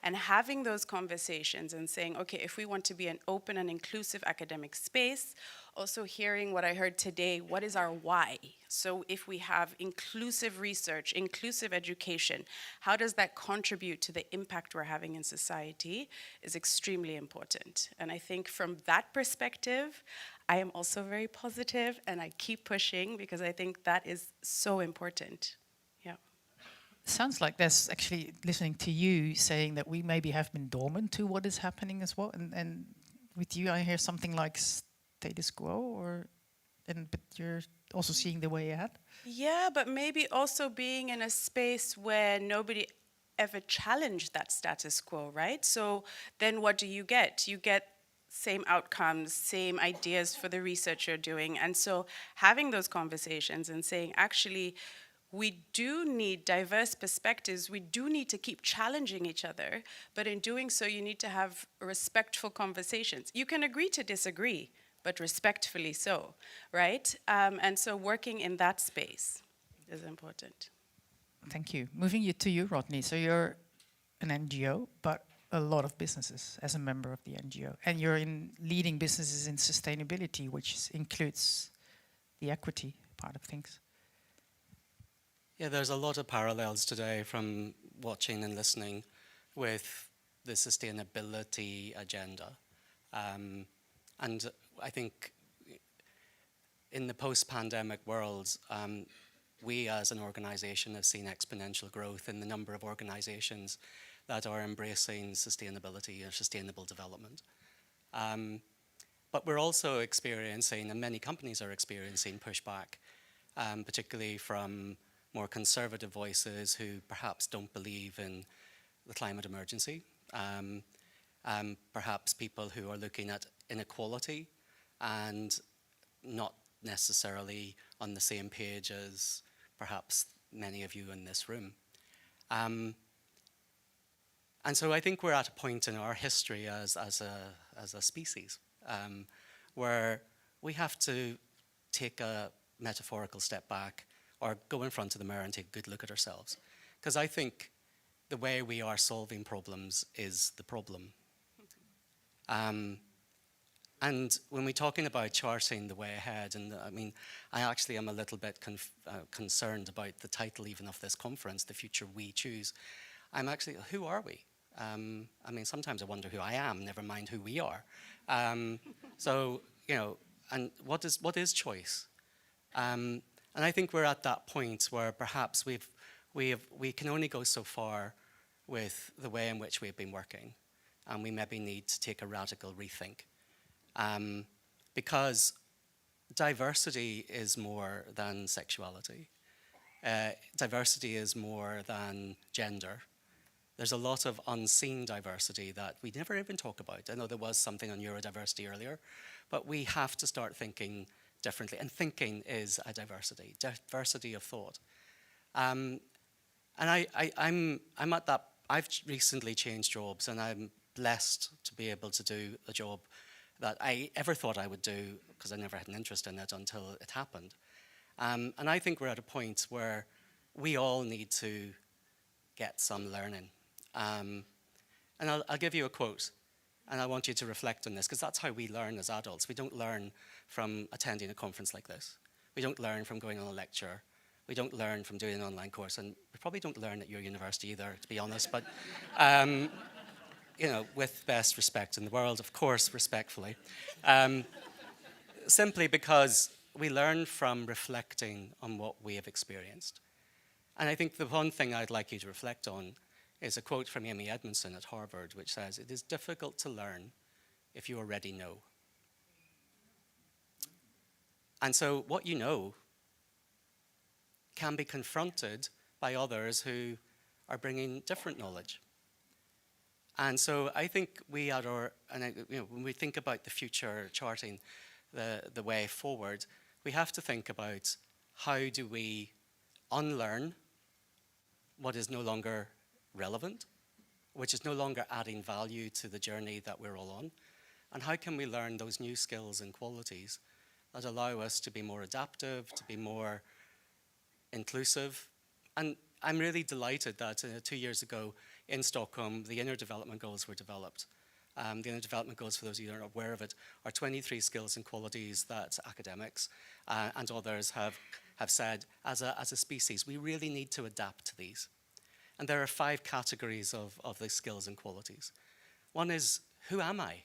And having those conversations and saying, okay, if we want to be an open and inclusive academic space, also hearing what I heard today, what is our why? So if we have inclusive research, inclusive education, how does that contribute to the impact we're having in society is extremely important. And I think from that perspective, I am also very positive, and I keep pushing because I think that is so important. Yeah. Sounds like there's actually, listening to you, saying that we maybe have been dormant to what is happening as well. And with you, I hear something like status quo, but you're also seeing the way ahead. Yeah, but maybe also being in a space where nobody ever challenged that status quo, right? So then what do you get? You get same outcomes, same ideas for the research you're doing. And so having those conversations and saying, actually, we do need diverse perspectives. We do need to keep challenging each other. But in doing so, you need to have respectful conversations. You can agree to disagree, but respectfully so, right? And so working in that space is important. Thank you. Moving you to you, Rodney. So you're an NGO, but a lot of businesses as a member of the NGO. And you're in leading businesses in sustainability, which includes the equity part of things. Yeah, there's a lot of parallels today from watching and listening with the sustainability agenda. And I think in the post-pandemic world, we as an organization have seen exponential growth in the number of organizations that are embracing sustainability or sustainable development. But But we're also experiencing, and many companies are experiencing, pushback, particularly from more conservative voices who perhaps don't believe in the climate emergency. Perhaps people who are looking at inequality and not necessarily on the same page as perhaps many of you in this room. And so I think we're at a point in our history as a species where we have to take a metaphorical step back or go in front of the mirror and take a good look at ourselves. Because I think the way we are solving problems is the problem. And when we're talking about charting the way ahead, and I mean, I actually am a little bit concerned about the title even of this conference, The Future We Choose. I'm actually, who are we? I mean, sometimes I wonder who I am, never mind who we are. So, you know, and what is choice? And I think we're at that point where perhaps we can only go so far with the way in which we've been working, and we maybe need to take a radical rethink. Because diversity is more than sexuality. Diversity is more than gender. There's a lot of unseen diversity that we never even talk about. I know there was something on neurodiversity earlier, but we have to start thinking differently. And thinking is a diversity of thought. And I'm at that, I've recently changed jobs, and I'm blessed to be able to do a job that I ever thought I would do, because I never had an interest in it until it happened. And I think we're at a point where we all need to get some learning. And I'll give you a quote, and I want you to reflect on this, because that's how we learn as adults. We don't learn from attending a conference like this. We don't learn from going on a lecture. We don't learn from doing an online course, and we probably don't learn at your university either, to be honest, but you know, with best respect in the world, of course, respectfully. Simply because we learn from reflecting on what we have experienced. And I think the one thing I'd like you to reflect on is a quote from Amy Edmondson at Harvard, which says, "It is difficult to learn if you already know." And so what you know can be confronted by others who are bringing different knowledge. And so I think we at our, and you know, when we think about the future charting, the way forward, we have to think about how do we unlearn what is no longer relevant, which is no longer adding value to the journey that we're all on, and how can we learn those new skills and qualities that allow us to be more adaptive, to be more inclusive. And I'm really delighted that 2 years ago in Stockholm, the Inner Development Goals were developed. The Inner Development Goals, for those of you who are not aware of it, are 23 skills and qualities that academics and others have said, as a species, we really need to adapt to these. And there are 5 categories of these skills and qualities. One is, who am I?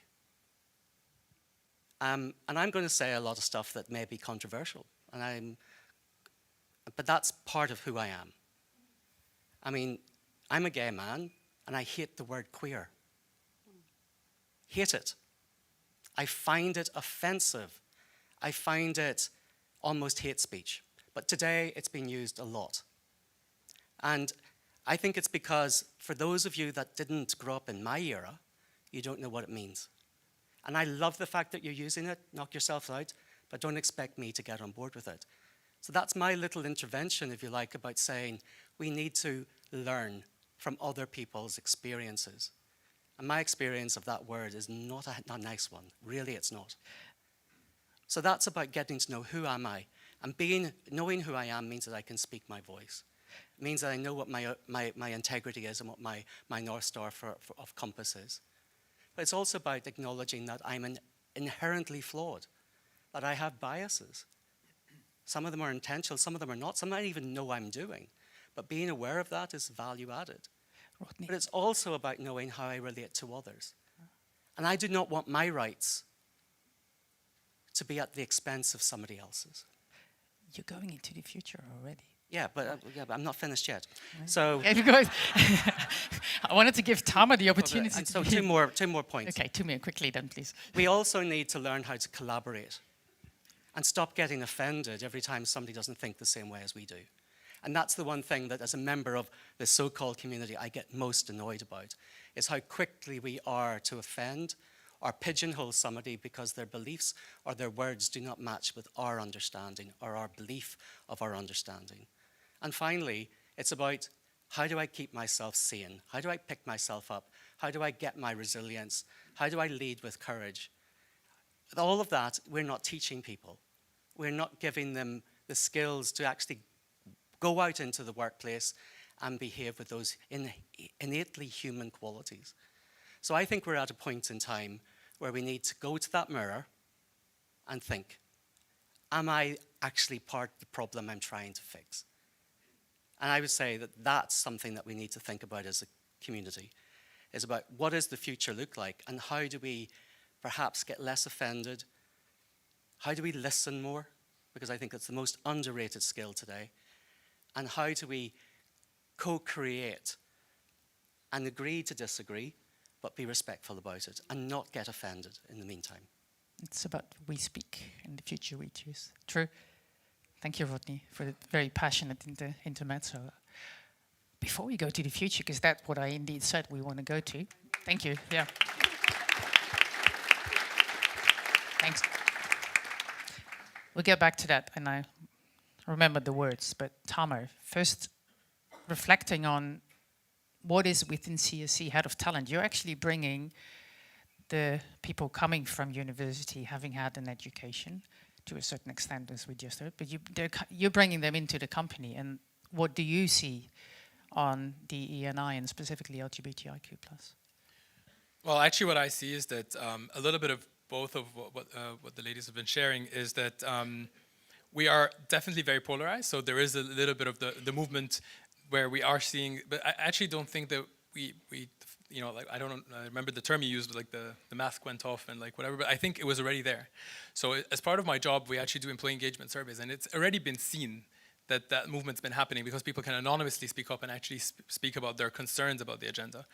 And I'm going to say a lot of stuff that may be controversial, but that's part of who I am. I mean, I'm a gay man, and I hate the word queer. Hate it. I find it offensive. I find it almost hate speech. But today, it's been used a lot. And I think it's because for those of you that didn't grow up in my era, you don't know what it means. And I love the fact that you're using it, knock yourself out, but don't expect me to get on board with it. So that's my little intervention, if you like, about saying we need to learn from other people's experiences. And my experience of that word is not a nice one. Really, it's not. So that's about getting to know who am I. And knowing who I am means that I can speak my voice. It means that I know what my integrity is and what my North Star of compass is. But it's also about acknowledging that I'm inherently flawed, that I have biases. Some of them are intentional, some of them are not. Some I don't even know I'm doing. But being aware of that is value added. Rodney. But it's also about knowing how I relate to others. And I do not want my rights to be at the expense of somebody else's. You're going into the future already. Yeah, but I'm not finished yet. So I wanted to give Tama the opportunity. And so two more points. Okay, 2 more quickly then, please. We also need to learn how to collaborate and stop getting offended every time somebody doesn't think the same way as we do. And that's the one thing that, as a member of the so-called community, I get most annoyed about, is how quickly we are to offend or pigeonhole somebody because their beliefs or their words do not match with our understanding or our belief of our understanding. And finally, it's about, how do I keep myself sane? How do I pick myself up? How do I get my resilience? How do I lead with courage? All of that, we're not teaching people. We're not giving them the skills to actually go out into the workplace and behave with those innately human qualities. So I think we're at a point in time where we need to go to that mirror and think, am I actually part of the problem I'm trying to fix? And I would say that that's something that we need to think about as a community, is about what does the future look like and how do we perhaps get less offended? How do we listen more? Because I think that's the most underrated skill today. And how do we co-create and agree to disagree, but be respectful about it and not get offended in the meantime? It's about we speak and the future we choose. True. Thank you, Rodney, for the very passionate intermezzo. Before we go to the future, because that's what I indeed said we want to go to. Thank you. Yeah. Thanks. We'll get back to that, and I remember the words. But Tamer, first reflecting on what is within CSC Head of Talent. You're actually bringing the people coming from university, having had an education, to a certain extent, as we just heard, but you're bringing them into the company. And what do you see on DE&I and specifically LGBTIQ+? Well, actually, what I see is that a little bit of both of what the ladies have been sharing is that we are definitely very polarized. So there is a little bit of the movement where we are seeing, but I actually don't think that we you know, like, I remember the term you used, like the mask went off and like whatever, but I think it was already there. So as part of my job, we actually do employee engagement surveys, and it's already been seen that that movement's been happening because people can anonymously speak up and actually speak about their concerns about the agenda.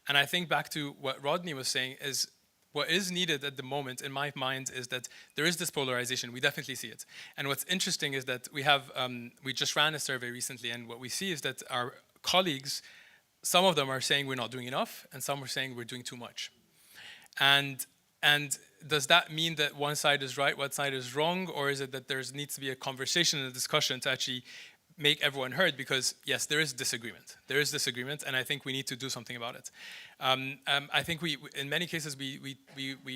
And I think back to what Rodney was saying is, what is needed at the moment, in my mind, is that there is this polarization. We definitely see it. And what's interesting is that we just ran a survey recently, and what we see is that our colleagues, some of them are saying we're not doing enough, and some are saying we're doing too much. And does that mean that one side is right, one side is wrong, or is it that there needs to be a conversation and a discussion to actually make everyone heard? Because yes, there is disagreement. There is disagreement, and I think we need to do something about it. I think in many cases, we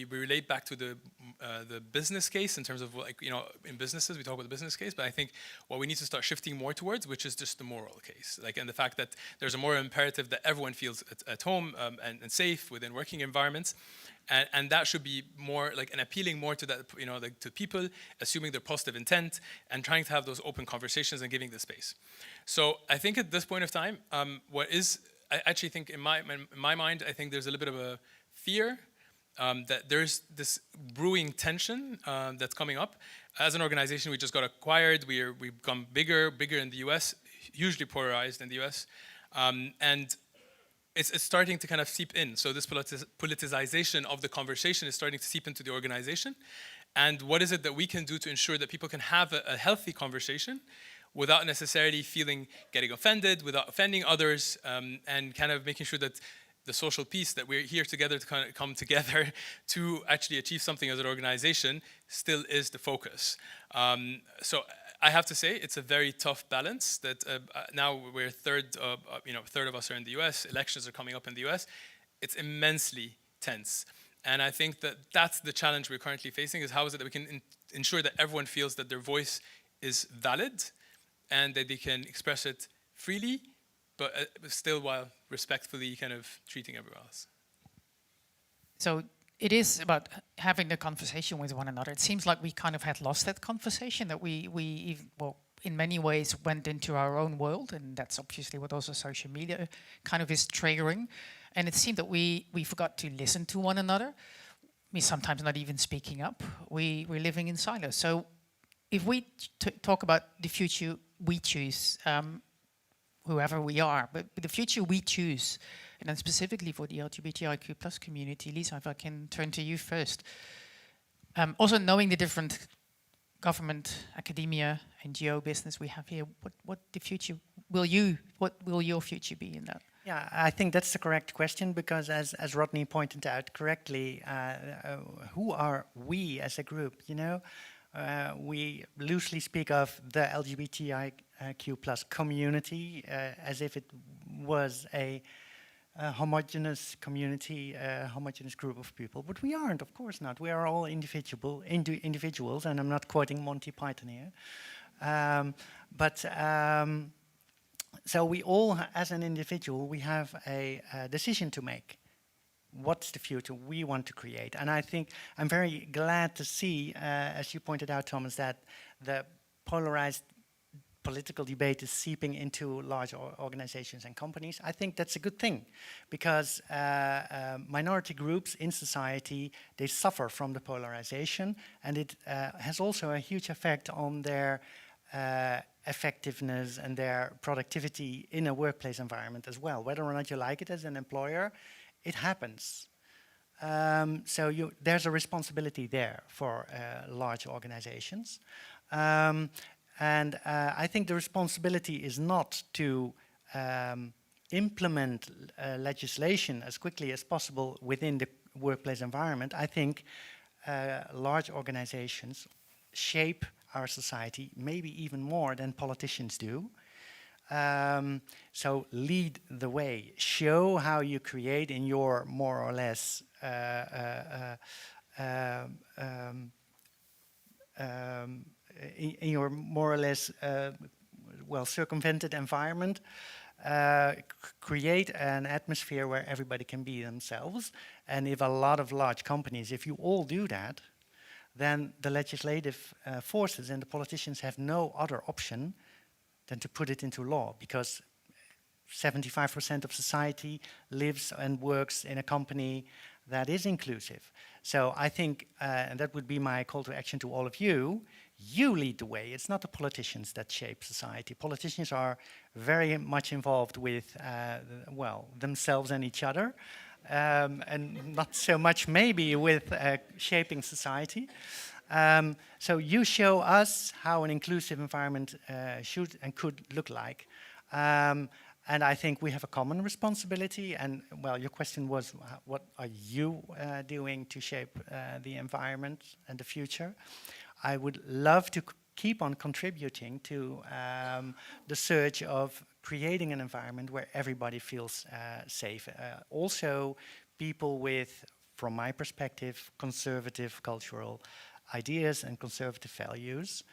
relate back to the business case in terms of, like, you know, in businesses we talk about the business case, but I think what we need to start shifting more towards, which is just the moral case, like, and the fact that there's a moral imperative that everyone feels at home and safe within working environments. And that should be more like, and appealing more to that, you know, like to people, assuming their positive intent and trying to have those open conversations and giving the space. So I think at this point of time, I actually think in my mind, I think there's a little bit of a fear that there's this brewing tension that's coming up. As an organization, we just got acquired. We've become bigger in the US, hugely polarized in the US. And it's starting to kind of seep in. So this politicization of the conversation is starting to seep into the organization. And what is it that we can do to ensure that people can have a healthy conversation without necessarily getting offended, without offending others, and kind of making sure that the social piece that we're here together to kind of come together to actually achieve something as an organization still is the focus. So I have to say it's a very tough balance that now we're third of us are in the US, elections are coming up in the US. It's immensely tense. And I think that that's the challenge we're currently facing, is how is it that we can ensure that everyone feels that their voice is valid and that they can express it freely, but still while respectfully kind of treating everyone else. So it is about having the conversation with one another. It seems like we kind of had lost that conversation, that we in many ways went into our own world, and that's obviously what also social media kind of is triggering. And it seemed that we forgot to listen to one another. We sometimes not even speaking up. We're living in silos. So if we talk about the future we choose, whoever we are, but the future we choose, and then specifically for the LGBTIQ plus community, Lisa, if I can turn to you first. Also knowing the different government, academia, NGO business we have here, what will your future be in that? Yeah, I think that's the correct question, because as Rodney pointed out correctly, who are we as a group? You know, we loosely speak of the LGBTIQ plus community as if it was a homogeneous community, a homogeneous group of people, but we aren't, of course not. We are all individuals, and I'm not quoting Monty Python here. So we all, as an individual, we have a decision to make. What's the future we want to create? And I think I'm very glad to see, as you pointed out, Thomas, that the polarized political debate is seeping into large organizations and companies. I think that's a good thing, because minority groups in society, they suffer from the polarization, and it has also a huge effect on their effectiveness and their productivity in a workplace environment as well. Whether or not you like it as an employer, it happens. So there's a responsibility there for large organizations. And I think the responsibility is not to implement legislation as quickly as possible within the workplace environment. I think large organizations shape our society maybe even more than politicians do. So lead the way, show how you create in your more or less in your more or less well circumvented environment, create an atmosphere where everybody can be themselves. And if a lot of large companies, if you all do that, then the legislative forces and the politicians have no other option than to put it into law, because 75% of society lives and works in a company that is inclusive. So I think, and that would be my call to action to all of you, you lead the way. It's not the politicians that shape society. Politicians are very much involved with, well, themselves and each other, and not so much maybe with shaping society. So you show us how an inclusive environment should and could look like. And I think we have a common responsibility. And well, your question was, what are you doing to shape the environment and the future? I would love to keep on contributing to the search of creating an environment where everybody feels safe. Also, people with, from my perspective, conservative cultural ideas and conservative values,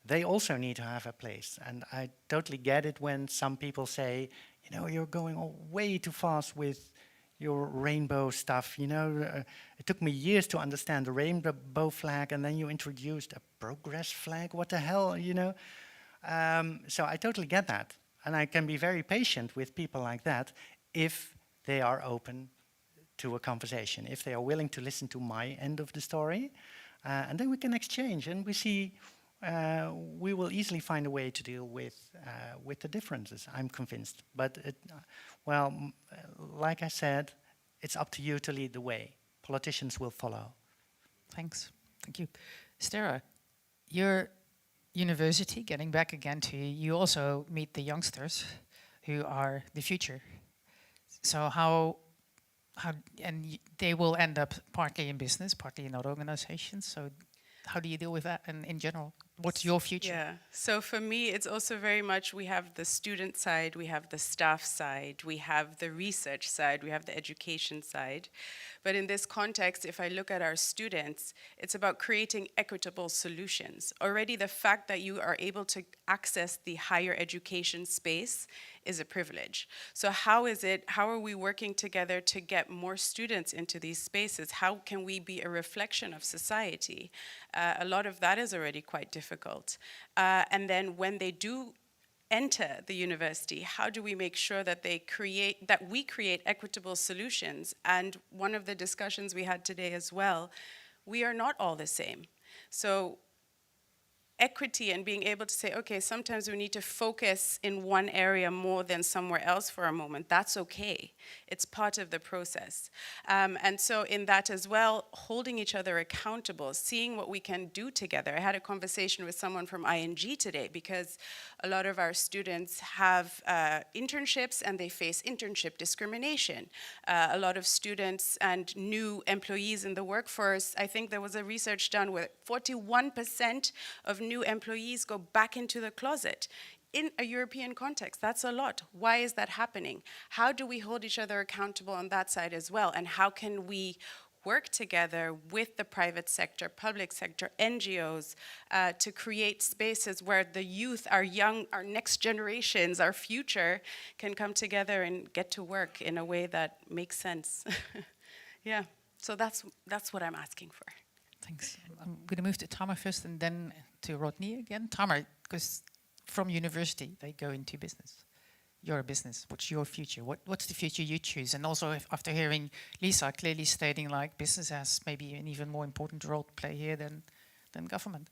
they also need to have a place. And I totally get it when some people say, you know, you're going way too fast with your rainbow stuff. You know, it took me years to understand the rainbow flag, and then you introduced a progress flag. What the hell, you know? So I totally get that. And I can be very patient with people like that if they are open to a conversation, if they are willing to listen to my end of the story. And then we can exchange, and we see we will easily find a way to deal with the differences, I'm convinced. But, well, like I said, it's up to you to lead the way. Politicians will follow. Thanks. Thank you. Stera, your university, getting back again to you, you also meet the youngsters who are the future. So how and they will end up partly in business, partly in other organizations. So how do you deal with that in general? What's your future? Yeah, so for me, it's also very much, we have the student side, we have the staff side, we have the research side, we have the education side. But in this context, if I look at our students, it's about creating equitable solutions. Already the fact that you are able to access the higher education space is a privilege. So how are we working together to get more students into these spaces? How can we be a reflection of society? A lot of that is already quite difficult. And then when they do enter the university, how do we make sure that we create equitable solutions? And one of the discussions we had today as well, we are not all the same. So equity and being able to say, okay, sometimes we need to focus in one area more than somewhere else for a moment. That's okay. It's part of the process. And so in that as well, holding each other accountable, seeing what we can do together. I had a conversation with someone from ING today because a lot of our students have internships and they face internship discrimination. A lot of students and new employees in the workforce, I think there was a research done where 41% of new employees go back into the closet. In a European context, that's a lot. Why is that happening? How do we hold each other accountable on that side as well? And how can we work together with the private sector, public sector, NGOs, to create spaces where the youth, our young, our next generations, our future, can come together and get to work in a way that makes sense. Yeah, so that's what I'm asking for. Thanks. I'm going to move to Tamar first and then to Rodney again. Tamar, because from university, they go into business. You're a business. What's your future? What's the future you choose? And also, after hearing Lisa clearly stating like business has maybe an even more important role to play here than government.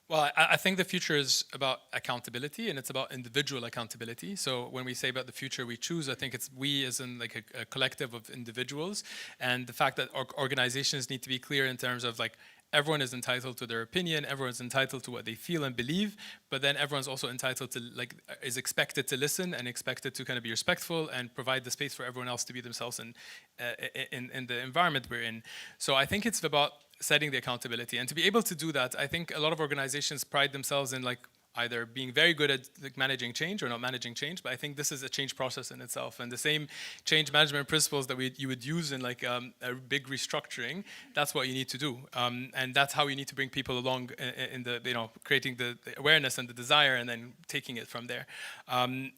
Well, I think the future is about accountability, and it's about individual accountability. So when we say about the future we choose, I think it's we as in like a collective of individuals, and the fact that organizations need to be clear in terms of like everyone is entitled to their opinion, everyone's entitled to what they feel and believe, but then everyone's also entitled to like is expected to listen and expected to kind of be respectful and provide the space for everyone else to be themselves in the environment we're in. So I think it's about setting the accountability, and to be able to do that, I think a lot of organizations pride themselves in like either being very good at like managing change or not managing change, but I think this is a change process in itself, and the same change management principles that you would use in like a big restructuring, that's what you need to do, and that's how you need to bring people along in the creating the awareness and the desire, and then taking it from there.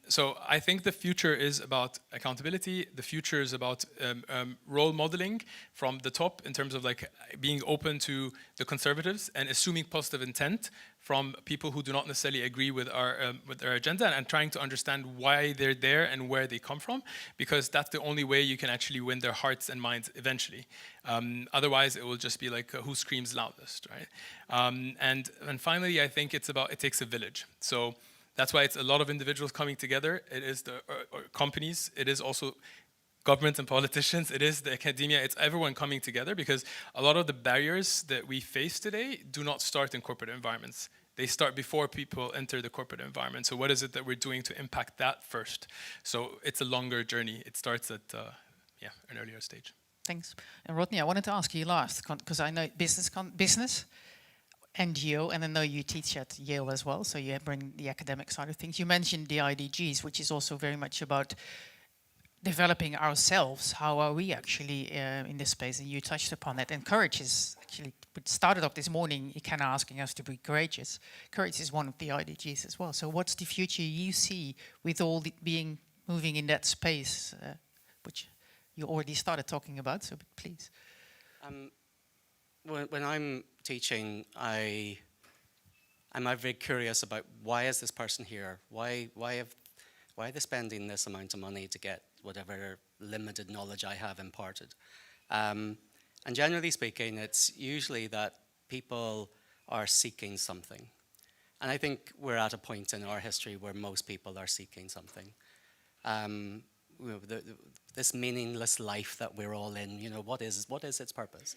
So I think the future is about accountability. The future is about role modeling from the top in terms of like being open to the conservatives and assuming positive intent from people who do not necessarily agree with our agenda, and trying to understand why they're there and where they come from, because that's the only way you can actually win their hearts and minds eventually. Otherwise, it will just be like who screams loudest, right? And finally, I think it takes a village. So that's why it's a lot of individuals coming together. It is the companies. It is also government and politicians, it is the academia, it's everyone coming together, because a lot of the barriers that we face today do not start in corporate environments. They start before people enter the corporate environment. So what is it that we're doing to impact that first? So it's a longer journey. It starts at an earlier stage. Thanks. And Rodney, I wanted to ask you last, because I know business, NGO, and I know you teach at Yale as well, so you bring the academic side of things. You mentioned the IDGs, which is also very much about developing ourselves. How are we actually in this space? And you touched upon that. And courage is actually, we started off this morning, you kind of asking us to be courageous. Courage is one of the IDGs as well. So what's the future you see with all the moving in that space, which you already started talking about, so please. When I'm teaching, I'm very curious about why is this person here? Why are they spending this amount of money to get whatever limited knowledge I have imparted? And generally speaking, it's usually that people are seeking something. And I think we're at a point in our history where most people are seeking something. This meaningless life that we're all in, what is its purpose?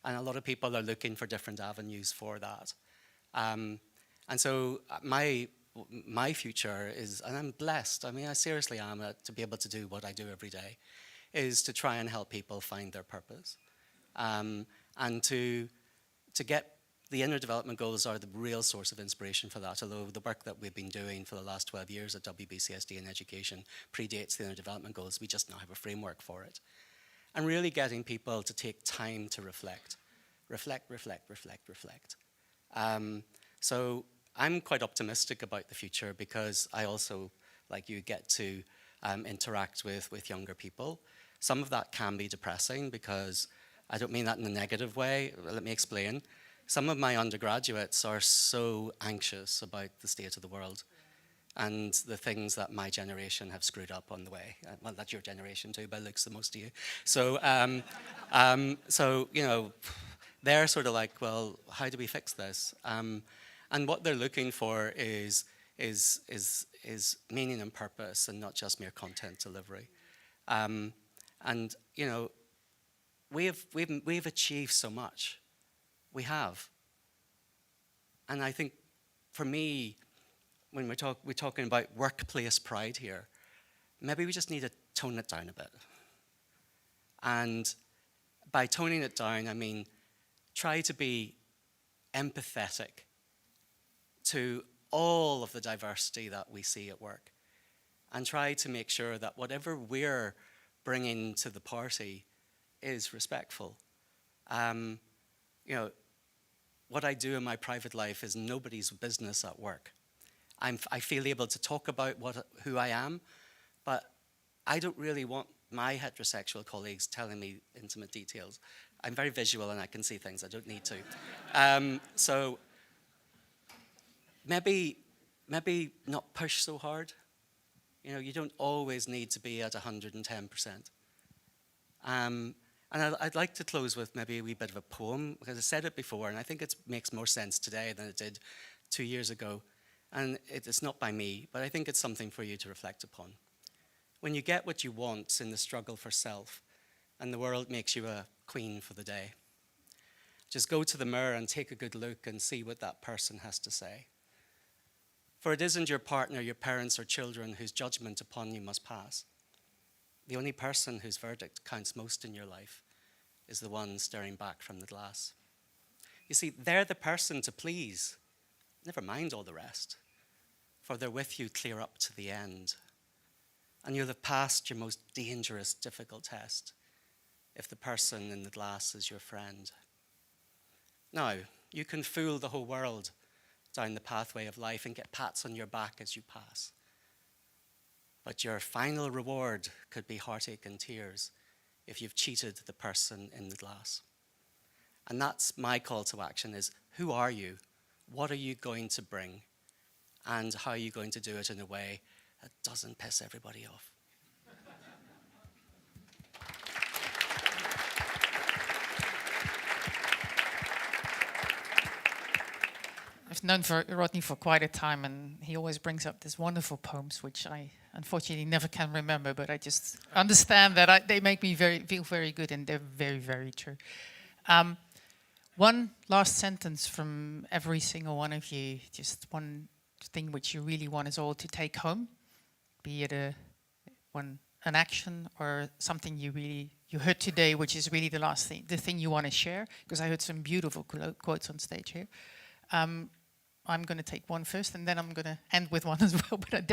And a lot of people are looking for different avenues for that. And so my future is, and I'm blessed, I seriously am, to be able to do what I do every day, is to try and help people find their purpose. And to get the inner development goals are the real source of inspiration for that, although the work that we've been doing for the last 12 years at WBCSD in education predates the inner development goals. We just now have a framework for it. And really getting people to take time to reflect. So I'm quite optimistic about the future because I also, like you, get to interact with younger people. Some of that can be depressing because I don't mean that in a negative way. Let me explain. Some of my undergraduates are so anxious about the state of the world and the things that my generation have screwed up on the way. Well, that's your generation too, by looks of most of you. So, they're sort of like, well, how do we fix this? And And what they're looking for is meaning and purpose, and not just mere content delivery. And you know, we've achieved so much. We have. And I think, for me, when we're talking about workplace pride here, maybe we just need to tone it down a bit. And by toning it down, I mean, try to be empathetic to all of the diversity that we see at work, and try to make sure that whatever we're bringing to the party is respectful. You know, what I do in my private life is nobody's business at work. I feel able to talk about who I am, but I don't really want my heterosexual colleagues telling me intimate details. I'm very visual and I can see things. I don't need to. So maybe not push so hard. You know, you don't always need to be at 110%. And I'd like to close with maybe a wee bit of a poem, because I said it before, and I think it makes more sense today than it did 2 years ago. And it's not by me, but I think it's something for you to reflect upon. When you get what you want in the struggle for self, and the world makes you a queen for the day, just go to the mirror and take a good look and see what that person has to say. For it isn't your partner, your parents, or children whose judgment upon you must pass. The only person whose verdict counts most in your life is the one staring back from the glass. You see, they're the person to please. Never mind all the rest, for they're with you clear up to the end. And you'll have passed your most dangerous, difficult test if the person in the glass is your friend. Now, you can fool the whole world down the pathway of life and get pats on your back as you pass. But your final reward could be heartache and tears if you've cheated the person in the glass. And that's my call to action is, who are you? What are you going to bring? And how are you going to do it in a way that doesn't piss everybody off? I've known Rodney for quite a time, and he always brings up these wonderful poems, which I unfortunately never can remember, but I just understand that they make me feel very good, and they're very, very true. One last sentence from every single one of you, just one thing which you really want us all to take home, be it an action or something you heard today, which is really the thing you want to share, because I heard some beautiful quotes on stage here. I'm going to take one first, and then I'm going to end with one as well. But I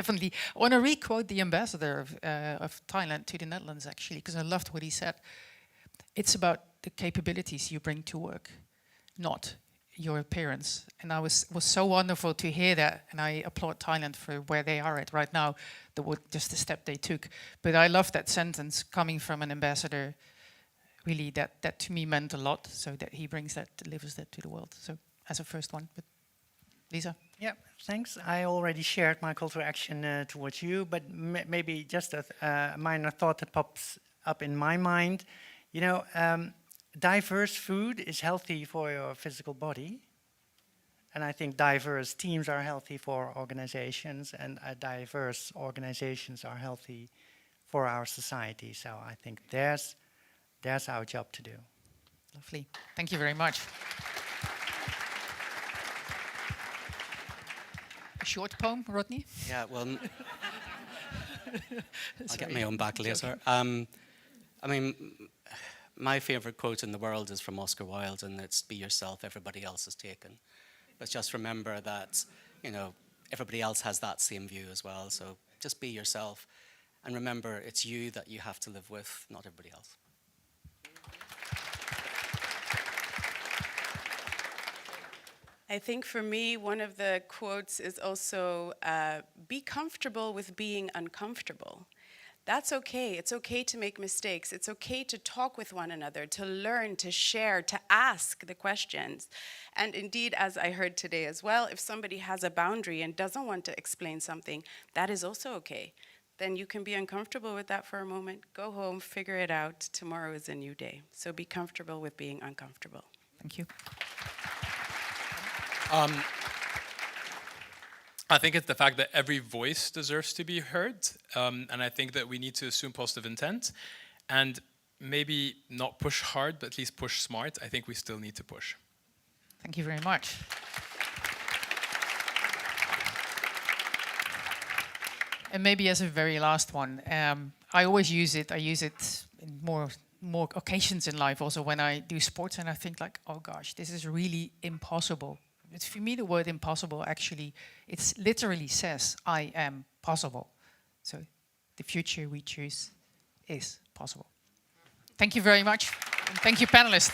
want to re-quote the ambassador of Thailand to the Netherlands, actually, because I loved what he said. It's about the capabilities you bring to work, not your appearance. And I was so wonderful to hear that, and I applaud Thailand for where they are at right now, just the step they took. But I love that sentence coming from an ambassador. Really, that to me meant a lot. So that he delivers that to the world. So as a first one, but Lisa. Yeah, thanks. I already shared my call to action towards you, but maybe just a minor thought that pops up in my mind. You know, diverse food is healthy for your physical body. And I think diverse teams are healthy for organizations, and diverse organizations are healthy for our society. So I think there's our job to do. Lovely. Thank you very much. A short poem, Rodney? Yeah, well, I'll get my own back later. I mean, my favorite quote in the world is from Oscar Wilde, and it's "Be yourself, everybody else is taken." But just remember that, you know, everybody else has that same view as well. So just be yourself, and remember, it's you that you have to live with, not everybody else. I think for me, one of the quotes is also, be comfortable with being uncomfortable. That's okay. It's okay to make mistakes. It's okay to talk with one another, to learn, to share, to ask the questions. And indeed, as I heard today as well, if somebody has a boundary and doesn't want to explain something, that is also okay. Then you can be uncomfortable with that for a moment, go home, figure it out. Tomorrow is a new day. So be comfortable with being uncomfortable. Thank you. I think it's the fact that every voice deserves to be heard, and I think that we need to assume positive intent, and maybe not push hard, but at least push smart. I think we still need to push. Thank you very much. And maybe as a very last one, I always use it. I use it in more occasions in life, also when I do sports, and I think like, oh gosh, this is really impossible. It's, for me, the word impossible actually, it literally says, I am possible. So the future we choose is possible. Thank you very much. And thank you, panelists.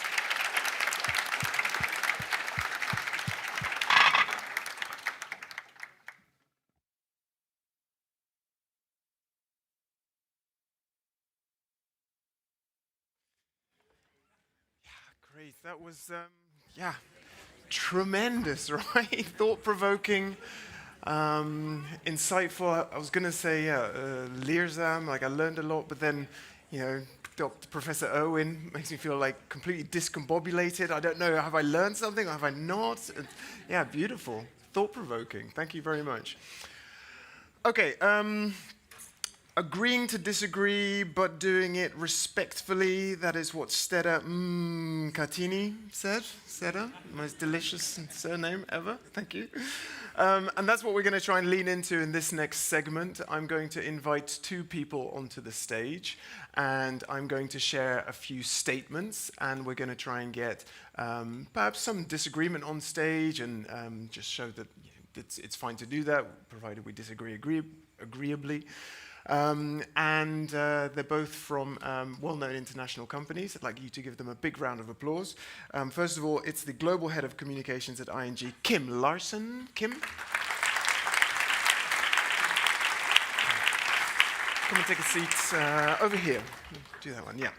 Great. That was, yeah, tremendous, right? Thought-provoking, insightful. I was going to say leersam, like I learned a lot, but then, you know, Dr. Professor Owen makes me feel like completely discombobulated. I don't know, have I learned something or have I not? Yeah, beautiful. Thought-provoking. Thank you very much. Okay, agreeing to disagree, but doing it respectfully. That is what Stella Catini said. Stella, most delicious surname ever. Thank you. And that's what we're going to try and lean into in this next segment. I'm going to invite two people onto the stage, and I'm going to share a few statements, and we're going to try and get perhaps some disagreement on stage, and just show that it's fine to do that, provided we disagree agreeably. They're both from well-known international companies. I'd like you to give them a big round of applause. First of all, it's the Global Head of Communications at ING, Kim Larsen. Kim? Come and take a seat over here. Do that one, yeah.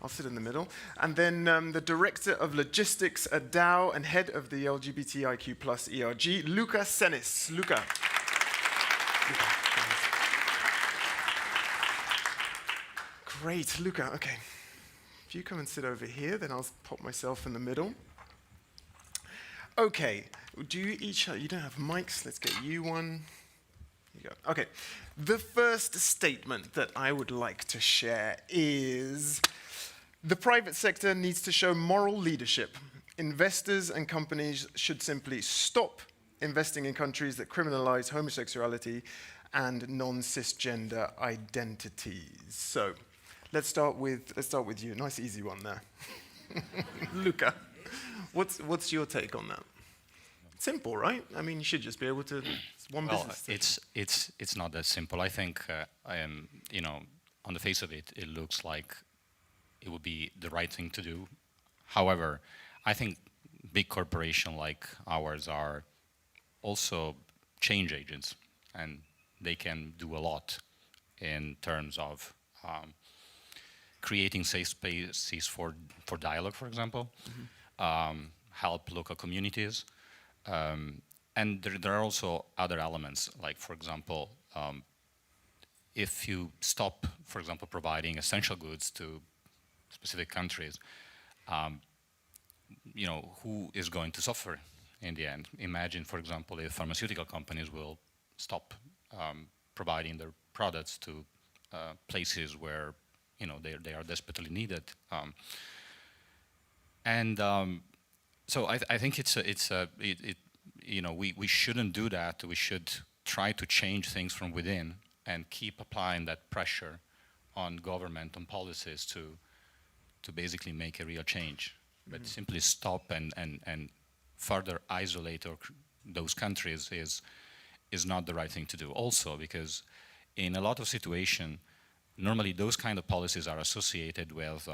I'll sit in the middle. And then the Director of Logistics at Dow and Head of the LGBTIQ plus ERG, Luca Senis. Luca. Great, Luca, okay. If you come and sit over here, then I'll pop myself in the middle. Okay, do you each, you don't have mics, let's get you one. Here you go. Okay, the first statement that I would like to share is the private sector needs to show moral leadership. Investors and companies should simply stop investing in countries that criminalize homosexuality and non-cisgender identities. So, let's start with you. Nice easy one there. Luca, what's your take on that? Simple, right? I mean, you should just be able to. It's one business. It's not that simple. I think you know, on the face of it, it looks like it would be the right thing to do. However, I think big corporations like ours are also change agents, and they can do a lot in terms of creating safe spaces for dialogue, for example, help local communities. And there are also other elements, like, for example, if you stop, for example, providing essential goods to specific countries, you know, who is going to suffer in the end? Imagine, for example, if pharmaceutical companies will stop providing their products to places where, you know, they are desperately needed. So I think you know, we shouldn't do that. We should try to change things from within and keep applying that pressure on government, on policies to basically make a real change. But simply stop and further isolate those countries is not the right thing to do. Also, because in a lot of situations, normally those kind of policies are associated with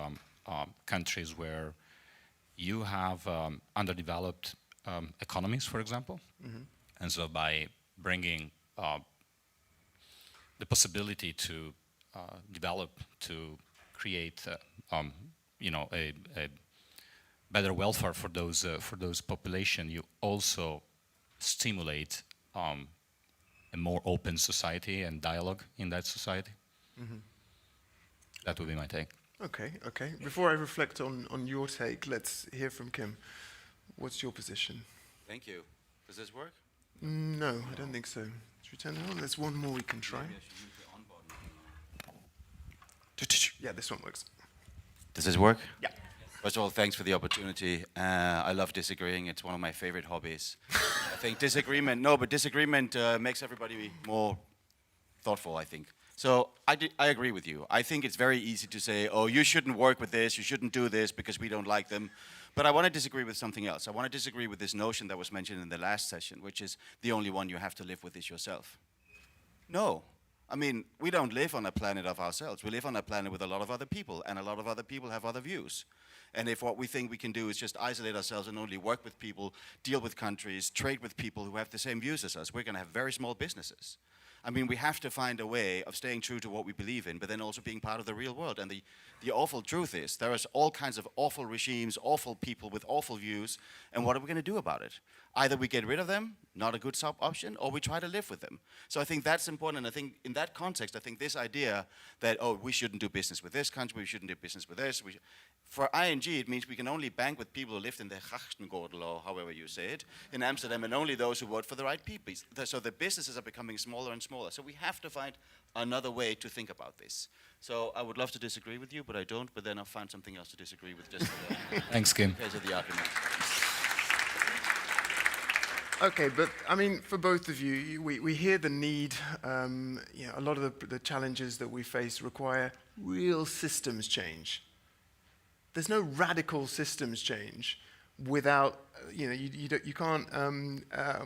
countries where you have underdeveloped economies, for example. And so by bringing the possibility to develop, to create you know, a better welfare for those population, you also stimulate a more open society and dialogue in that society. That would be my take. Okay, okay. Before I reflect on your take, let's hear from Kim. What's your position? Thank you. Does this work? No, I don't think so. Should we turn it on? There's one more we can try. Yeah, this one works. Does this work? Yeah. First of all, thanks for the opportunity. I love disagreeing. It's one of my favorite hobbies. I think disagreement makes everybody more thoughtful, I think. So I agree with you. I think it's very easy to say, oh, you shouldn't work with this, you shouldn't do this because we don't like them. But I want to disagree with something else. I want to disagree with this notion that was mentioned in the last session, which is the only one you have to live with is yourself. No. I mean, we don't live on a planet of ourselves. We live on a planet with a lot of other people, and a lot of other people have other views. And if what we think we can do is just isolate ourselves and only work with people, deal with countries, trade with people who have the same views as us, we're going to have very small businesses. I mean, we have to find a way of staying true to what we believe in, but then also being part of the real world. And the awful truth is, there is all kinds of awful regimes, awful people with awful views, and what are we going to do about it? Either we get rid of them, not a good option, or we try to live with them. So I think that's important, and I think in that context, I think this idea that, oh, we shouldn't do business with this country, we shouldn't do business with this, for ING, it means we can only bank with people who lived in the Grachtengordel, or however you say it, in Amsterdam, and only those who vote for the right people. So the businesses are becoming smaller and smaller. So we have to find another way to think about this. So I would love to disagree with you, but I don't, but then I'll find something else to disagree with just for the Thanks, Kim. case of the argument. Okay, but I mean, for both of you, we hear the need, a lot of the challenges that we face require real systems change. There's no radical systems change without, you can't,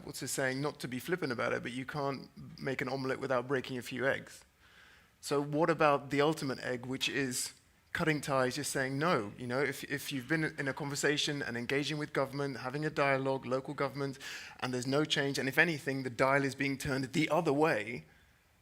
what's the saying, not to be flippant about it, but you can't make an omelette without breaking a few eggs. So what about the ultimate egg, which is cutting ties, just saying no? If you've been in a conversation and engaging with government, having a dialogue, local government, and there's no change, and if anything, the dial is being turned the other way,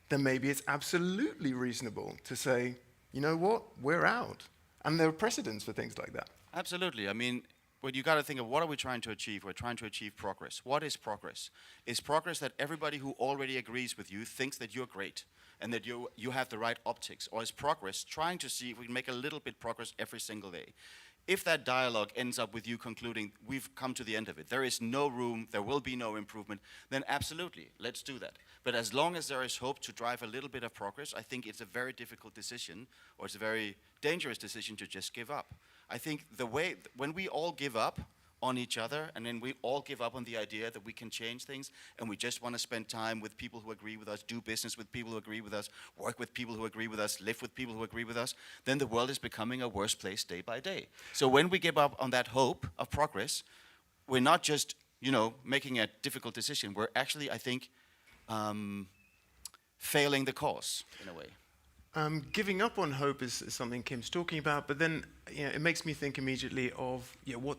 then maybe it's absolutely reasonable to say, you know what, we're out. And there are precedents for things like that. Absolutely. I mean, but you got to think of what are we trying to achieve? We're trying to achieve progress. What is progress? Is progress that everybody who already agrees with you thinks that you're great and that you have the right optics? Or is progress trying to see if we can make a little bit progress every single day? If that dialogue ends up with you concluding we've come to the end of it, there is no room, there will be no improvement, then absolutely, let's do that. But as long as there is hope to drive a little bit of progress, I think it's a very difficult decision, or it's a very dangerous decision to just give up. I think when we all give up on each other, and then we all give up on the idea that we can change things, and we just want to spend time with people who agree with us, do business with people who agree with us, work with people who agree with us, live with people who agree with us, then the world is becoming a worse place day by day. So when we give up on that hope of progress, we're not just, making a difficult decision. We're actually, I think, failing the cause in a way. Giving up on hope is something Kim's talking about, but then it makes me think immediately of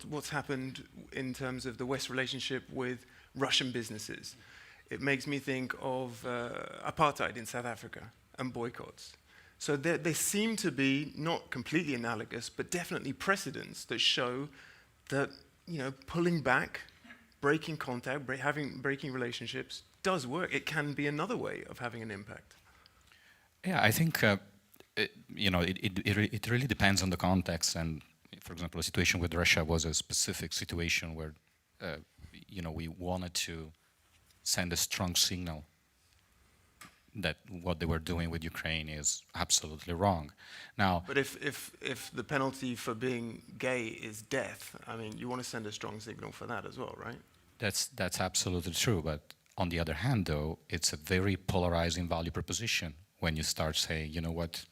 what's happened in terms of the West relationship with Russian businesses. It makes me think of apartheid in South Africa and boycotts. So they seem to be not completely analogous, but definitely precedents that show that pulling back, breaking contact, breaking relationships does work. It can be another way of having an impact. Yeah, I think it really depends on the context. And for example, the situation with Russia was a specific situation where we wanted to send a strong signal that what they were doing with Ukraine is absolutely wrong. Now, but if the penalty for being gay is death, I mean, you want to send a strong signal for that as well, right? That's absolutely true. But on the other hand, though, it's a very polarizing value proposition. When you start saying, you know what,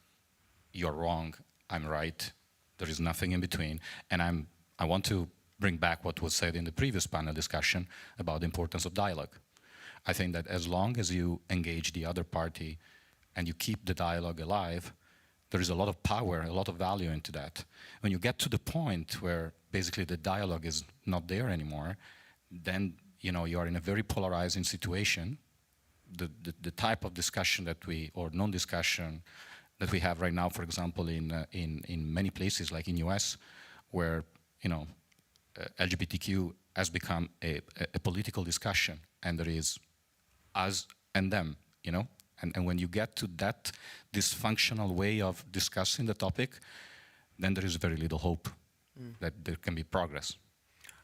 you're wrong, I'm right, there is nothing in between, and I want to bring back what was said in the previous panel discussion about the importance of dialogue. I think that as long as you engage the other party and you keep the dialogue alive, there is a lot of power, a lot of value into that. When you get to the point where basically the dialogue is not there anymore, then you are in a very polarizing situation. The type of discussion or non-discussion that we have right now, for example, in many places like in US, where LGBTQ has become a political discussion, and there is us and them, and when you get to that dysfunctional way of discussing the topic, then there is very little hope that there can be progress.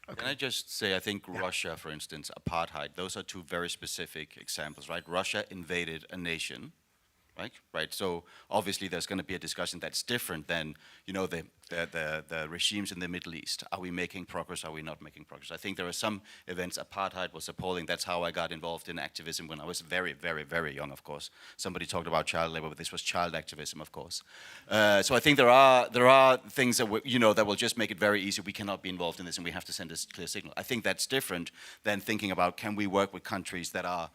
Can I just say, I think Russia, for instance, apartheid, those are two very specific examples, right? Russia invaded a nation, right? So obviously there's going to be a discussion that's different than, you know, the regimes in the Middle East. Are we making progress? Are we not making progress? I think there are some events. Apartheid was appalling. That's how I got involved in activism when I was very, very, very young, of course. Somebody talked about child labor, but this was child activism, of course. So I think there are things that that will just make it very easy. We cannot be involved in this, and we have to send a clear signal. I think that's different than thinking about, can we work with countries that are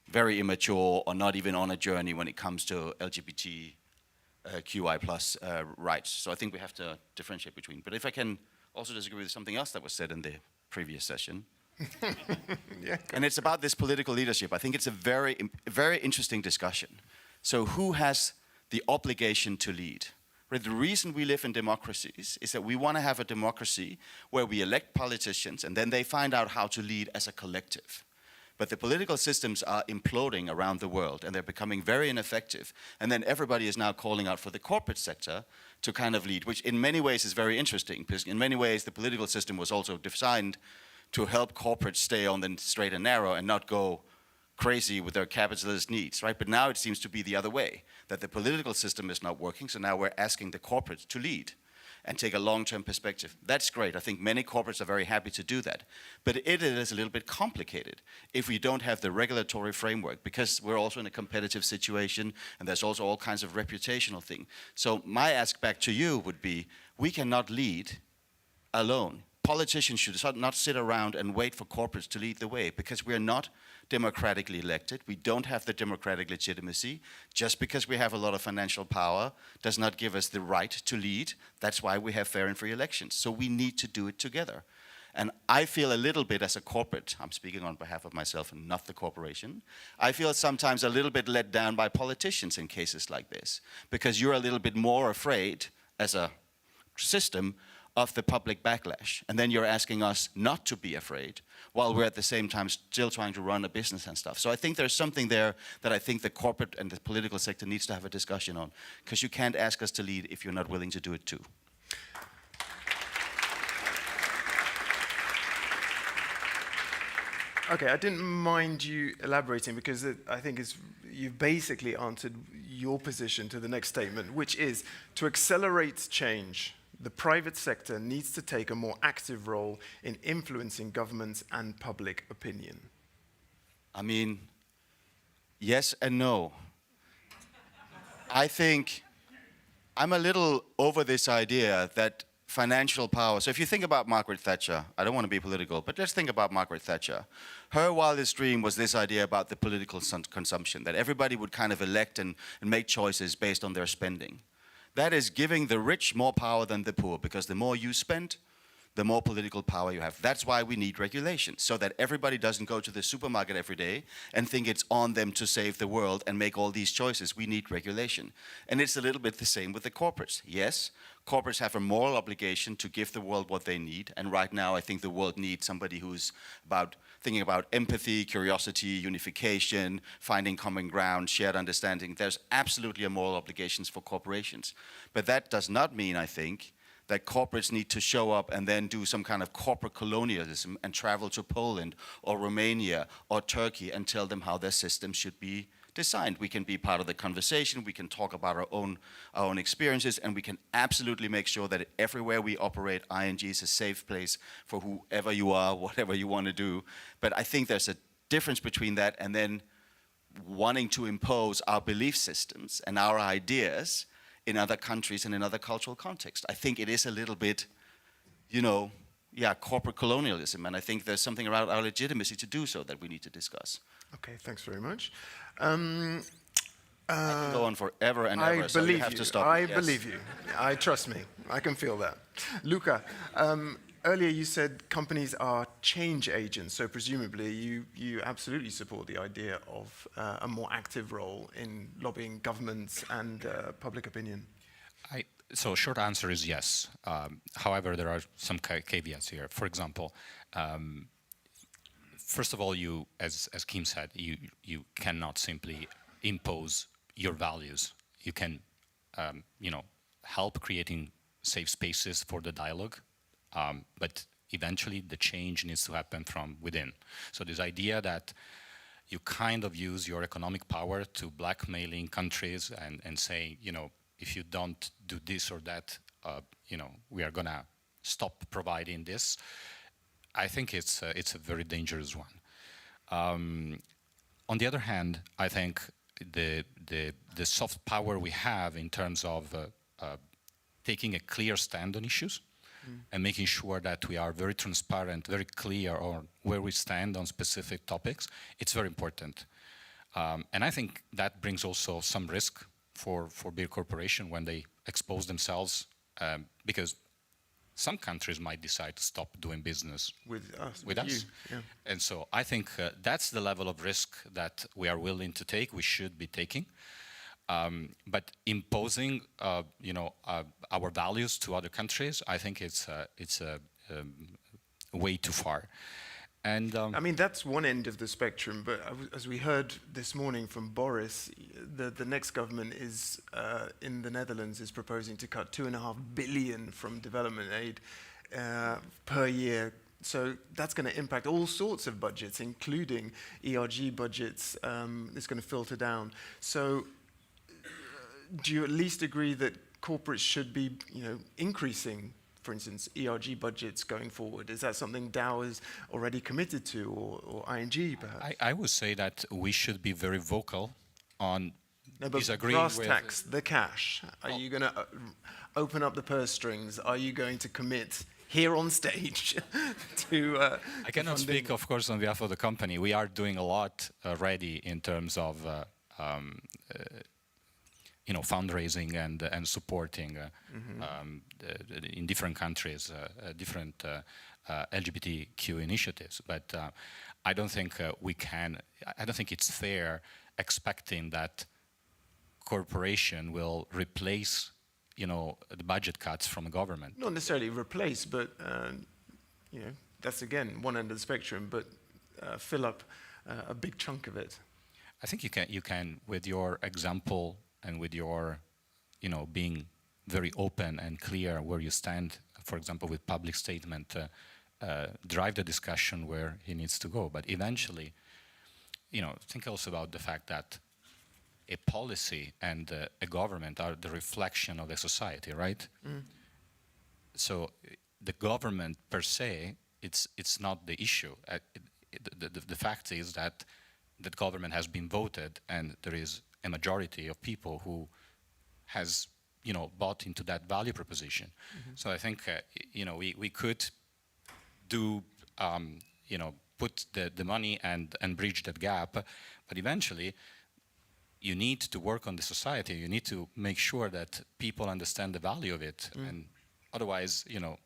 very immature or not even on a journey when it comes to LGBTQI plus rights. So I think we have to differentiate between. But if I can also disagree with something else that was said in the previous session, and it's about this political leadership. I think it's a very interesting discussion. So who has the obligation to lead? Right, the reason we live in democracies is that we want to have a democracy where we elect politicians and then they find out how to lead as a collective. But the political systems are imploding around the world and they're becoming very ineffective. And then everybody is now calling out for the corporate sector to kind of lead, which in many ways is very interesting, because in many ways the political system was also designed to help corporates stay on the straight and narrow and not go crazy with their capitalist needs, right? But now it seems to be the other way, that the political system is not working, so now we're asking the corporates to lead and take a long-term perspective. That's great. I think many corporates are very happy to do that. But it is a little bit complicated if we don't have the regulatory framework, because we're also in a competitive situation and there's also all kinds of reputational things. So my ask back to you would be, we cannot lead alone. Politicians should not sit around and wait for corporates to lead the way, because we're not democratically elected. We don't have the democratic legitimacy. Just because we have a lot of financial power does not give us the right to lead. That's why we have fair and free elections. So we need to do it together. And I feel a little bit as a corporate, I'm speaking on behalf of myself and not the corporation, I feel sometimes a little bit let down by politicians in cases like this, because you're a little bit more afraid as a system of the public backlash. And then you're asking us not to be afraid, while we're at the same time still trying to run a business and stuff. So I think there's something there that I think the corporate and the political sector needs to have a discussion on, because you can't ask us to lead if you're not willing to do it too. Okay, I didn't mind you elaborating, because I think you've basically answered your position to the next statement, which is to accelerate change, the private sector needs to take a more active role in influencing governments and public opinion. I mean, yes and no. I think I'm a little over this idea that financial power, so if you think about Margaret Thatcher, I don't want to be political, but let's think about Margaret Thatcher. Her wildest dream was this idea about the political consumption, that everybody would kind of elect and make choices based on their spending. That is giving the rich more power than the poor, because the more you spend, the more political power you have. That's why we need regulation, so that everybody doesn't go to the supermarket every day and think it's on them to save the world and make all these choices. We need regulation. And it's a little bit the same with the corporates. Yes, corporates have a moral obligation to give the world what they need. And right now, I think the world needs somebody who's thinking about empathy, curiosity, unification, finding common ground, shared understanding. There's absolutely a moral obligations for corporations. But that does not mean, I think, that corporates need to show up and then do some kind of corporate colonialism and travel to Poland or Romania or Turkey and tell them how their system should be designed. We can be part of the conversation, we can talk about our own experiences, and we can absolutely make sure that everywhere we operate, ING is a safe place for whoever you are, whatever you want to do. But I think there's a difference between that and then wanting to impose our belief systems and our ideas in other countries and in other cultural contexts. I think it is a little bit, corporate colonialism, and I think there's something about our legitimacy to do so that we need to discuss. Okay, thanks very much. I can go on forever and ever, so you have to stop. I believe you. Trust me, I can feel that. Luca, earlier you said companies are change agents, so presumably you absolutely support the idea of a more active role in lobbying governments and public opinion. So short answer is yes. However, there are some caveats here. For example, first of all, as Kim said, you cannot simply impose your values. You can, help creating safe spaces for the dialogue, but eventually the change needs to happen from within. So this idea that you kind of use your economic power to blackmailing countries and saying, you know, if you don't do this or that, you know, we are gonna stop providing this. I think it's a very dangerous one. On the other hand, I think the soft power we have in terms of taking a clear stand on issues and making sure that we are very transparent, very clear on where we stand on specific topics, it's very important. And I think that brings also some risk for big corporations when they expose themselves, because some countries might decide to stop doing business with us. You. Yeah. And so I think that's the level of risk that we are willing to take, we should be taking. But imposing, you know, our values to other countries, I think it's way too far. And I mean, that's one end of the spectrum, but as we heard this morning from Boris, the next government is in the Netherlands is proposing to cut 2.5 billion from development aid per year. So that's going to impact all sorts of budgets, including ERG budgets. It's going to filter down. So do you at least agree that corporates should be, you know, increasing, for instance, ERG budgets going forward? Is that something Dow is already committed to, or ING perhaps? I would say that we should be very vocal on disagreeing brass with... tacks, the cash. Are you going to open up the purse strings? Are you going to commit here on stage to... I cannot speak, of course, on behalf of the company. We are doing a lot already in terms of you know, fundraising and supporting in different countries, different LGBTIQ initiatives. But I don't think we can. I don't think it's fair expecting that corporation will replace, you know, the budget cuts from the government. Not necessarily replace, but you know, that's again one end of the spectrum. But fill up a big chunk of it. I think you can with your example. And with your, you know, being very open and clear where you stand, for example, with public statement, drive the discussion where he needs to go. But eventually, you know, think also about the fact that a policy and a government are the reflection of the society, right? So the government per se, it's not the issue. The fact is that the government has been voted and there is a majority of people who has, you know, bought into that value proposition. So I think, you know, we could do, you know, put the money and bridge that gap, but eventually you need to work on the society. You need to make sure that people understand the value of it. And otherwise, you know,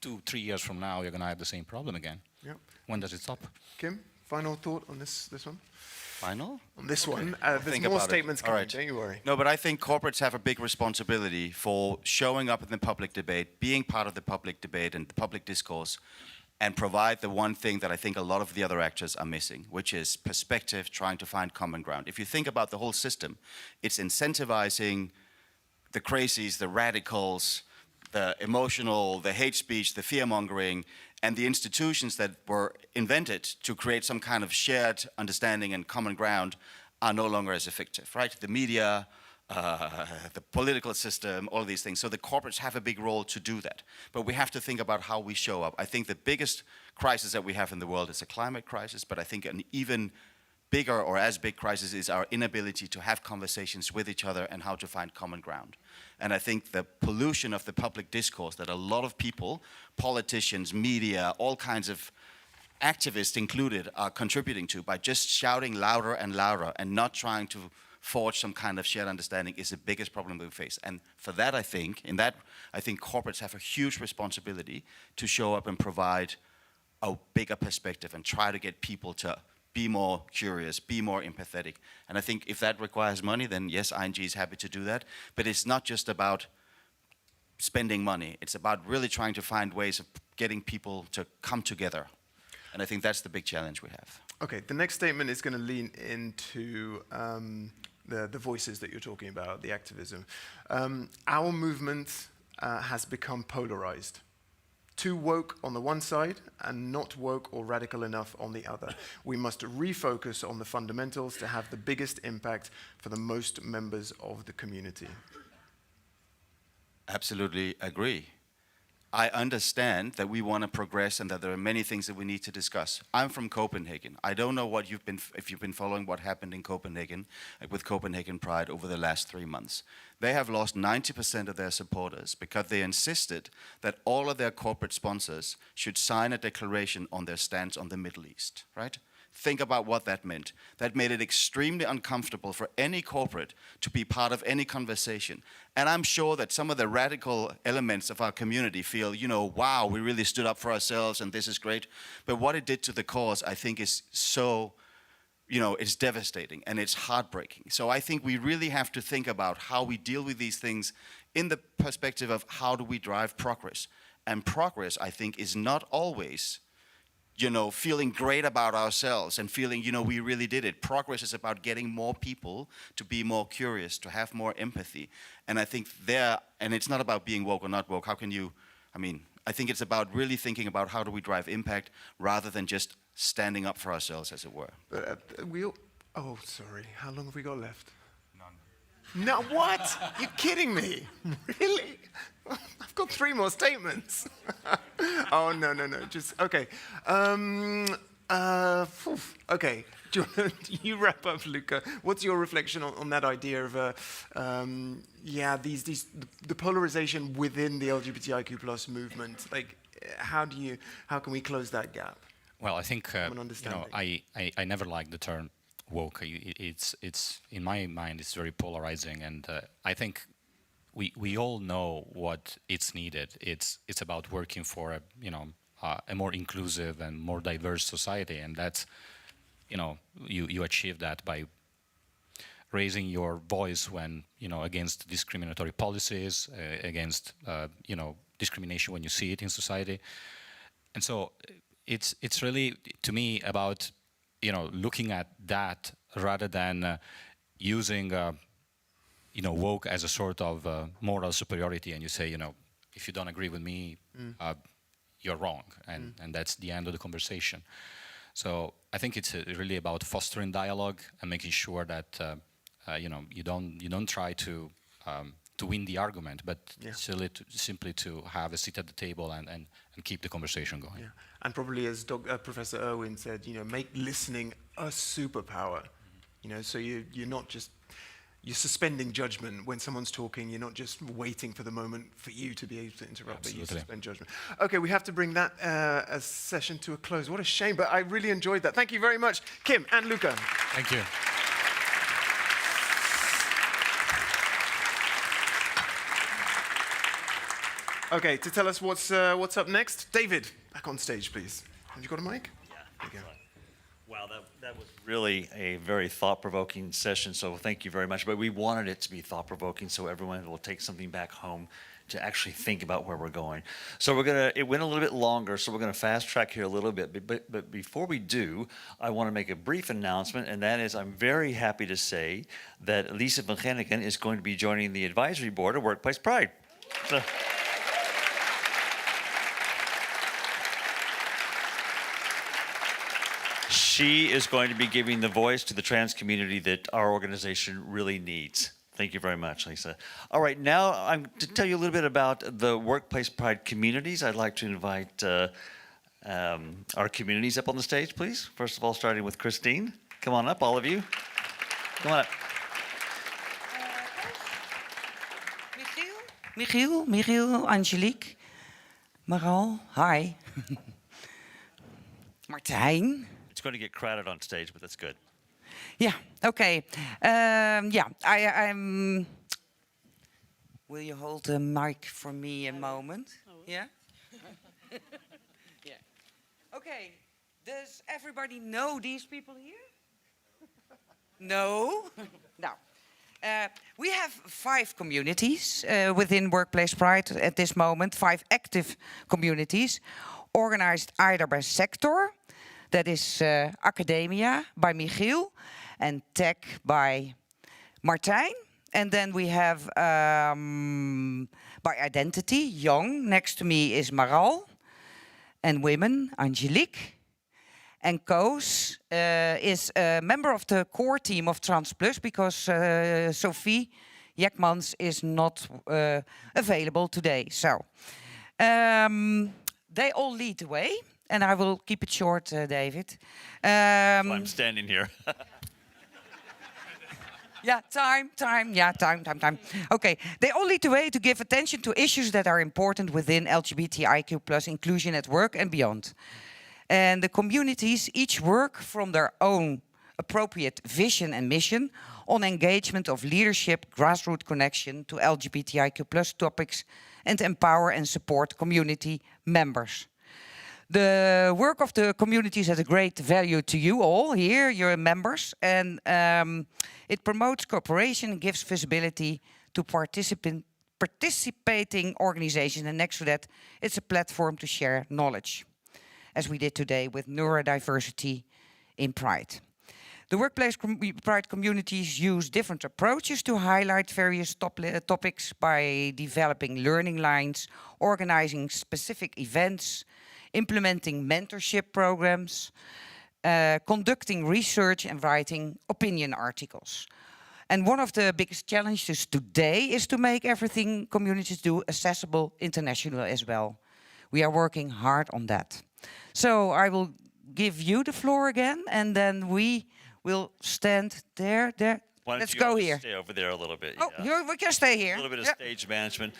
2-3 years from now, you're going to have the same problem again. Yep. When does it stop? Kim, final thought on this one? Final? On this one, I'll there's think more about statements it. coming, All right. don't you worry. No, but I think corporates have a big responsibility for showing up in the public debate, being part of the public debate and the public discourse, and provide the one thing that I think a lot of the other actors are missing, which is perspective, trying to find common ground. If you think about the whole system, it's incentivizing the crazies, the radicals, the emotional, the hate speech, the fear-mongering, and the institutions that were invented to create some kind of shared understanding and common ground are no longer as effective, right? The media, the political system, all of these things. So the corporates have a big role to do that. But we have to think about how we show up. I think the biggest crisis that we have in the world is a climate crisis, but I think an even bigger or as big crisis is our inability to have conversations with each other and how to find common ground. And I think the pollution of the public discourse that a lot of people, politicians, media, all kinds of activists included, are contributing to by just shouting louder and louder and not trying to forge some kind of shared understanding is the biggest problem we face. And for that, I think corporates have a huge responsibility to show up and provide a bigger perspective and try to get people to be more curious, be more empathetic. And I think if that requires money, then yes, ING is happy to do that. But it's not just about spending money. It's about really trying to find ways of getting people to come together. And I think that's the big challenge we have. Okay, the next statement is going to lean into the voices that you're talking about, the activism. Our movement has become polarized. Too woke on the one side and not woke or radical enough on the other. We must refocus on the fundamentals to have the biggest impact for the most members of the community. Absolutely agree. I understand that we want to progress and that there are many things that we need to discuss. I'm from Copenhagen. I don't know what if you've been following what happened in Copenhagen with Copenhagen Pride over the last 3 months. They have lost 90% of their supporters because they insisted that all of their corporate sponsors should sign a declaration on their stance on the Middle East, right? Think about what that meant. That made it extremely uncomfortable for any corporate to be part of any conversation. And I'm sure that some of the radical elements of our community feel, you know, wow, we really stood up for ourselves and this is great. But what it did to the cause, I think, is so, you know, it's devastating and it's heartbreaking. So I think we really have to think about how we deal with these things in the perspective of how do we drive progress. And progress, I think, is not always, you know, feeling great about ourselves and feeling, you know, we really did it. Progress is about getting more people to be more curious, to have more empathy. And I think and it's not about being woke or not woke. How can you, I think it's about really thinking about how do we drive impact rather than just standing up for ourselves, as it were. Oh, sorry. How long have we got left? None. No, what? You're kidding me? Really? I've got 3 more statements. Oh, no. Just, okay. Okay. You wrap up, Luca. What's your reflection on that idea of, the polarization within the LGBTIQ plus movement? Like, how can we close that gap? Well, I think, I never liked the term woke. It's in my mind, it's very polarizing, and I think we all know what it's needed. It's about working for a more inclusive and more diverse society, and that's, you achieve that by raising your voice when, against discriminatory policies, against, discrimination when you see it in society. And so it's really, to me, about, looking at that rather than using, woke as a sort of moral superiority, and you say, if you don't agree with me, you're wrong, and that's the end of the conversation. So I think it's really about fostering dialogue and making sure that you don't try to win the argument, but simply to have a seat at the table and keep the conversation going. Yeah. And probably, as Professor Irwin said, make listening a superpower. So you're not just suspending judgment when someone's talking. You're not just waiting for the moment for you to be able to interrupt, but you suspend judgment. Okay, we have to bring that session to a close. What a shame, but I really enjoyed that. Thank you very much, Kim and Luca. Thank you. Okay, to tell us what's up next, David, back on stage, please. Have you got a mic? Yeah. Wow, that was really a very thought-provoking session, so thank you very much. But we wanted it to be thought-provoking so everyone will take something back home to actually think about where we're going. So it went a little bit longer, so we're gonna fast track here a little bit. But before we do, I wanna make a brief announcement, and that is I'm very happy to say that Lisa van Genneken is going to be joining the advisory board of Workplace Pride. So, she is going to be giving the voice to the trans community that our organization really needs. Thank you very much, Lisa. All right, now I'm to tell you a little bit about the Workplace Pride communities. I'd like to invite our communities up on the stage, please. First of all, starting with Christine. Come on up, all of you. Come on up. Michiel, Angelique, Maral, hi. Martijn. It's going to get crowded on stage, but that's good. Yeah, okay. I'm... Will you hold the mic for me a moment? Yeah? Yeah. Okay, does everybody know these people here? No? No. We have 5 communities within Workplace Pride at this moment, 5 active communities, organized either by sector, that is academia by Michiel, and tech by Martijn. And then we have by identity, young. Next to me is Maral. and Women, Angelique. And Koos is a member of the core team of TransPlus because Sophie Jekmans is not available today. So they all lead the way, and I will keep it short, David. I'm standing here. Yeah, time. Yeah, time. Okay, they all lead the way to give attention to issues that are important within LGBTIQ plus inclusion at work and beyond. And the communities each work from their own appropriate vision and mission on engagement of leadership, grassroots connection to LGBTIQ plus topics, and empower and support community members. The work of the communities has a great value to you all here, your members, and it promotes cooperation and gives visibility to participating organizations. And next to that, it's a platform to share knowledge, as we did today with neurodiversity in Pride. The workplace Pride communities use different approaches to highlight various topics by developing learning lines, organizing specific events, implementing mentorship programs, conducting research and writing opinion articles. And one of the biggest challenges today is to make everything communities do accessible internationally as well. We are working hard on that. So I will give you the floor again, and then we will stand there. Let's go here. Stay over there a little bit. Oh, we can stay here. A little bit of stage management.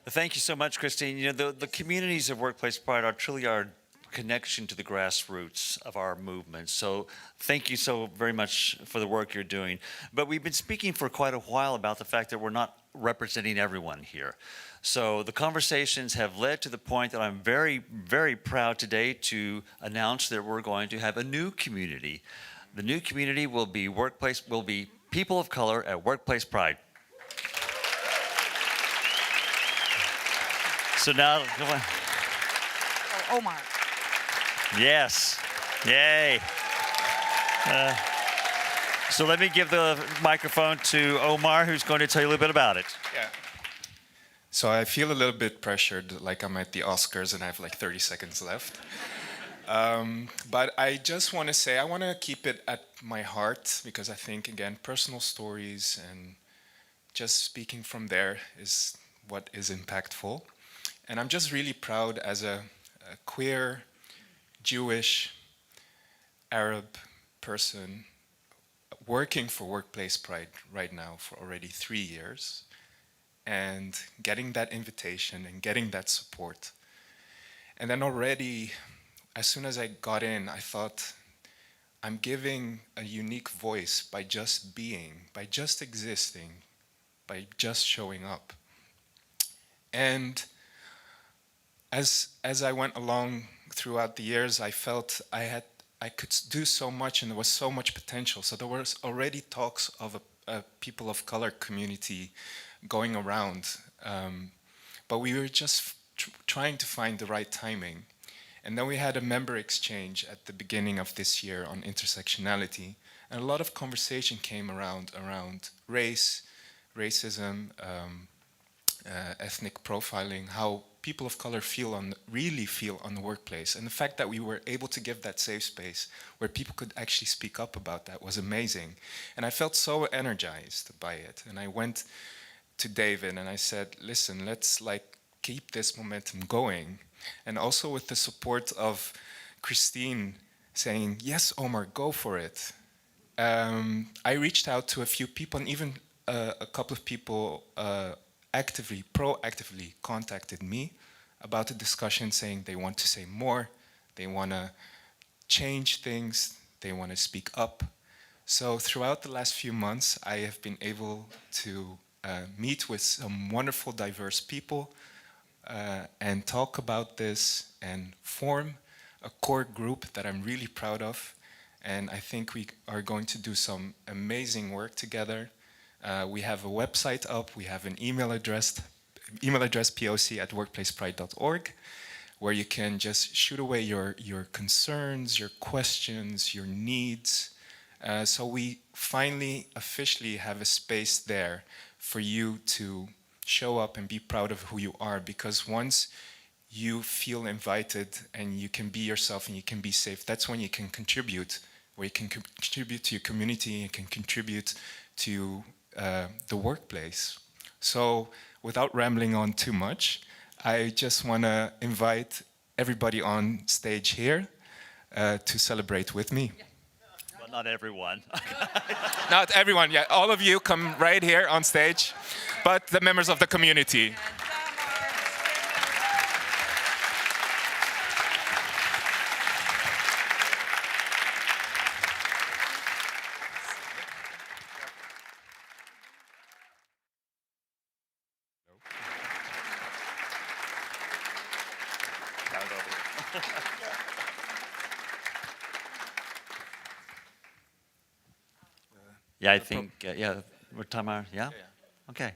Thank you so much, Christine. You know, the communities of Workplace Pride are truly our connection to the grassroots of our movement. So thank you so very much for the work you're doing. But we've been speaking for quite a while about the fact that we're not representing everyone here. So the conversations have led to the point that I'm very, very proud today to announce that we're going to have a new community. The new community will be people of color at Workplace Pride. So now, come on. Oh, Omar. Yes. Yay. So let me give the microphone to Omar, who's going to tell you a little bit about it. Yeah. So I feel a little bit pressured, like I'm at the Oscars and I have like 30 seconds left. But I just want to say, I want to keep it at my heart because I think, again, personal stories and just speaking from there is what is impactful. And I'm just really proud as a queer, Jewish, Arab person working for Workplace Pride right now for already 3 years and getting that invitation and getting that support. And then already, as soon as I got in, I thought, I'm giving a unique voice by just being, by just existing, by just showing up. And as I went along throughout the years, I felt I could do so much and there was so much potential. So there was already talks of a people of color community going around. But we were just trying to find the right timing. And then we had a member exchange at the beginning of this year on intersectionality. And a lot of conversation came around race, racism, ethnic profiling, how people of color really feel on the workplace. And the fact that we were able to give that safe space where people could actually speak up about that was amazing. And I felt so energized by it. And I went to David and I said, listen, let's keep this momentum going. And also with the support of Christine saying, yes, Omar, go for it. I reached out to a few people and even a couple of people proactively contacted me about the discussion saying they want to say more, they want to change things, they want to speak up. So throughout the last few months, I have been able to meet with some wonderful, diverse people and talk about this and form a core group that I'm really proud of. And I think we are going to do some amazing work together. We have a website up, we have an email address poc@workplacepride.org, where you can just shoot away your concerns, your questions, your needs. So we finally officially have a space there for you to show up and be proud of who you are, because once you feel invited and you can be yourself and you can be safe, that's when you can contribute, where you can contribute to your community, you can contribute to the workplace. So without rambling on too much, I just want to invite everybody on stage here to celebrate with me. Well, not everyone. Not everyone, yeah, all of you come right here on stage, but the members of the community. Yeah, I think, yeah, what time are, yeah? Okay.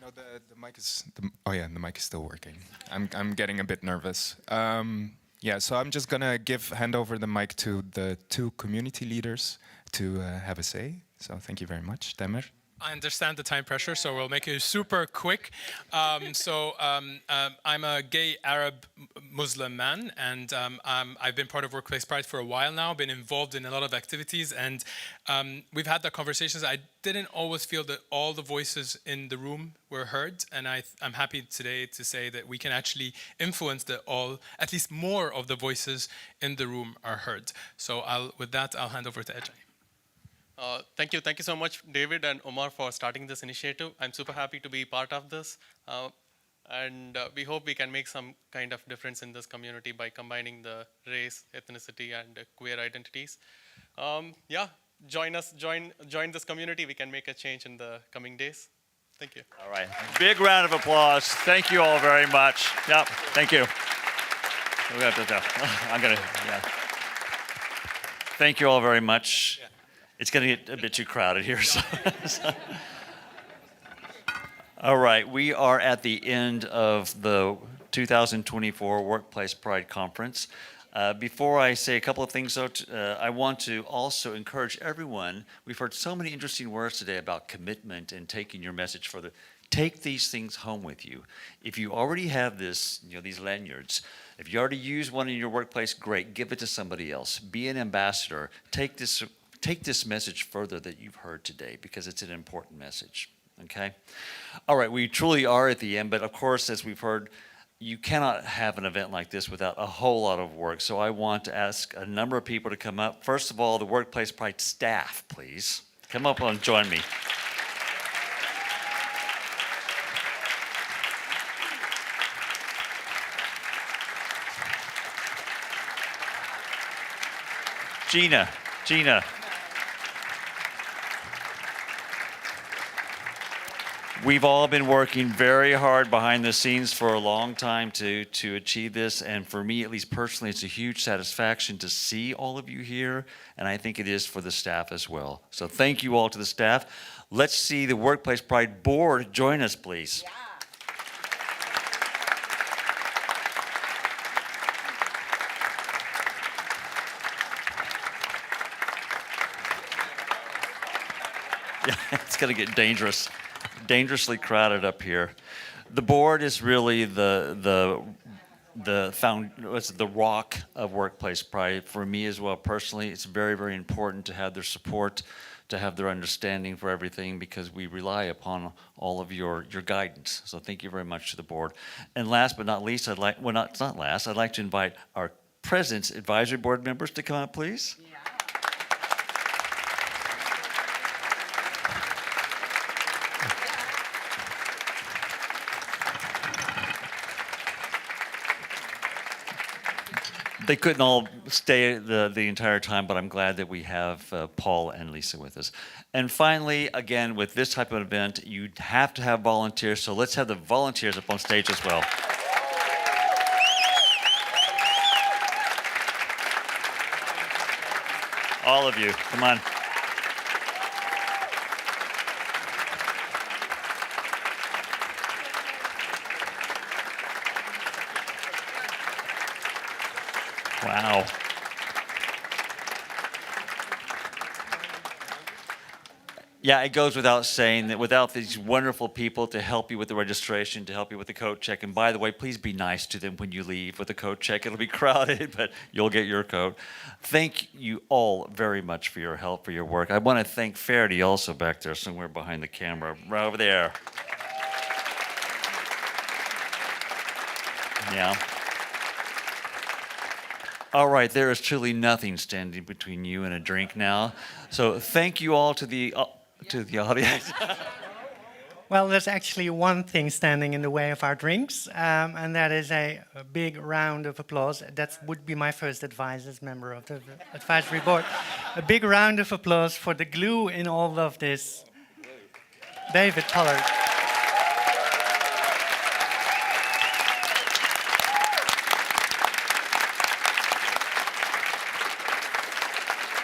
No, the mic is, oh yeah, the mic is still working. I'm getting a bit nervous. Yeah, so I'm just gonna hand over the mic to the two community leaders to have a say. So thank you very much, Tamer. I understand the time pressure, so we'll make it super quick. I'm a gay Arab Muslim man, and I've been part of Workplace Pride for a while now, been involved in a lot of activities, and we've had the conversations. I didn't always feel that all the voices in the room were heard, and I'm happy today to say that we can actually influence that at least more of the voices in the room are heard. So with that, I'll hand over to Ejay. Thank you so much, David and Omar, for starting this initiative. I'm super happy to be part of this. And we hope we can make some kind of difference in this community by combining the race, ethnicity, and queer identities. Yeah, join us, join this community. We can make a change in the coming days. Thank you. All right, big round of applause. Thank you all very much. Yep, thank you. I'm gonna, yeah. Thank you all very much. Yeah. It's going to get a bit too crowded here. All right, we are at the end of the 2024 Workplace Pride Conference. Before I say a couple of things, though, I want to also encourage everyone. We've heard so many interesting words today about commitment and taking your message further. Take these things home with you. If you already have this, these lanyards, if you already use one in your workplace, great, give it to somebody else. Be an ambassador. Take this message further that you've heard today, because it's an important message, okay? All right, we truly are at the end, but of course, as we've heard, you cannot have an event like this without a whole lot of work. So I want to ask a number of people to come up. First of all, the Workplace Pride staff, please. Come up and join me. Gina. We've all been working very hard behind the scenes for a long time to achieve this, and for me, at least personally, it's a huge satisfaction to see all of you here, and I think it is for the staff as well. So thank you all to the staff. Let's see the Workplace Pride Board join us, please. Yeah, it's going to get dangerously crowded up here. The board is really the rock of Workplace Pride. For me as well, personally, it's very, very important to have their support, to have their understanding for everything, because we rely upon all of your guidance. So thank you very much to the board. And last but not least, I'd like to invite our President's Advisory Board members to come up, please. They couldn't all stay the entire time, but I'm glad that we have Paul and Lisa with us. And finally, again, with this type of event, you have to have volunteers, so let's have the volunteers up on stage as well. All of you, come on. Wow. Yeah, it goes without saying that without these wonderful people to help you with the registration, to help you with the coat check, and by the way, please be nice to them when you leave with the coat check. It'll be crowded, but you'll get your coat. Thank you all very much for your help, for your work. I want to thank Ferdy also back there, somewhere behind the camera, right over there. Yeah. All right, there is truly nothing standing between you and a drink now. So thank you all to the audience. Well, there's actually one thing standing in the way of our drinks, and that is a big round of applause. That would be my first advice as member of the advisory board. A big round of applause for the glue in all of this, David Pollard.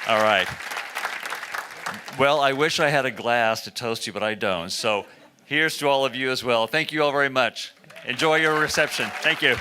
All right. Well, I wish I had a glass to toast you, but I don't. So here's to all of you as well. Thank you all very much. Enjoy your reception. Thank you.